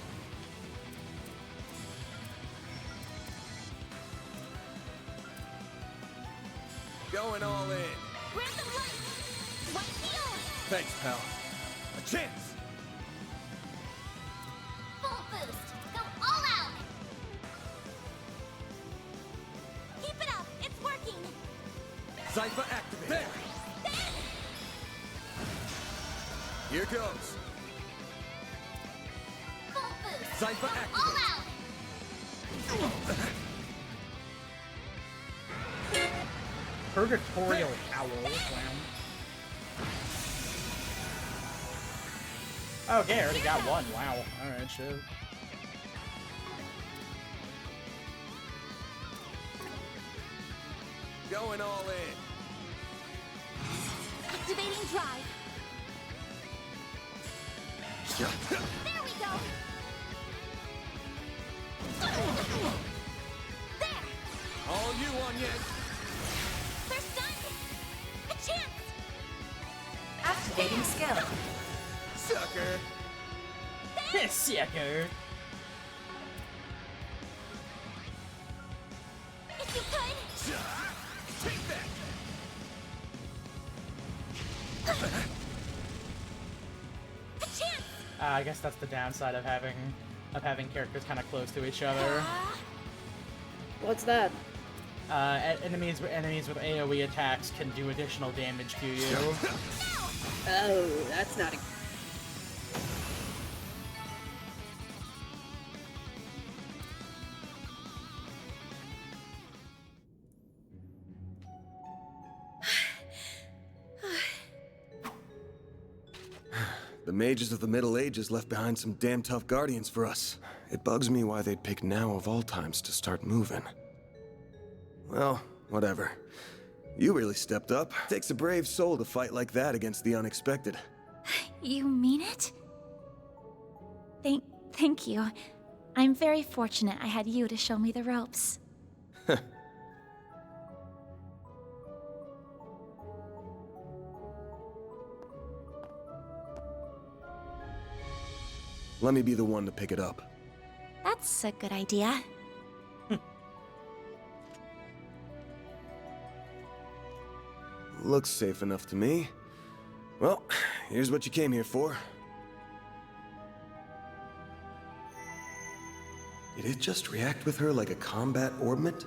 Going all in. Grab the light. One heal. Thanks, pal. A chance. Full boost. Go all out. Keep it up. It's working. Cypher activate. There. Here goes. Full boost. Cypher Go activate. all out. Purgatorial Howl. Wow. Okay, I already got one. Wow. Alright, shit. Going all in. Activating drive. There we go. There. All you on yet? They're stunned. A chance. Activating skill. Sucker. Sucker. If you could. Take that. A chance. I guess that's the downside of having characters kind of close to each other. What's that? Enemies with AoE attacks can do additional damage to you. Oh, that's not a... The mages of the Middle Ages left behind some damn tough guardians for us. It bugs me why they'd pick now of all times to start moving. Well, whatever. You really stepped up. Takes a brave soul to fight like that against the unexpected. You mean it? Thank you. I'm very fortunate I had you to show me the ropes. Let me be the one to pick it up. That's a good idea. Looks safe enough to me. Well, here's what you came here for. Did it just react with her like a combat orbment?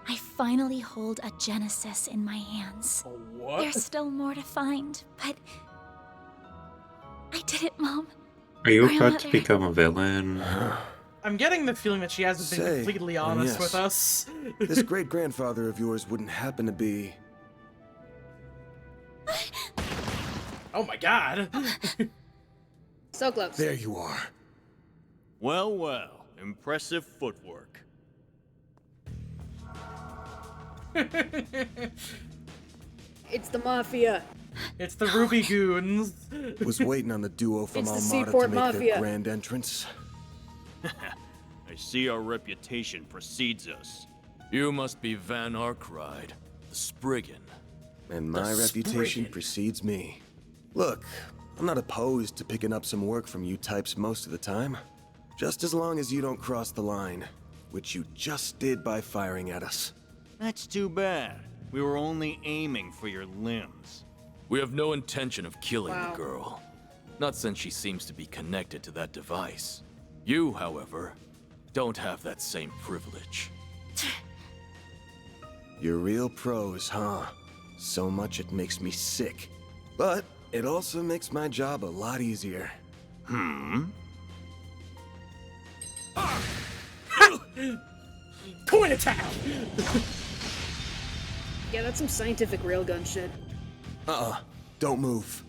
I finally hold a Genesis in my hands. What? There's still more to find, but... I did it, Mom. Are you about Grandmother. to become a villain? I'm getting the feeling that she hasn't been Say, completely honest yes. with us. This great-grandfather of yours wouldn't happen to be... Oh my god. So close. There you are. Well, well. Impressive footwork. It's the Mafia. It's the Ruby Goons. Was waiting on the duo from It's the Almada to Seaport make Mafia. their grand entrance. I see our reputation precedes us. You must be Van Arkriding, the Spriggan. And my reputation precedes me. Look, I'm not opposed to picking up some work from you types most of the time. Just as long as you don't cross the line, which you just did by firing at us. That's too bad. We were only aiming for your limbs. We have no intention of killing the girl. Not since she seems to be connected to that device. You, however, don't have that same privilege. You're real pros, huh? So much it makes me sick. But it also makes my job a lot easier. Point attack! Yeah, that's some scientific railgun shit. Don't move.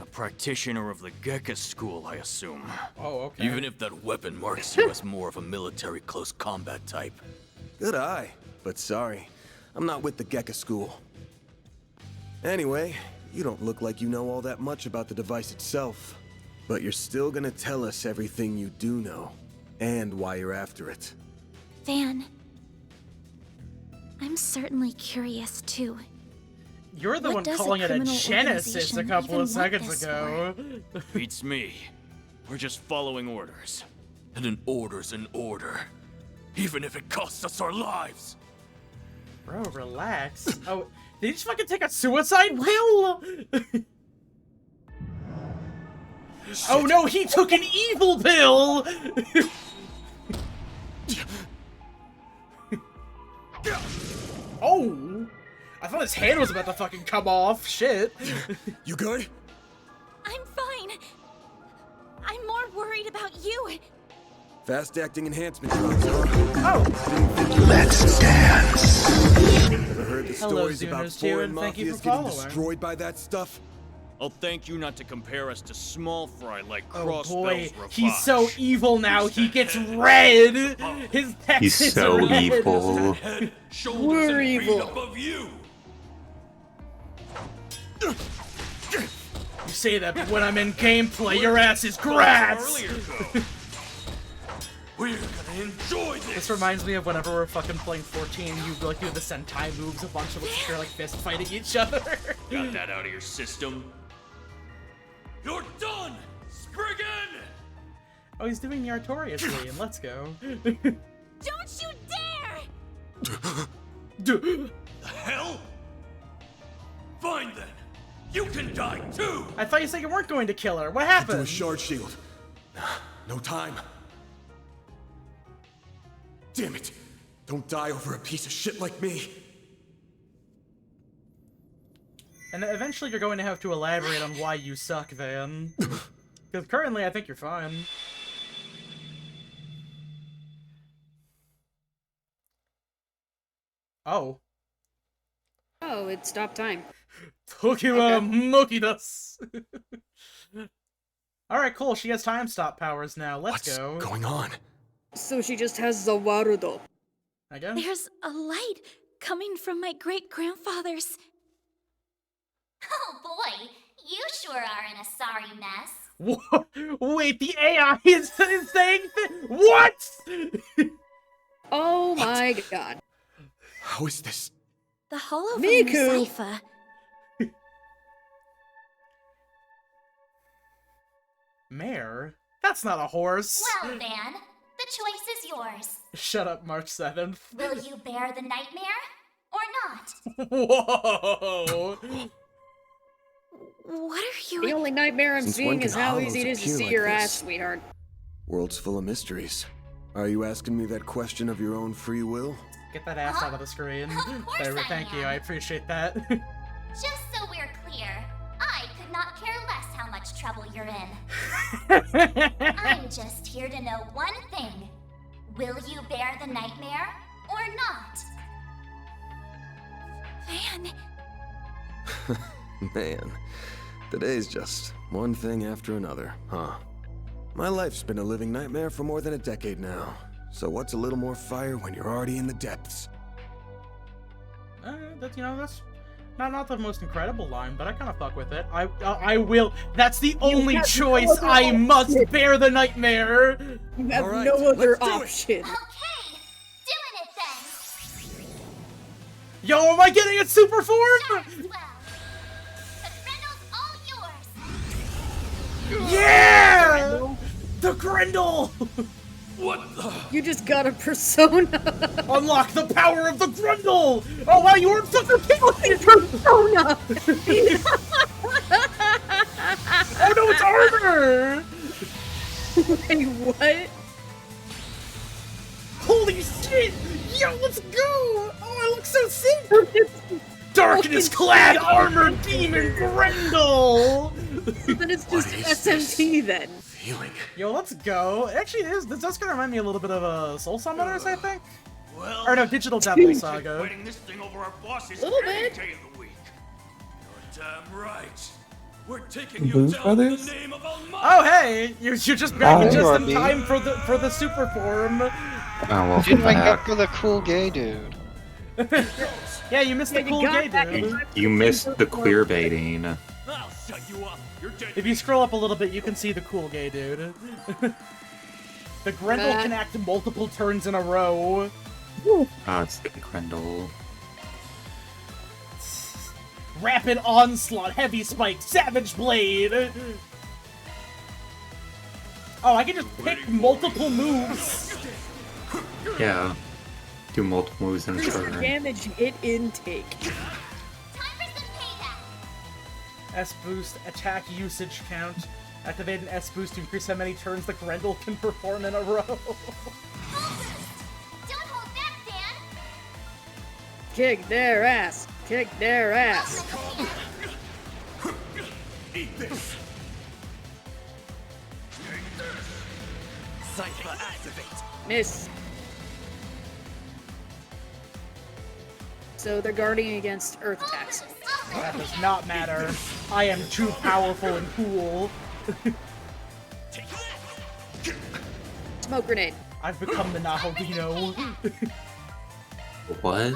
A practitioner of the Gekka school, I assume. Oh, okay. Even if that weapon marks you as more of a military close combat type. Good eye, but sorry. I'm not with the Gekka school. Anyway, you don't look like you know all that much about the device itself. But you're still gonna tell us everything you do know, and why you're after it. Van, I'm certainly curious too. You're the What one does calling it a criminal Genesis a organization couple even of seconds want this ago. Beats me. We're just following orders. And an order's an order. Even if it costs us our lives. Bro, relax. Oh, did he just fucking take a suicide pill? Oh no, he took an evil pill! Oh! I thought his hand was about to fucking come off. Shit. You good? I'm fine. I'm more worried about you. Fast-acting enhancement drugs, huh? Oh! Let's dance! Ever heard the Hello, stories about Zoomers, too, foreign and thank you mafias for getting following. destroyed by that stuff? I'll thank you not to compare us to small fry like Oh Crossbell's boy, Ravage. he's so evil now, he gets red! His neck He's is so red. evil. We're evil. Above you. You say that, but when I'm in gameplay, your ass is grass! We're gonna enjoy this! This reminds me of whenever we're fucking playing 14, you like do the Sentai moves a bunch of us, you're like fist fighting each other. Got that out of your system? You're done, Spriggan! Oh, he's doing the Artorias and let's go. Don't you dare! The hell? Fine then. You can die too! I thought you said you weren't going to kill her. What Do a happened? shard shield. No time. Damn it! Don't die over a piece of shit like me. And eventually you're going to have to elaborate on why you suck, Van. Because currently I think you're fine. Oh. Oh, it stopped time. Tokiwa Mokidas! Alright, cool. She has time stop powers now. Let's go. What's going on? So she just has Zawarudo. I guess? There's a light coming from my great-grandfather's. Oh boy, you sure are in a sorry mess. What? Wait, the AI is saying what? Oh my god. How is this? The hollow Miku! from the Sypha. Mare? That's not a horse. Well, Van, the choice is yours. Shut up, March 7th. Will you bear the nightmare or not? Whoa! What are you? The only nightmare I'm Since seeing when is can how hollows easy it is to appear see like your this? ass, sweetheart. World's full of mysteries. Are you asking me that question of your own free will? Get that ass out of the screen. There, thank you, I appreciate that. Just so we're clear, I could not care less how much trouble you're in. I'm just here to know one thing. Will you bear the nightmare or not? Van. Man, today's just one thing after another, huh? My life's been a living nightmare for more than a decade now. So what's a little more fire when you're already in the depths? That's Not the most incredible line, but I kind of fuck with it. I will. That's the only choice. I must bear the nightmare. You have no other option. Okay, doing it then. Yo, am I getting it super form? Yeah! The Grendel! What the? You just got a persona. Unlock the power of the Grendel! Oh wow, you weren't fucking killing persona! Oh no, it's armor! Wait, what? Holy shit! Yo, let's go! Oh, I look so sick! Darkness-clad armored demon Grendel! Then it's just SMT then. Yo, let's go. Actually, this does kind of remind me a little bit of Soul Summoners, I think. Or no, Digital Devil Saga. This thing over our bosses Little any bit. day of the week. You're damn right. We're taking you Blues down Brothers? in the name of Almighty. Oh hey, you're just back Oh, just hey, in Robbie. time for the super form. Oh, welcome Didn't link back. up with a cool gay dude. Yeah, you missed the you cool got gay that. dude. You missed the queer baiting. I'll shut you up. You're dead. If you scroll up a little bit, you can see the cool gay dude. The Grendel can act multiple turns in a row. Ah, it's the Grendel. Rapid Onslaught, Heavy Spike, Savage Blade! Oh, I can just pick multiple moves! Yeah. Do multiple moves in a Increase turn. damage hit intake. S boost, attack usage count. Activate an S boost to increase how many turns the Grendel can perform in a row. Don't hold back, Dan. Kick their ass. Kick their ass. Eat this. Cypher activate. Miss. So they're guarding against earth attacks. That does not matter. I am too powerful and cool. Smoke grenade. I've become the Nahodino. What?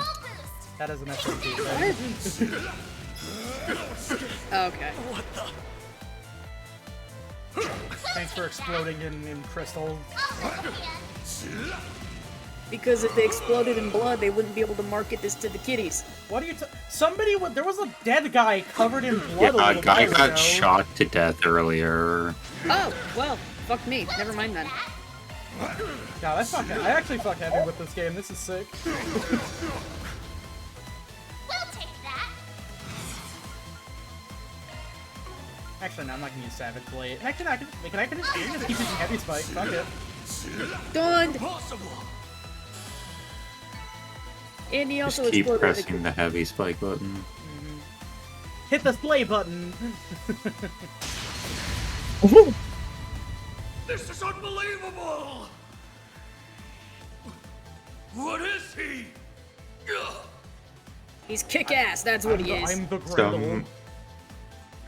That is an SMT thing. Okay. Thanks for exploding in crystal. Because if they exploded in blood, they wouldn't be able to market this to the kiddies. What are you there was a dead guy covered in Yeah, blood a guy while got ago. shot to death earlier. Oh, well, fuck me. Never mind then. Yeah, that's fucking. I actually fuck heavy with this game. This is sick. We'll take that. Actually, no, I'm not gonna use Savage Blade. Actually, no, I can just keep using Heavy Spike. Fuck it. Done. Impossible. And he Just also keep exploded. pressing the heavy spike button. Hit the play button. This is unbelievable. What is he? Ugh. He's kick-ass, that's what he is. I'm the Grendel.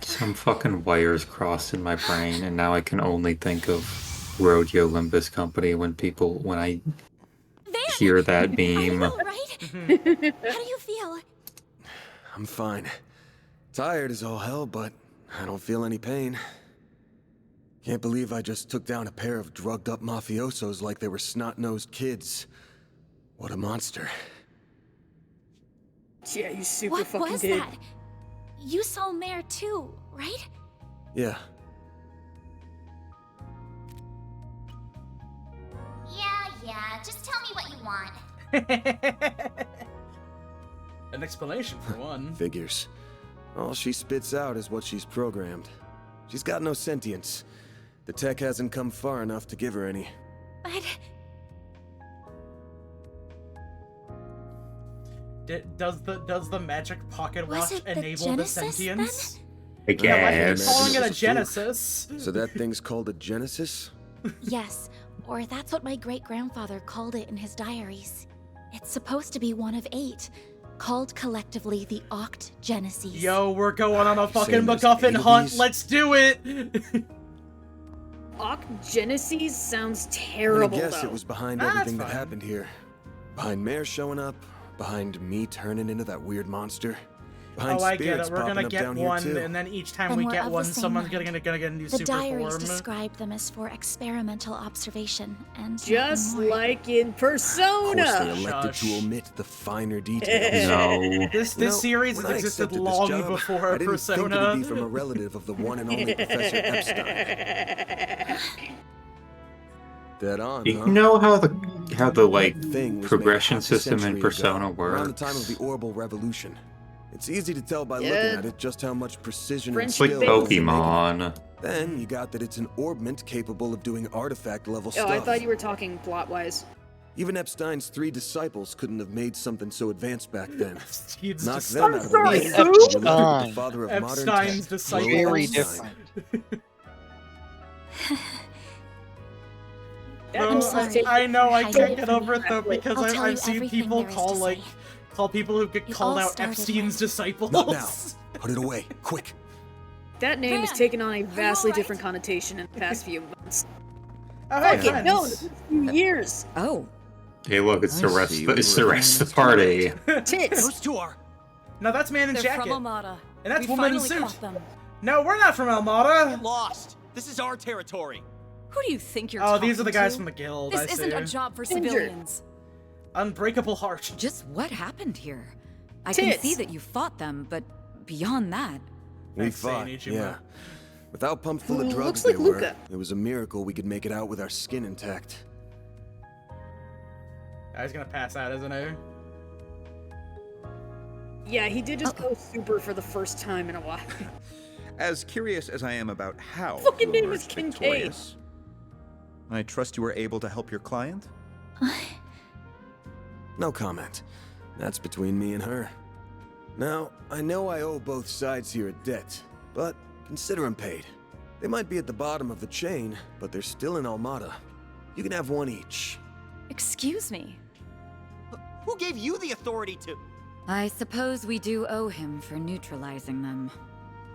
Some fucking wires crossed in my brain, and now I can only think of Rodeo Olympus Company when I hear that meme. Right? How do you feel? I'm fine. Tired as all hell, but I don't feel any pain. Can't believe I just took down a pair of drugged-up mafiosos like they were snot-nosed kids. What a monster. Yeah, you super What fucking was did. that? You saw Mare too, right? Yeah. Yeah, just tell me what you want. An explanation for one. Figures. All she spits out is what she's programmed. She's got no sentience. The tech hasn't come far enough to give her any. But Does the magic pocket Was watch it the enable Genesis, the sentience? I guess. Calling it a It's fluke. Genesis. So that thing's called a Genesis? yes, or that's what my great-grandfather called it in his diaries. It's supposed to be one of 8, called collectively the Oct Genesis. Yo, we're going on a fucking Saying there's MacGuffin 8 of hunt. these? Let's do it. Genesis sounds I terrible, guess though. it was behind Nah, everything that's that fine. happened here. Behind Mare showing up, behind me turning into that weird monster. Behind Oh, I get spirits it. We're popping gonna up get down here, one, too. and then each time Then we we're get of the one, same someone's mind. gonna get a new The super diaries form. describe them as for experimental observation and Just nothing more. like in Of course, they Persona. elected Shush. to omit the finer details. No. This You know, series has when I existed accepted this long job, before I didn't think it'd Persona. be from a relative of the one and only Professor Epstein. Dead on, Do you huh? know how the like That thing was made progression half a system in century Persona ago, around the works? time of the Orbital Revolution. It's easy to tell by Yeah. looking at it just how much precision and It's like skill goes into making it. Pokemon. Then you got that it's an orbment capable of doing artifact level Oh, stuff. I thought you were talking plot-wise. Even Epstein's 3 disciples couldn't have made something so advanced back then. Epstein's Knock them out of the disciples. way. Sorry, and you're left with Epstein. the father of modern Epstein's tech, disciples. Very Epstein. different. No, sorry. I know I Hide can't it get from over me. it though because I'll tell you I've seen everything people there is call to say. call people who get It called all out started Epstein's when- disciples. Not now. Put it away, quick. That name has Van, taken on a vastly alright? different connotation in the past few months. Oh, hey, Fuck it, friends. no, in the past few years. Oh, Hey, look, it's the I rest. see It's we're the working rest in of the party. Tits. Those two are. No, that's man in They're jacket. from Amada. And that's we woman in finally suit. caught them. No, we're not from Almada. Get lost. This is our territory. Who do you think you're Oh, talking these are the guys to? from the guild. This I isn't see. a job for Ginger. civilians. Unbreakable heart. just what happened here? I Tits. can see that you fought them, but beyond that, We Thanks, fought, Seinichima. yeah. With how pumped full of Ooh, drugs looks like they were, Luca. it was a miracle we could make it out with our skin intact. I was gonna pass out, isn't he? Yeah, he did just go super for the first time in a while. As curious as I am about how Fucking you name emerged is Kincaid. victorious, I trust you were able to help your client? No comment. That's between me and her. Now, I know I owe both sides here a debt, but consider them paid. They might be at the bottom of the chain, but they're still in Almada. You can have one each. Excuse me. Who gave you the authority to? I suppose we do owe him for neutralizing them.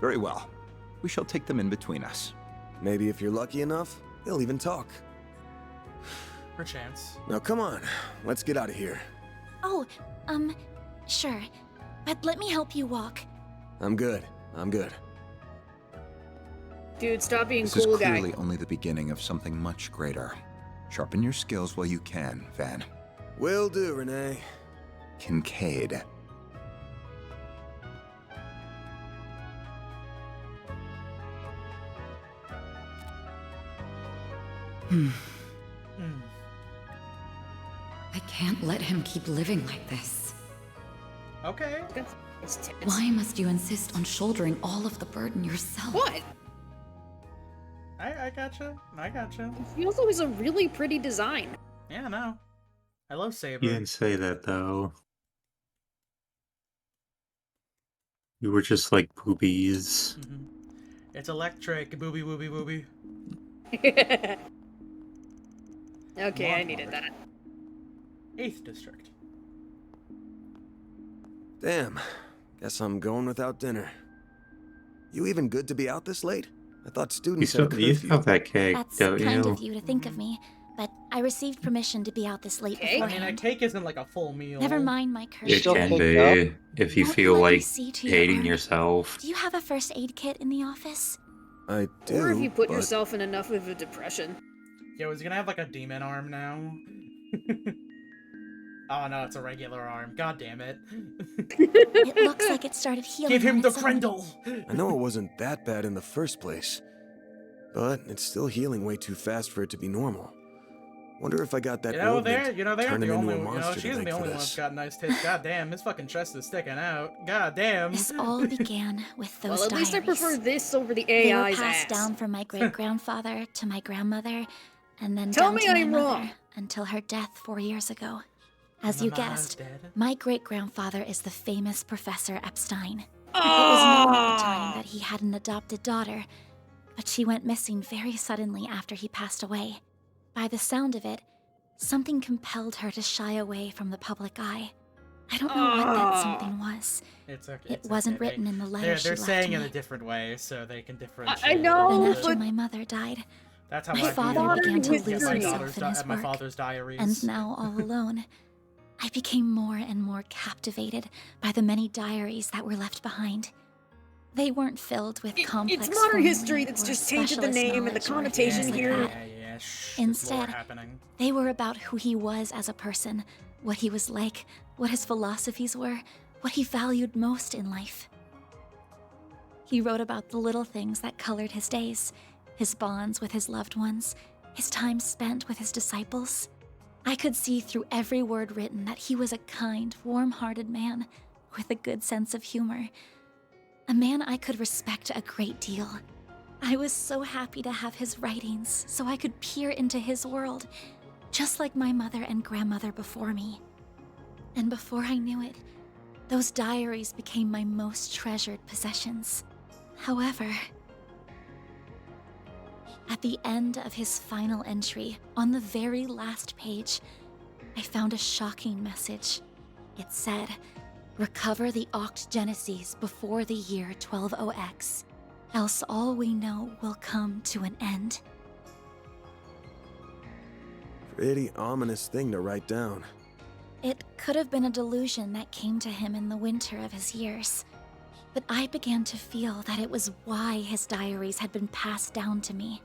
Very well. We shall take them in between us. Maybe if you're lucky enough, they'll even talk. Perchance. Now come on, let's get out of here. Oh, sure. But let me help you walk. I'm good. I'm good. Dude, stop being This is cool, guy. clearly only the beginning of something much greater. Sharpen your skills while you can, Van. Will do, Renee. Kincaid. I can't let him keep living like this. Okay. Why must you insist on shouldering all of the burden yourself? What? I gotcha. I gotcha. He also has a really pretty design. Yeah, no. I love Saber. You didn't say that though. You were just like boobies. It's electric. Booby, booby, booby. Okay, I needed that. 8th district. Damn. Guess I'm going without dinner. You even good to be out this late? I thought You students still, had you curfew. still have that cake, That's don't kind you? of you to think of me, but I received permission to be out this late I mean, a beforehand. cake isn't like a full meal. Never mind my It curse. can be if you Won't feel let me like see to your hating arm. yourself. Do you have a first aid kit in the office? I do, Or if you put but yourself in enough of a depression. Yo, is he gonna have like a demon arm now? Oh no, it's a regular arm. God damn it. It looks like it started healing. Give him on the its own. Krendel! I know it wasn't that bad in the first place. But it's still healing way too fast for it to be normal. Wonder if I got that You know, orbment they aren't the turning only into a one. You know, monster she isn't to the make for only one that's this. got nice tits. God damn, his fucking chest is sticking out. God damn. This all began with those Well, at least I diaries. prefer this over the They were AI's passed ass. down from my great-grandfather to my grandmother, and then Tell down me to my I'm mother wrong. until her death 4 years ago. As you My mama's guessed, dead. my great-grandfather is the famous Professor Epstein. It was known at the time that he had an adopted daughter, but she went missing very suddenly after he passed away. By the sound of it, something compelled her to shy away from the public eye. I don't know what that something was. It's okay. It it's wasn't okay. written in the letter They're she left saying me. it a different way, so they can differentiate. I know, Then it. after but- my mother died, That's how my I father feel began to at lose my himself daughter's in his at my work, father's diaries. and now all alone. I became more and more captivated by the many diaries that were left behind. They weren't filled with complex It's modern formulae history that's or just tainted the specialist name and the knowledge or connotation things like here. that. Yeah, shh. Instead, happening. they were about who he was as a person, what he was like, what his philosophies were, what he valued most in life. He wrote about the little things that colored his days, his bonds with his loved ones, his time spent with his disciples. I could see through every word written that he was a kind, warm-hearted man with a good sense of humor. A man I could respect a great deal. I was so happy to have his writings so I could peer into his world, just like my mother and grandmother before me. And before I knew it, those diaries became my most treasured possessions. However, at the end of his final entry, on the very last page, I found a shocking message. It said, "Recover the Oct Genesis before the year 120X, else all we know will come to an end." Pretty ominous thing to write down. It could have been a delusion that came to him in the winter of his years, but I began to feel that it was why his diaries had been passed down to me.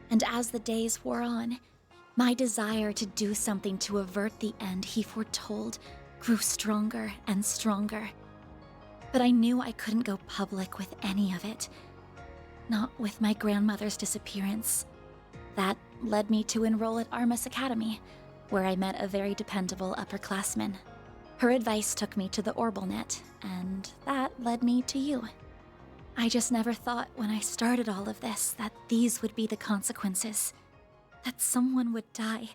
And as the days wore on, my desire to do something to avert the end he foretold grew stronger and stronger. But I knew I couldn't go public with any of it. Not with my grandmother's disappearance. That led me to enroll at Armus Academy, where I met a very dependable upperclassman. Her advice took me to the Orbalnet, and that led me to you. I just never thought when I started all of this that these would be the consequences. That someone would die.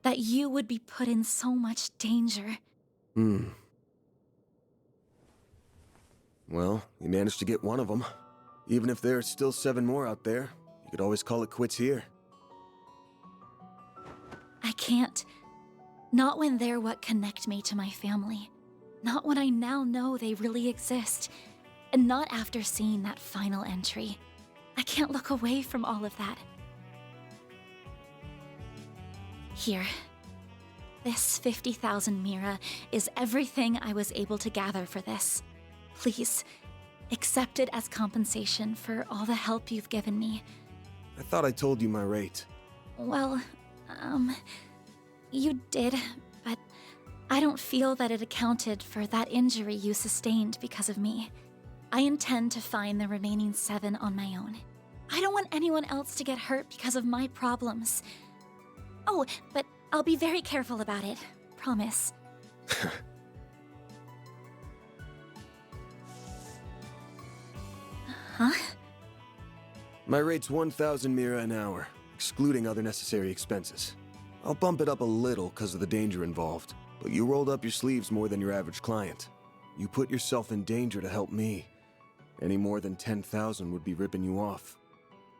That you would be put in so much danger. Well, you managed to get one of them. Even if there are still 7 more out there, you could always call it quits here. I can't. Not when they're what connect me to my family. Not when I now know they really exist. And not after seeing that final entry. I can't look away from all of that. Here. This 50,000 Mira is everything I was able to gather for this. Please, accept it as compensation for all the help you've given me. I thought I told you my rate. Well, you did, but I don't feel that it accounted for that injury you sustained because of me. I intend to find the remaining 7 on my own. I don't want anyone else to get hurt because of my problems. Oh, but I'll be very careful about it. Promise. Huh? My rate's 1,000 Mira an hour, excluding other necessary expenses. I'll bump it up a little because of the danger involved, but you rolled up your sleeves more than your average client. You put yourself in danger to help me. Any more than 10,000 would be ripping you off.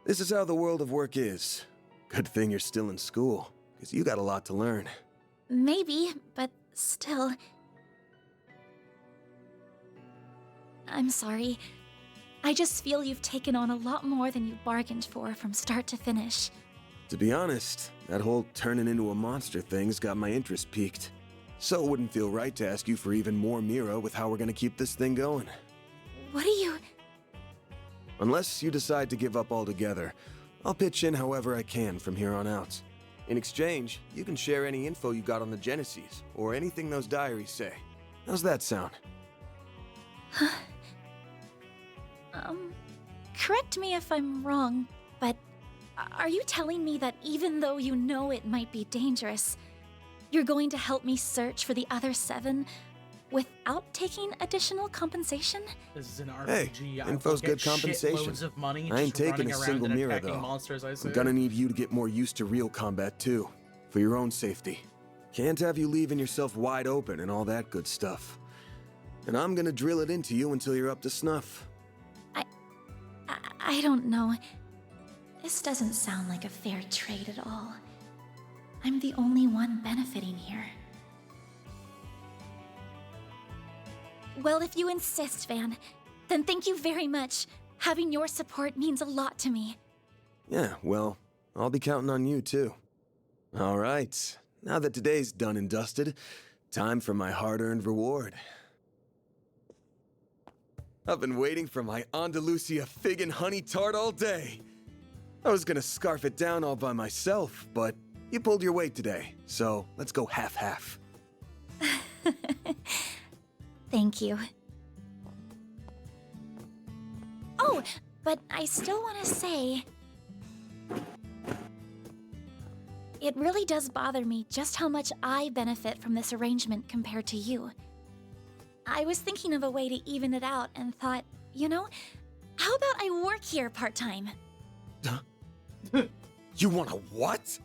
This is how the world of work is. Good thing you're still in school, because you got a lot to learn. Maybe, but still. I'm sorry. I just feel you've taken on a lot more than you bargained for from start to finish. To be honest, that whole turning into a monster thing's got my interest piqued. So it wouldn't feel right to ask you for even more Mira with how we're gonna keep this thing going. What are you... Unless you decide to give up altogether, I'll pitch in however I can from here on out. In exchange, you can share any info you got on the Genesis, or anything those diaries say. How's that sound? Correct me if I'm wrong, but are you telling me that even though you know it might be dangerous, you're going to help me search for the other 7 without taking additional compensation? This is an Hey, RPG. info's good compensation. Of money I ain't just for taking running a around single and Mira, attacking though. monsters, I I'm see. gonna need you to get more used to real combat, too. For your own safety. Can't have you leaving yourself wide open and all that good stuff. And I'm gonna drill it into you until you're up to snuff. I don't know. This doesn't sound like a fair trade at all. I'm the only one benefiting here. Well, if you insist, Van, then thank you very much. Having your support means a lot to me. Yeah, well, I'll be counting on you, too. All right. Now that today's done and dusted, Time for my hard-earned reward. I've been waiting for my Andalusia fig and honey tart all day. I was gonna scarf it down all by myself, but you pulled your weight today, so let's go half-half. Thank you. Oh, but I still want to say... It really does bother me just how much I benefit from this arrangement compared to you. I was thinking of a way to even it out and thought, you know, how about I work here part-time? You want a what?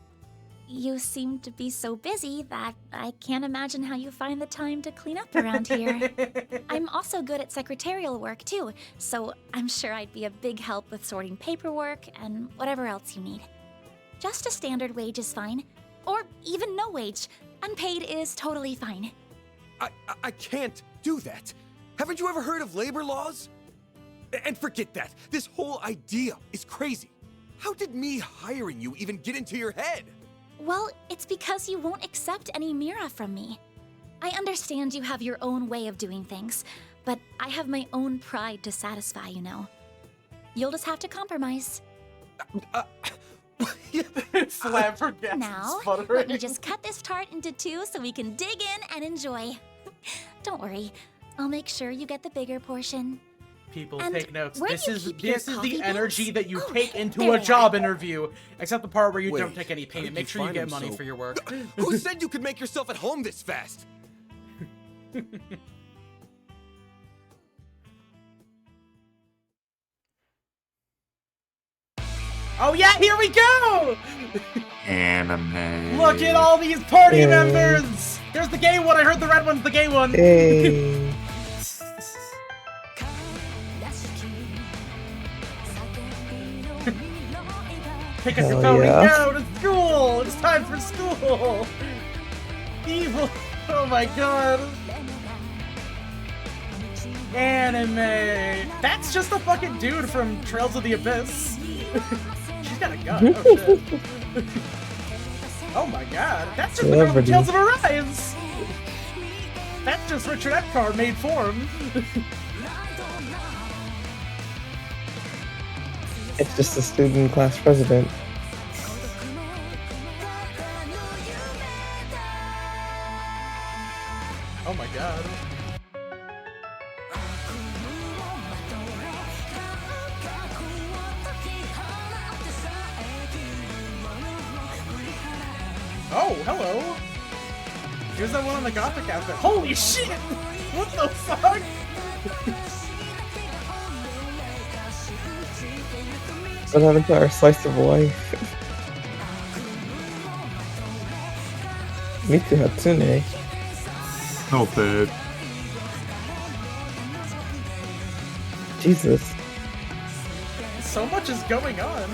You seem to be so busy that I can't imagine how you find the time to clean up around here. I'm also good at secretarial work too, so I'm sure I'd be a big help with sorting paperwork and whatever else you need. Just a standard wage is fine, or even no wage. Unpaid is totally fine. I can't do that. Haven't you ever heard of labor laws? And forget that. This whole idea is crazy. How did me hiring you even get into your head? Well, it's because you won't accept any Mira from me. I understand you have your own way of doing things, but I have my own pride to satisfy, you know. You'll just have to compromise. Flabbergasted. Now, sputtering. let me just cut this tart into two so we can dig in and enjoy. Don't worry, I'll make sure you get the bigger portion. People And take notes. where This do you is keep your coffee the energy beans? that you take into there a they job are. interview, except the part where you don't Wait, take any how payment. did Make you sure you find get him money so- for your work. Who said you could make yourself at home this fast? Oh yeah, here we go! Anime. Look at all these party Yay. members! There's the gay one, I heard the red one's the gay one! Hey. Pick up your Hell phone yeah. and go to school! It's time for school! Evil! Oh my god! Anime! That's just a fucking dude from Trails of the Abyss! She's got a gun, oh shit. Oh my god, that's just the girl from Celebrity. Tales of Arise! That's just Richard Epcar made form! It's just a student class president. Oh my god. Oh, hello! Here's that one on the Gothic outfit. Holy shit! What the fuck? What happened to our slice of life? Miku Hatsune. Oh, bad. Jesus. So much is going on.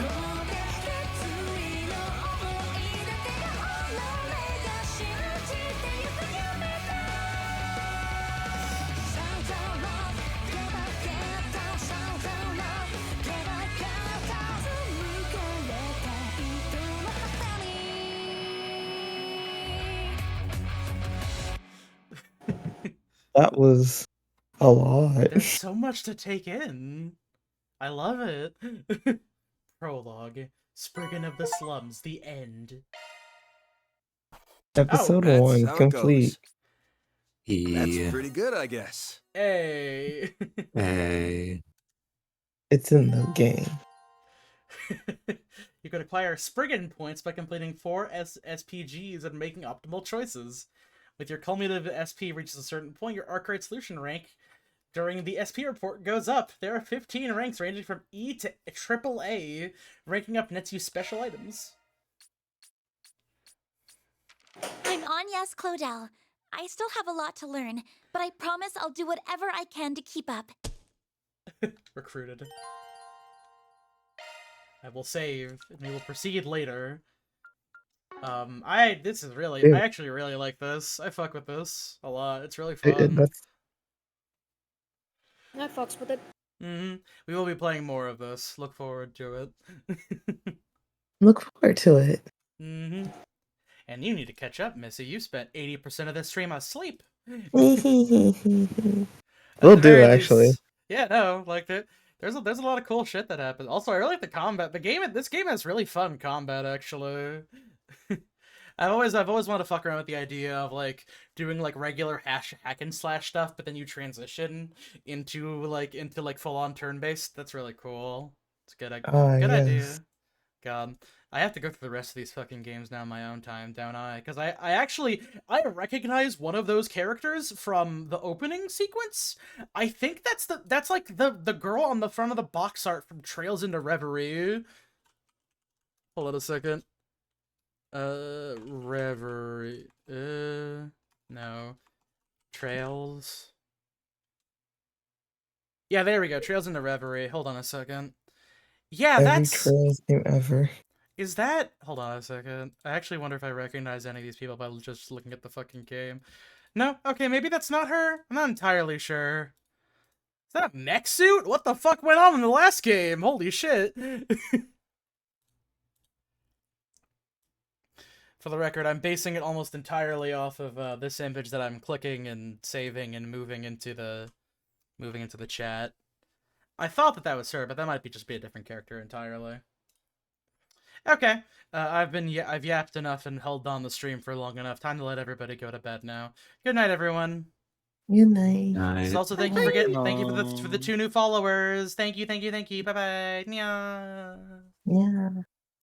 That was a lot. There's so much to take in. I love it. Prologue. Spriggan of the Slums. The end. Episode that's 1 how it complete. That's pretty good, I guess. Hey. Hey. It's in the game. You can acquire Spriggan points by completing 4 SPGs and making optimal choices. With your cumulative SP reaches a certain point, your Arkriding solution rank during the SP report goes up. There are 15 ranks ranging from E to AAA. Ranking up nets you special items. I'm Agnes Claudel. I still have a lot to learn, but I promise I'll do whatever I can to keep up. Recruited. I will save, and we will proceed later. I actually really like this. I fuck with this a lot. It's really fun. I fucks with it. We will be playing more of this. Look forward to it. Look forward to it. And Man, you need to catch up, Missy. You spent 80% of this stream asleep. Will At the do, very actually. least- Yeah, no, like there's a lot of cool shit that happens. Also, I really like the combat. This game has really fun combat, actually. I've always wanted to fuck around with the idea of like doing like regular hack and slash stuff, but then you transition into full on turn based. That's really cool. It's good. Good idea. Yes. God, I have to go through the rest of these fucking games now in my own time, don't I? Because I recognize one of those characters from the opening sequence. I think that's like the girl on the front of the box art from Trails into Reverie. Hold on a second. Reverie. No. Trails. Yeah, there we go. Trails into Reverie. Hold on a second. Yeah, Every Trails game ever. Is that... Hold on a second. I actually wonder if I recognize any of these people by just looking at the fucking game. No? Okay, maybe that's not her? I'm not entirely sure. Is that a mech suit? What the fuck went on in the last game? Holy shit. For the record, I'm basing it almost entirely off of this image that I'm clicking and saving and moving into the chat. I thought that was her, but that might just be a different character entirely. Okay, I've yapped enough and held on the stream for long enough. Time to let everybody go to bed now. Good night, everyone. Good night. Also, thank you for the 2 new followers. Thank you. Bye bye. Yeah. Yeah.